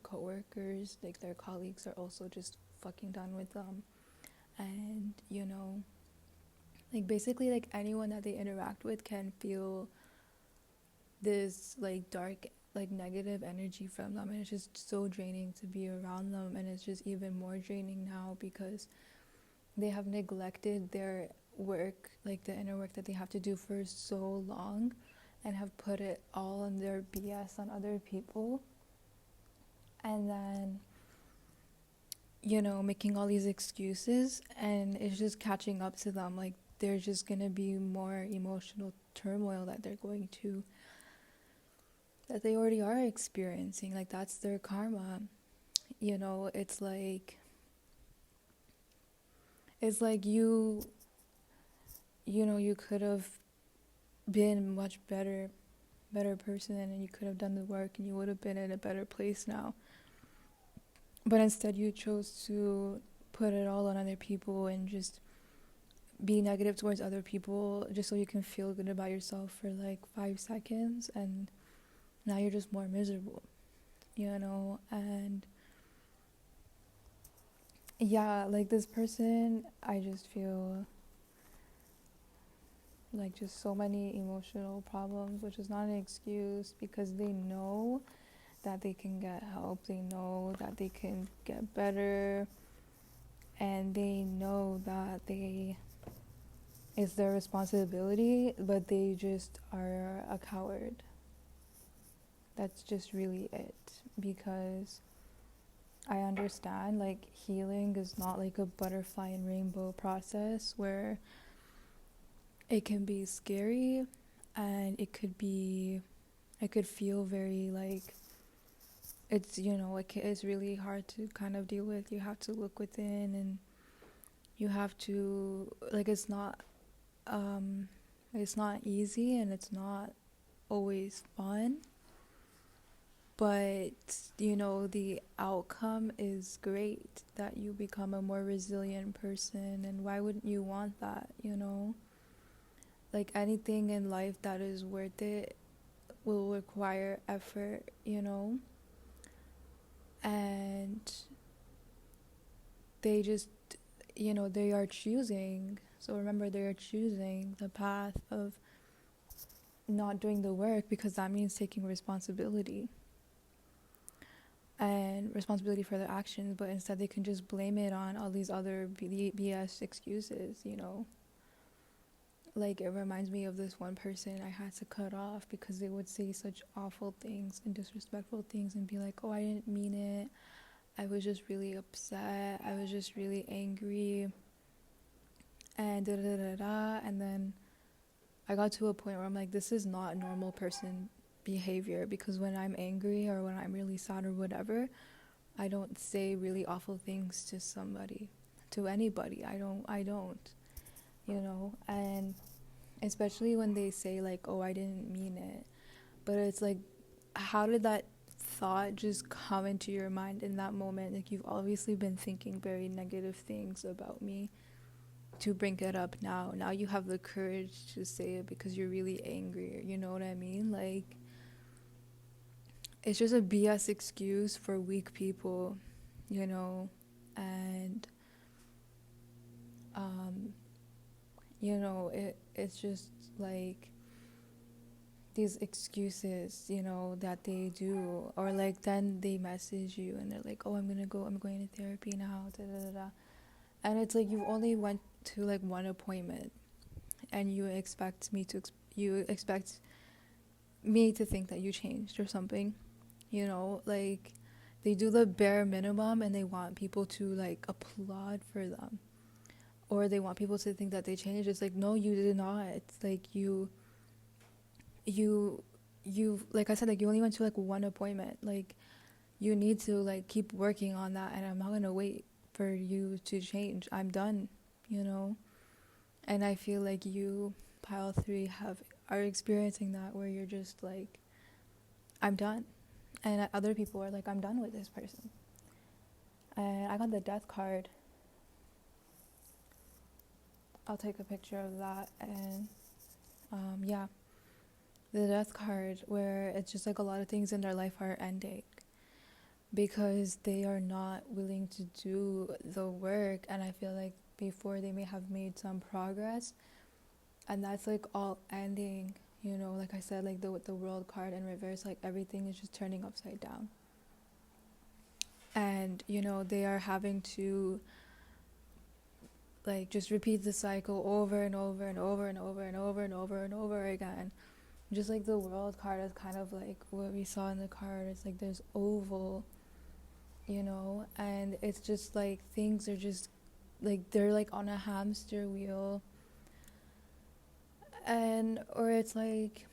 coworkers, like their colleagues are also just fucking done with them. And, you know, like basically like anyone that they interact with can feel this like dark, like negative energy from them, and it's just so draining to be around them. And it's just even more draining now because they have neglected their work, like the inner work that they have to do for so long, and have put it all on their BS on other people. And then, you know, making all these excuses, and it's just catching up to them. Like, there's just gonna be more emotional turmoil that they're going to, that they already are experiencing. Like, that's their karma. You know, it's like you know, you could have been much better person, and you could have done the work, and you would have been in a better place now. But instead you chose to put it all on other people and just be negative towards other people just so you can feel good about yourself for like 5 seconds, and now you're just more miserable, you know. And yeah, like this person, I just feel like just so many emotional problems, which is not an excuse, because they know that they can get help, they know that they can get better, and they know that it's their responsibility, but they just are a coward. That's just really it. Because I understand, like, healing is not like a butterfly and rainbow process where it can be scary, and it could feel very like, it's, you know, it's really hard to kind of deal with. You have to look within, and you have to, like, it's not easy, and it's not always fun, but you know, the outcome is great, that you become a more resilient person. And why wouldn't you want that, you know? Like, anything in life that is worth it will require effort, you know. And they just, you know, they are choosing, so remember, they are choosing the path of not doing the work, because that means taking responsibility for their actions. But instead they can just blame it on all these other BS excuses, you know. Like, it reminds me of this one person I had to cut off because they would say such awful things and disrespectful things and be like, oh, I didn't mean it, I was just really upset, I was just really angry, and da da da da. And then I got to a point where I'm like, this is not normal person behavior, because when I'm angry or when I'm really sad or whatever, I don't say really awful things to anybody. I don't, you know. And especially when they say like, oh, I didn't mean it, but it's like, how did that thought just come into your mind in that moment? Like, you've obviously been thinking very negative things about me to bring it up now you have the courage to say it because you're really angry, you know what I mean? Like, it's just a BS excuse for weak people, you know. And you know, it's just like these excuses, you know, that they do. Or like, then they message you and they're like, oh, I'm going to therapy now, da da da da. And it's like, you only went to like one appointment, and you expect me to think that you changed or something, you know. Like, they do the bare minimum, and they want people to like applaud for them, or they want people to think that they changed. It's like, no, you did not. It's like, you like I said, like, you only went to like one appointment. Like, you need to like keep working on that, and I'm not gonna wait for you to change. I'm done, you know. And I feel like you, pile 3, are experiencing that, where you're just like, I'm done. And other people are like, I'm done with this person. And I got the death card. I'll take a picture of that. And yeah, the death card, where it's just like a lot of things in their life are ending because they are not willing to do the work. And I feel like before they may have made some progress, and that's like all ending, you know. Like I said, like the world card in reverse, like everything is just turning upside down. And you know, they are having to like just repeat the cycle over and over and over and over and over and over and over again. Just like the world card is kind of like what we saw in the card. It's like there's oval, you know, and it's just like things are just like, they're like on a hamster wheel. And or it's like,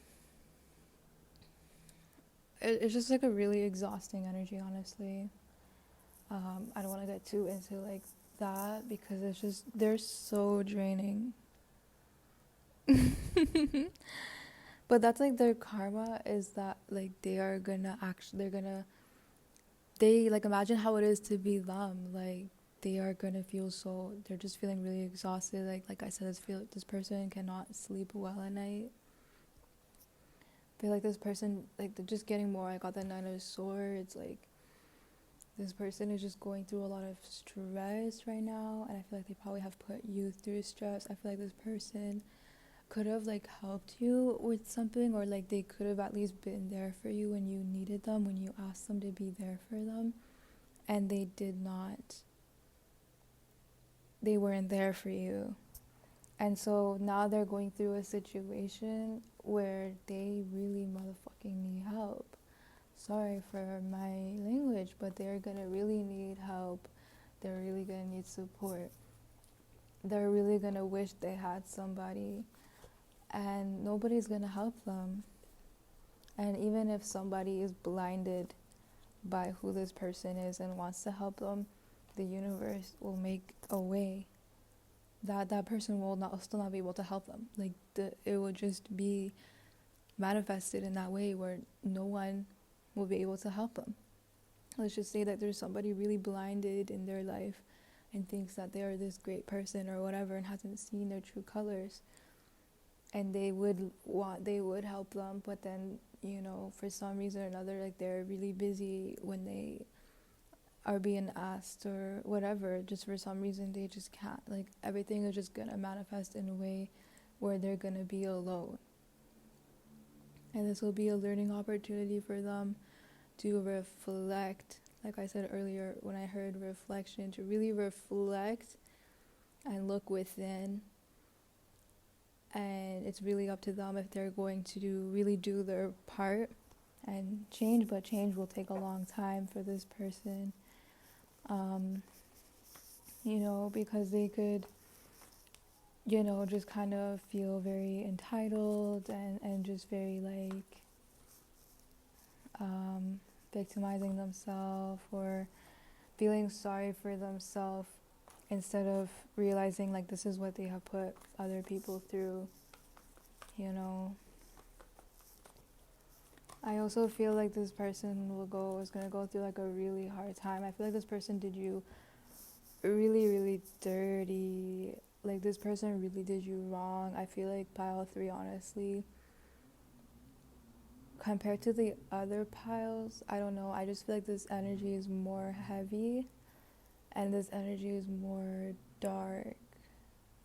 it's just like a really exhausting energy, honestly. I don't want to get too into like that, because it's just, they're so draining. But that's like their karma, is that like they're gonna, imagine how it is to be them. Like, they are gonna feel so, they're just feeling really exhausted. Like I said, this person cannot sleep well at night. I feel like this person, like, they're just getting more. I got the 9 of Swords. Like, this person is just going through a lot of stress right now, and I feel like they probably have put you through stress. I feel like this person could have, like, helped you with something, or like they could have at least been there for you when you needed them, when you asked them to be there for them, and they did not. They weren't there for you. And so now they're going through a situation where they really motherfucking need help. Sorry for my language, but they're gonna really need help. They're really gonna need support. They're really gonna wish they had somebody, and nobody's gonna help them. And even if somebody is blinded by who this person is and wants to help them, the universe will make a way that person will still not be able to help them. Like, it will just be manifested in that way where no one will be able to help them. Let's just say that there's somebody really blinded in their life and thinks that they are this great person or whatever, and hasn't seen their true colors, and they would help them, but then, for some reason or another, like, they're really busy when they are being asked or whatever. Just for some reason they just can't. Like, everything is just gonna manifest in a way where they're gonna be alone, and this will be a learning opportunity for them to reflect. Like I said earlier, when I heard reflection, to really reflect and look within. And it's really up to them if they're going to really do their part and change, but change will take a long time for this person. Because they could, just kind of feel very entitled and just very, like, victimizing themselves or feeling sorry for themselves, instead of realizing, like, this is what they have put other people through. I also feel like this person is going to go through, like, a really hard time. I feel like this person did you really, really dirty. Like, this person really did you wrong. I feel like pile 3, honestly, compared to the other piles, I don't know, I just feel like this energy is more heavy and this energy is more dark.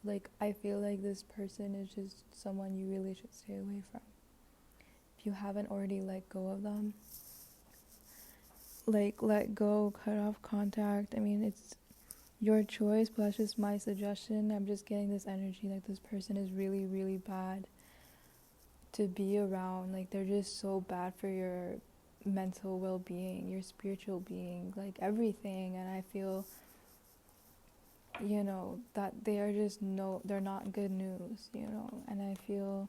Like, I feel like this person is just someone you really should stay away from. If you haven't already let go of them, like, let go, cut off contact. I mean, it's your choice, but that's just my suggestion. I'm just getting this energy like this person is really, really bad to be around. Like, they're just so bad for your mental well-being, your spiritual being, like, everything. And I feel, that they are just they're not good news, and I feel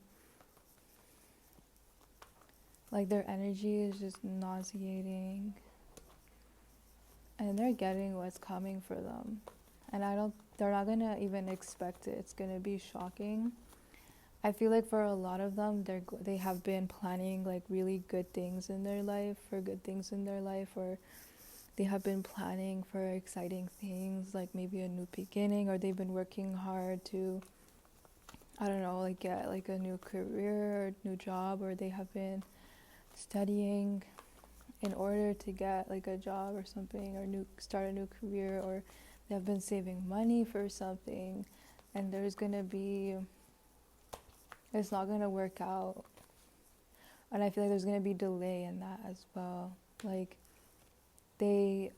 like their energy is just nauseating, and they're getting what's coming for them, and they're not gonna even expect it. It's gonna be shocking. I feel like for a lot of them, they have been planning, like, really good things in their life, or they have been planning for exciting things, like maybe a new beginning, or they've been working hard to, I don't know, like, get, like, a new career or new job, or they have been studying in order to get, like, a job or something, or start a new career, or they have been saving money for something, and it's not gonna work out, and I feel like there's gonna be delay in that as well. Like, they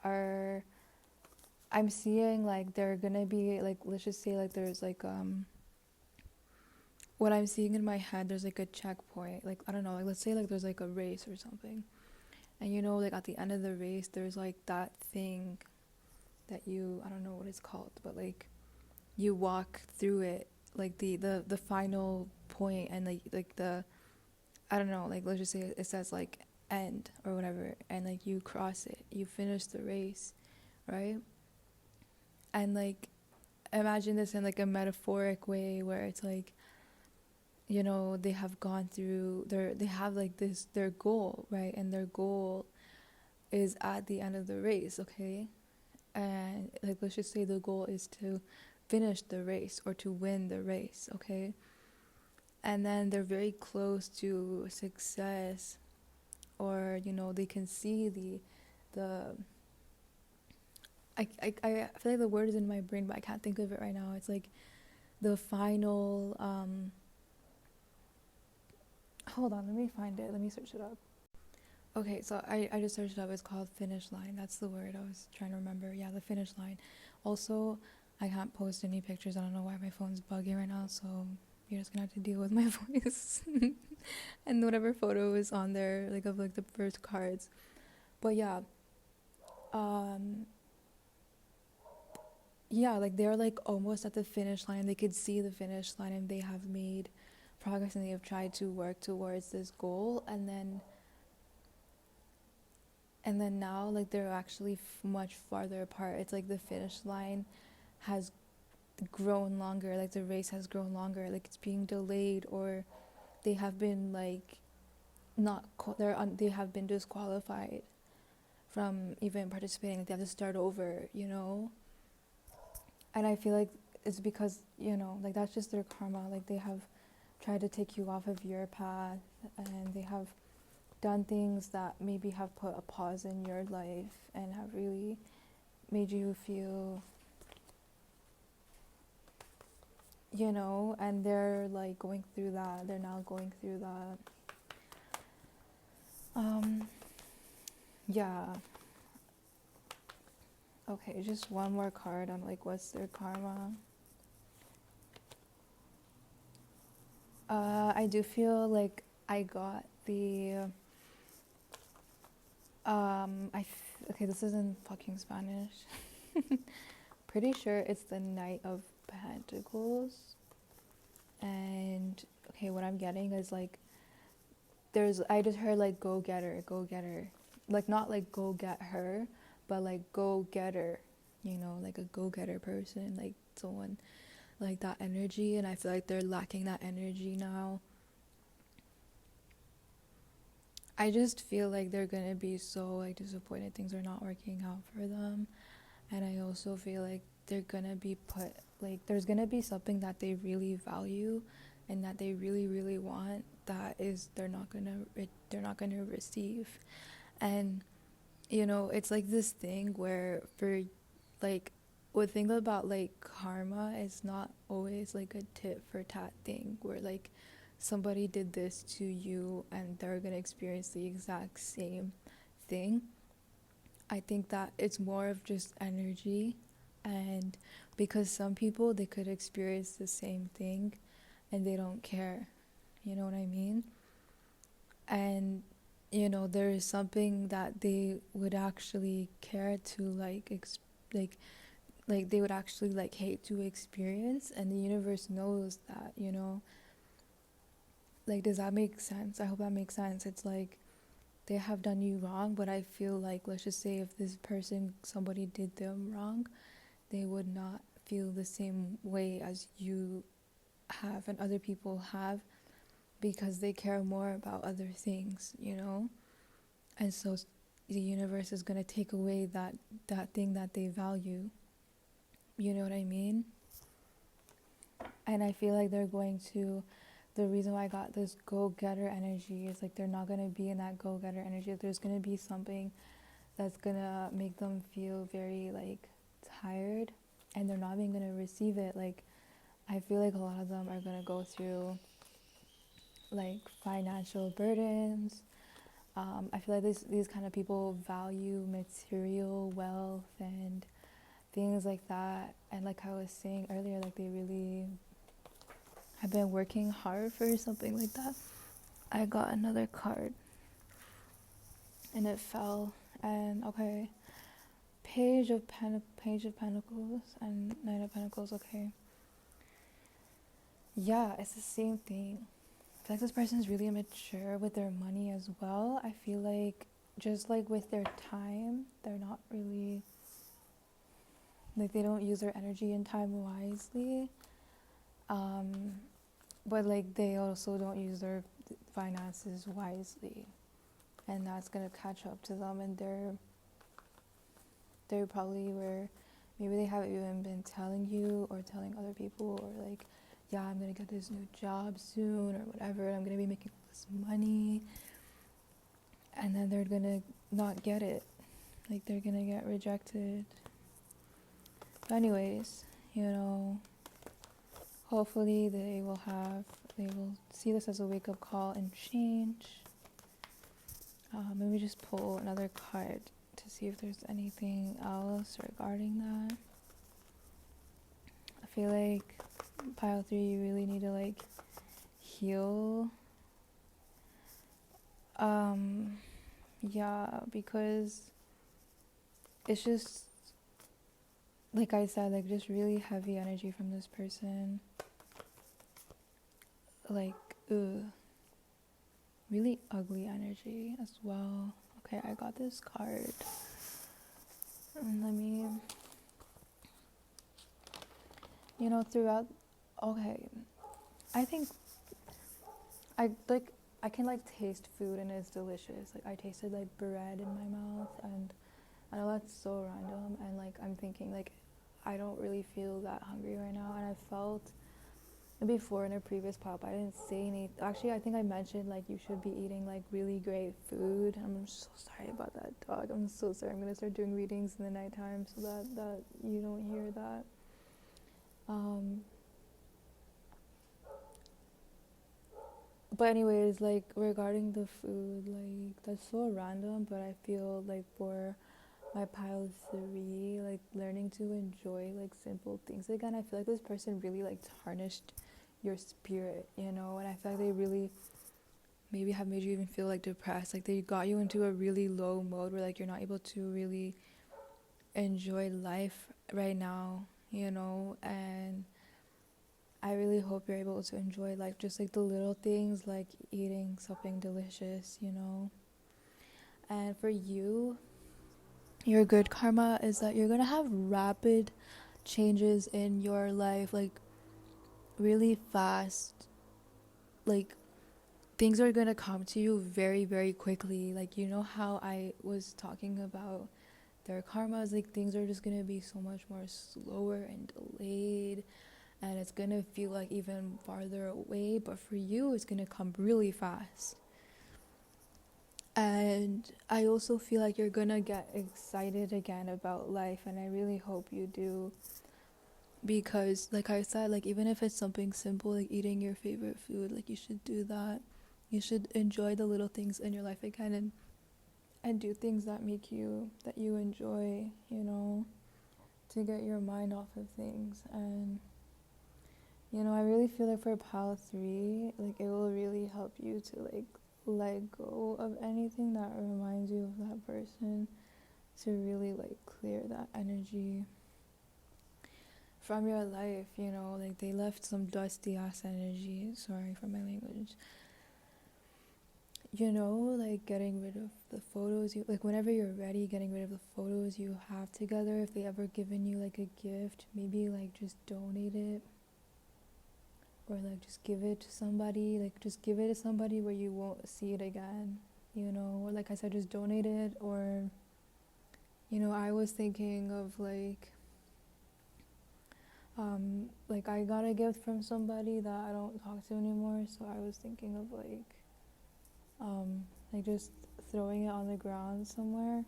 are, I'm seeing, like, they're gonna be, like, let's just say, like, there's, like, what I'm seeing in my head, there's, like, a checkpoint, like, I don't know, like, let's say, like, there's, like, a race or something, and like, at the end of the race, there's, like, that thing that I don't know what it's called, but, like, you walk through it, like, the final point, and, like the, I don't know, like, let's just say it says, like, end or whatever, and, like, you cross it, you finish the race, right? And, like, imagine this in, like, a metaphoric way, where it's like, you know, they have gone through they have like this, their goal, right? And their goal is at the end of the race, okay? And like, let's just say the goal is to finish the race or to win the race, okay? And then they're very close to success, or you know, they can see the I feel like the word is in my brain, but I can't think of it right now. It's like the final hold on, let me find it, let me search it up. Okay, so I just searched it up. It's called finish line. That's the word I was trying to remember. Yeah, the finish line. Also, I can't post any pictures. I don't know why my phone's bugging right now, so you're just gonna have to deal with my voice and whatever photo is on there, like of like the first cards. But yeah, um, yeah, like they're like almost at the finish line. They could see the finish line, and they have made progress, and they have tried to work towards this goal, and then now like they're actually much farther apart. It's like the finish line has grown longer, like the race has grown longer, like it's being delayed, or they have been like not they have been disqualified from even participating. Like they have to start over, you know. And I feel like it's because, you know, like that's just their karma. Like they have tried to take you off of your path, and they have done things that maybe have put a pause in your life and have really made you feel, you know, and they're like going through that. They're now going through that. Yeah. Okay, just one more card on like what's their karma. I do feel like I got the okay, this is in fucking Spanish. Pretty sure it's the Knight of Pentacles. And okay, what I'm getting is like I just heard like go get her, go get her. Like not like go get her, but like go get her. You know, like a go getter person, like someone like that energy, and I feel like they're lacking that energy now. I just feel like they're gonna be so like disappointed things are not working out for them. And I also feel like they're gonna be put, like there's gonna be something that they really value and that they really really want that is they're not gonna receive. And you know, it's like this thing where for like one thing about like karma is not always like a tit for tat thing where like somebody did this to you and they're gonna experience the exact same thing. I think that it's more of just energy, and because some people they could experience the same thing and they don't care, you know what I mean? And you know, there is something that they would actually care to like like they would actually like hate to experience, and the universe knows that, you know. Like, does that make sense? I hope that makes sense. It's like they have done you wrong, but I feel like, let's just say if this person, somebody did them wrong, they would not feel the same way as you have and other people have, because they care more about other things, you know. And so the universe is going to take away that thing that they value, you know what I mean? And I feel like they're going to, the reason why I got this go-getter energy is like they're not going to be in that go-getter energy. There's going to be something that's going to make them feel very like tired, and they're not even going to receive it. Like I feel like a lot of them are going to go through like financial burdens. I feel like these kind of people value material wealth and things like that. And like I was saying earlier, like they really have been working hard for something like that. I got another card and it fell. And okay, Page of Pentacles and Knight of Pentacles. Okay, yeah, it's the same thing. I feel like this person is really immature with their money as well. I feel like just like with their time, they're not really like they don't use their energy and time wisely. but like they also don't use their finances wisely, and that's gonna catch up to them, and they're probably where maybe they haven't even been telling you or telling other people, or like, yeah, I'm gonna get this new job soon or whatever, I'm gonna be making this money, and then they're gonna not get it, like they're gonna get rejected. But anyways, hopefully they will see this as a wake-up call and change. Maybe just pull another card to see if there's anything else regarding that. I feel like pile 3, you really need to like heal. Yeah, because it's just, like I said, like just really heavy energy from this person. Like, really ugly energy as well. Okay, I got this card. And let me, throughout, okay, I think I can like taste food and it's delicious. Like I tasted like bread in my mouth, and I know that's so random, and like I'm thinking like I don't really feel that hungry right now, and I felt before in a previous pop I didn't say anything. Actually, I think I mentioned like you should be eating like really great food. I'm so sorry about that, dog. I'm so sorry. I'm gonna start doing readings in the nighttime so that you don't hear that. But anyways, like regarding the food, like that's so random, but I feel like for my pile 3, like learning to enjoy like simple things again, I feel like this person really like tarnished your spirit, and I feel like they really maybe have made you even feel like depressed. Like they got you into a really low mode where like you're not able to really enjoy life right now, and I really hope you're able to enjoy life, just like the little things, like eating something delicious, And for you, your good karma is that you're gonna have rapid changes in your life, like really fast. Like things are gonna come to you very, very quickly. Like how I was talking about their karmas, like things are just gonna be so much more slower and delayed, and it's gonna feel like even farther away, but for you it's gonna come really fast. And I also feel like you're gonna get excited again about life, and I really hope you do, because like I said, like even if it's something simple like eating your favorite food, like you should do that. You should enjoy the little things in your life again, and do things that you enjoy, to get your mind off of things. And I really feel like for pile 3, like it will really help you to like let go of anything that reminds you of that person, to really like clear that energy from your life, like they left some dusty ass energy, sorry for my language, like getting rid of the photos like whenever you're ready, getting rid of the photos you have together. If they ever given you like a gift, maybe like just donate it, or like just give it to somebody, like just give it to somebody where you won't see it again, or like I said, just donate it. Or I was thinking of like I got a gift from somebody that I don't talk to anymore, so I was thinking of like just throwing it on the ground somewhere,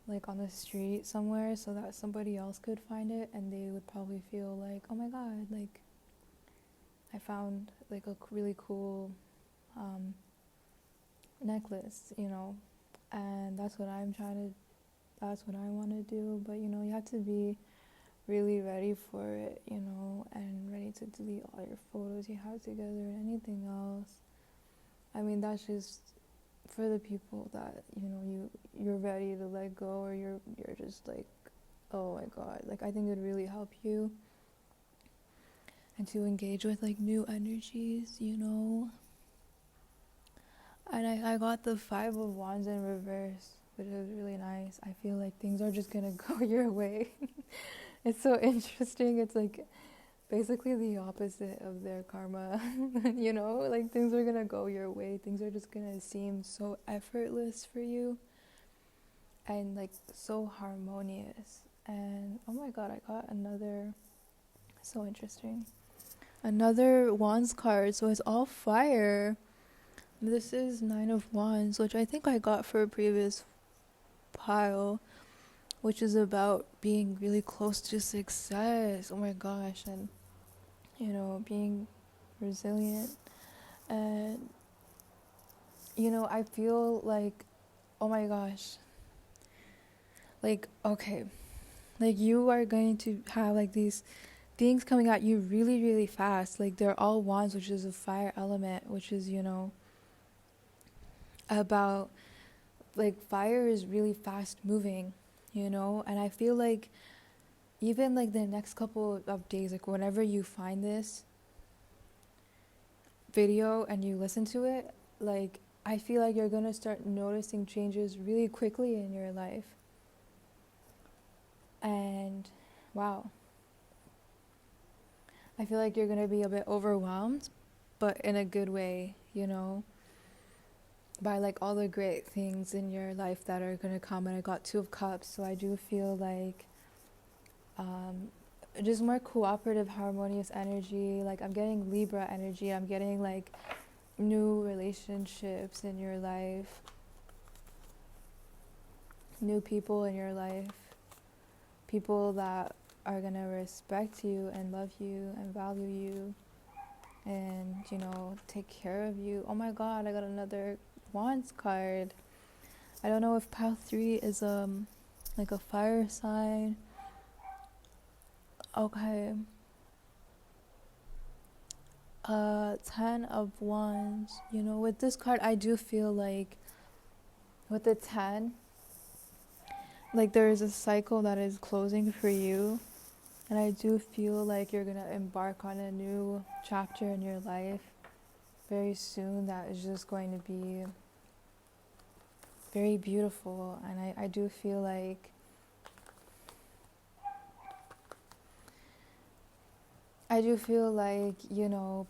like on the street somewhere, so that somebody else could find it, and they would probably feel like, oh my god, like I found like a really cool necklace, and that's what I want to do. But you have to be really ready for it, and ready to delete all your photos you have together and anything else. I mean, that's just for the people that you're ready to let go, or you're just like, oh my god, like I think it would really help you, and to engage with like new energies, And I got the 5 of Wands in reverse, which is really nice. I feel like things are just gonna go your way. It's so interesting. It's like basically the opposite of their karma. You know, like things are gonna go your way, things are just gonna seem so effortless for you and like so harmonious. And oh my god, I got another, so interesting, another wands card. So it's all fire. This is Nine of Wands, which I think I got for a previous pile, which is about being really close to success. Oh my gosh. And you know, being resilient. And you know, I feel like, oh my gosh, like, okay, like you are going to have like these things coming at you really, really fast. Like they're all wands, which is a fire element, which is, you know, about like fire is really fast moving, you know. And I feel like even like the next couple of days, like whenever you find this video and you listen to it, like I feel like you're gonna start noticing changes really quickly in your life. And wow, I feel like you're gonna be a bit overwhelmed, but in a good way, you know, by like all the great things in your life that are gonna come. And I got Two of Cups, so I do feel like just more cooperative, harmonious energy. Like I'm getting Libra energy, I'm getting like new relationships in your life, new people in your life, people that are gonna respect you and love you and value you and, you know, take care of you. Oh my god, I got another Wands card. I don't know if pile 3 is like a fire sign. Okay. 10 of Wands. You know, with this card I do feel like with the 10, like there is a cycle that is closing for you. And I do feel like you're gonna embark on a new chapter in your life very soon that is just going to be very beautiful. And I do feel like you know,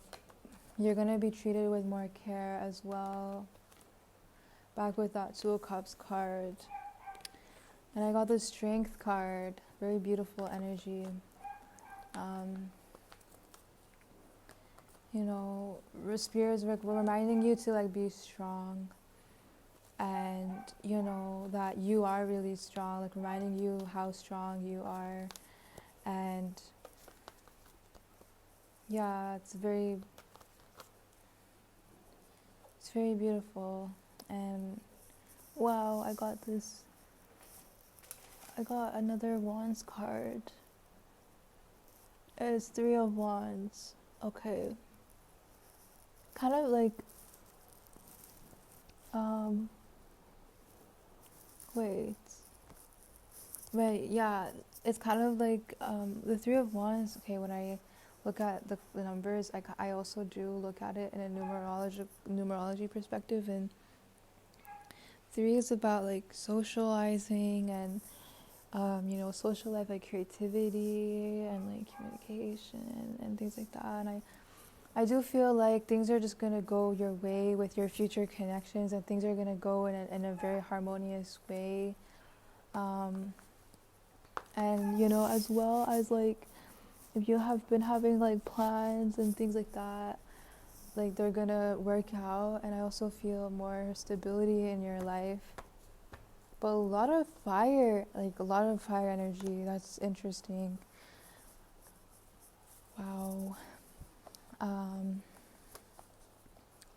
you're gonna be treated with more care as well. Back with that Two of Cups card. And I got the Strength card. Very beautiful energy. You know, Spirit is reminding you to like be strong. And you know that you are really strong, like reminding you how strong you are. And yeah, it's very beautiful. And wow, I got another Wands card. It's Three of Wands. Okay, kind of like wait, right, yeah, it's kind of like the Three of Wands. Okay, when I look at the numbers, I also do look at it in a numerology perspective. And 3 is about like socializing and you know, social life, like creativity and like communication and things like that. And I do feel like things are just gonna go your way with your future connections, and things are gonna go in a very harmonious way. And you know, as well as like if you have been having like plans and things like that, like they're gonna work out. And I also feel more stability in your life. But a lot of fire, like a lot of fire energy. That's interesting. Wow.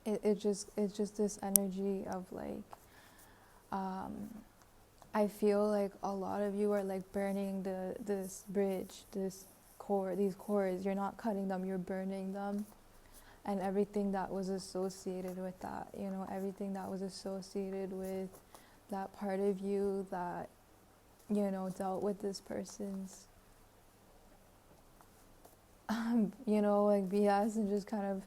It's just this energy of like I feel like a lot of you are like burning this bridge, these cords. You're not cutting them, you're burning them. And everything that was associated with that, you know, everything that was associated with that part of you that, you know, dealt with this person's you know, like BS, and just kind of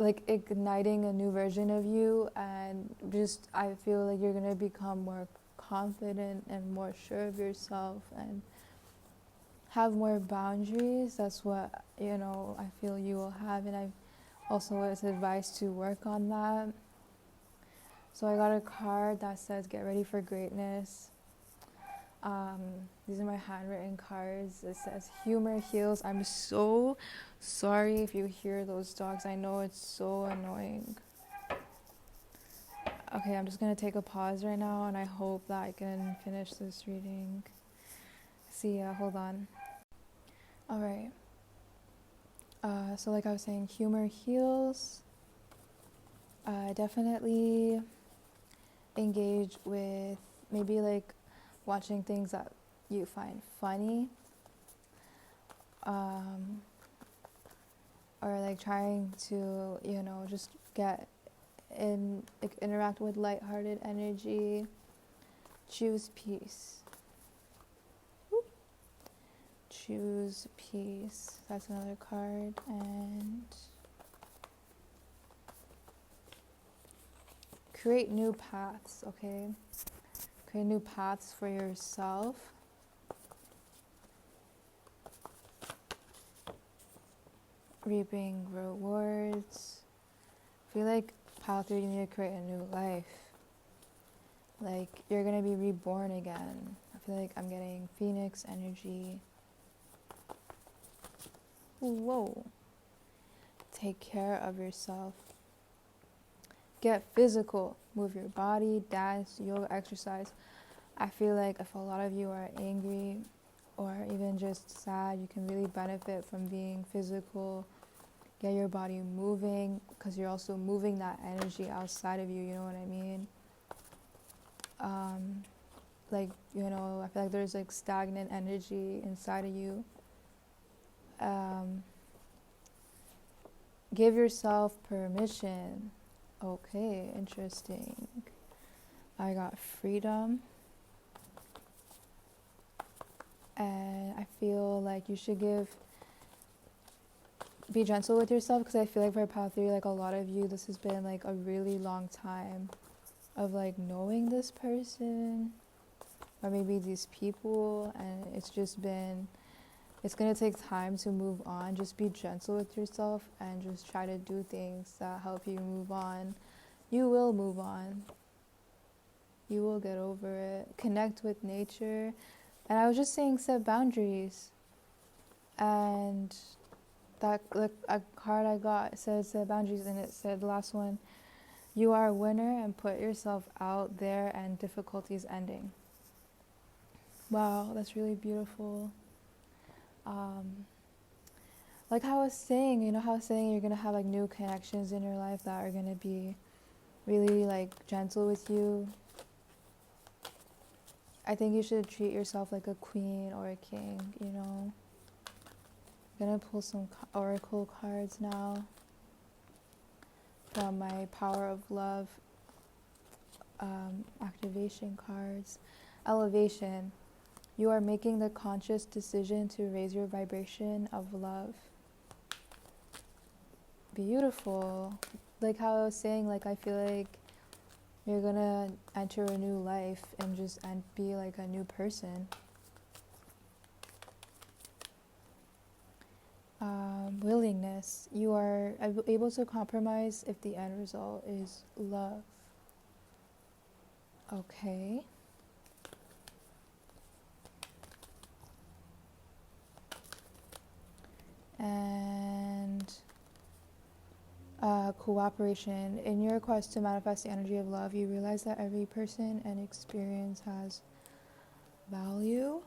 like igniting a new version of you. And just I feel like you're gonna become more confident and more sure of yourself. And have more boundaries. That's what, you know, I feel you will have, and I also was advised to work on that. So I got a card that says get ready for greatness. These are my handwritten cards. It says humor heals. I'm so sorry if you hear those dogs. I know it's so annoying. Okay, I'm just gonna take a pause right now, and I hope that I can finish this reading. See ya, hold on. Alright. So like I was saying, humor heals. Definitely engage with maybe like watching things that you find funny, or like trying to, you know, just get in, like, interact with lighthearted energy. Choose peace. Choose peace. That's another card. And create new paths. Okay, create new paths for yourself. Reaping rewards. I feel like pile 3, you need to create a new life. Like, you're gonna be reborn again. I feel like I'm getting phoenix energy. Whoa. Take care of yourself. Get physical. Move your body, dance, yoga, exercise. I feel like if a lot of you are angry or even just sad, you can really benefit from being physical. Get your body moving, because you're also moving that energy outside of you, you know what I mean? Like, you know, I feel like there's like stagnant energy inside of you. Give yourself permission. Okay, interesting. I got freedom. And I feel like you should be gentle with yourself, because I feel like for Path 3, like a lot of you, this has been like a really long time of like knowing this person or maybe these people, and it's gonna take time to move on. Just be gentle with yourself and just try to do things that help you move on. You will move on. You will get over it. Connect with nature. And I was just saying, set boundaries. And that, like, a card I got says set boundaries, and it said the last one, you are a winner and put yourself out there and difficulties ending. Wow, that's really beautiful. Like how I was saying, you know how I was saying you're going to have like new connections in your life that are going to be really like gentle with you. I think you should treat yourself like a queen or a king, you know. I'm going to pull some oracle cards now from my Power of Love activation cards. Elevation. You are making the conscious decision to raise your vibration of love. Beautiful. Like how I was saying, like I feel like you're gonna enter a new life and be like a new person. Willingness. You are able to compromise if the end result is love. Okay. And cooperation. In your quest to manifest the energy of love, you realize that every person and experience has value.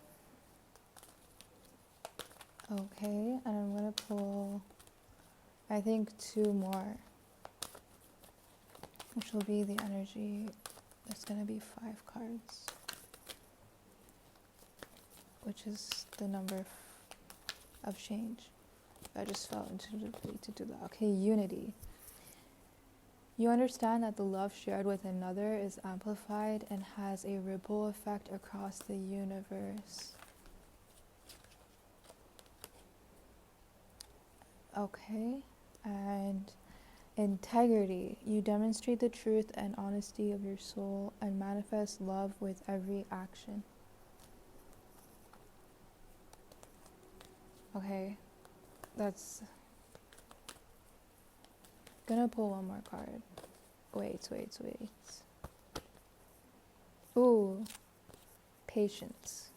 Okay, and I'm going to pull, I think, 2 more, which will be the energy. It's going to be 5 cards, which is the number of change. I just felt intuitively to do that. Okay, unity. You understand that the love shared with another is amplified and has a ripple effect across the universe. Okay, and integrity. You demonstrate the truth and honesty of your soul and manifest love with every action. Okay, that's gonna pull one more card. Wait. Ooh, patience.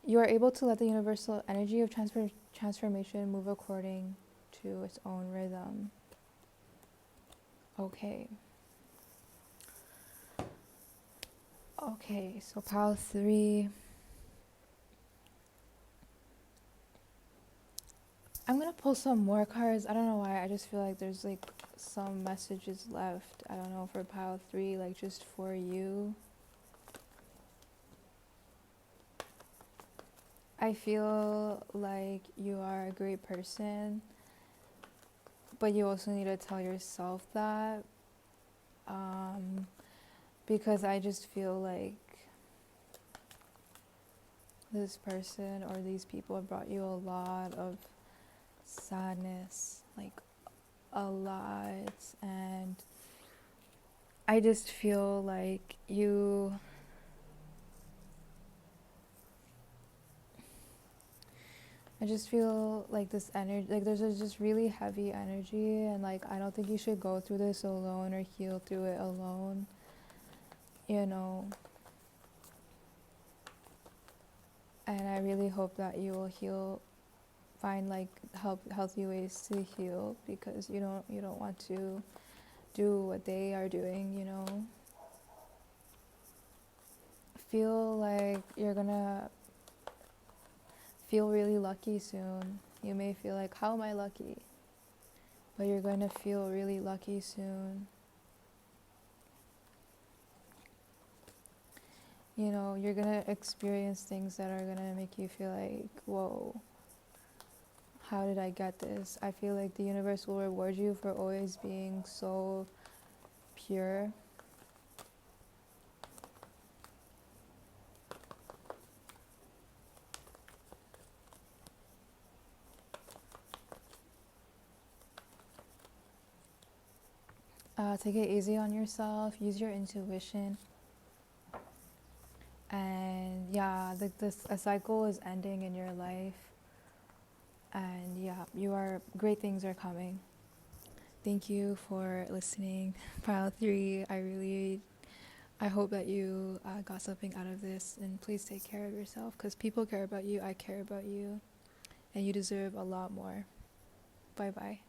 You are able to let the universal energy of transformation move according to its own rhythm. Okay. Okay, so pile 3. I'm gonna pull some more cards. I don't know why. I just feel like there's like some messages left. I don't know, for pile 3, like just for you. I feel like you are a great person, but you also need to tell yourself that. Because I just feel like this person or these people have brought you a lot of sadness, like a lot. And I just feel like I just feel like this energy, like there's just really heavy energy, and like I don't think you should go through this alone or heal through it alone, you know. And I really hope that you will find like healthy ways to heal, because you don't want to do what they are doing, you know. Feel like you're gonna feel really lucky soon. You may feel like, how am I lucky? But you're going to feel really lucky soon. You know, you're going to experience things that are going to make you feel like, whoa, how did I get this? I feel like the universe will reward you for always being so pure. Take it easy on yourself. Use your intuition. And yeah, a cycle is ending in your life. And yeah, great things are coming. Thank you for listening. Pile 3, I hope that you got something out of this, and please take care of yourself, because people care about you, I care about you, and you deserve a lot more. Bye bye.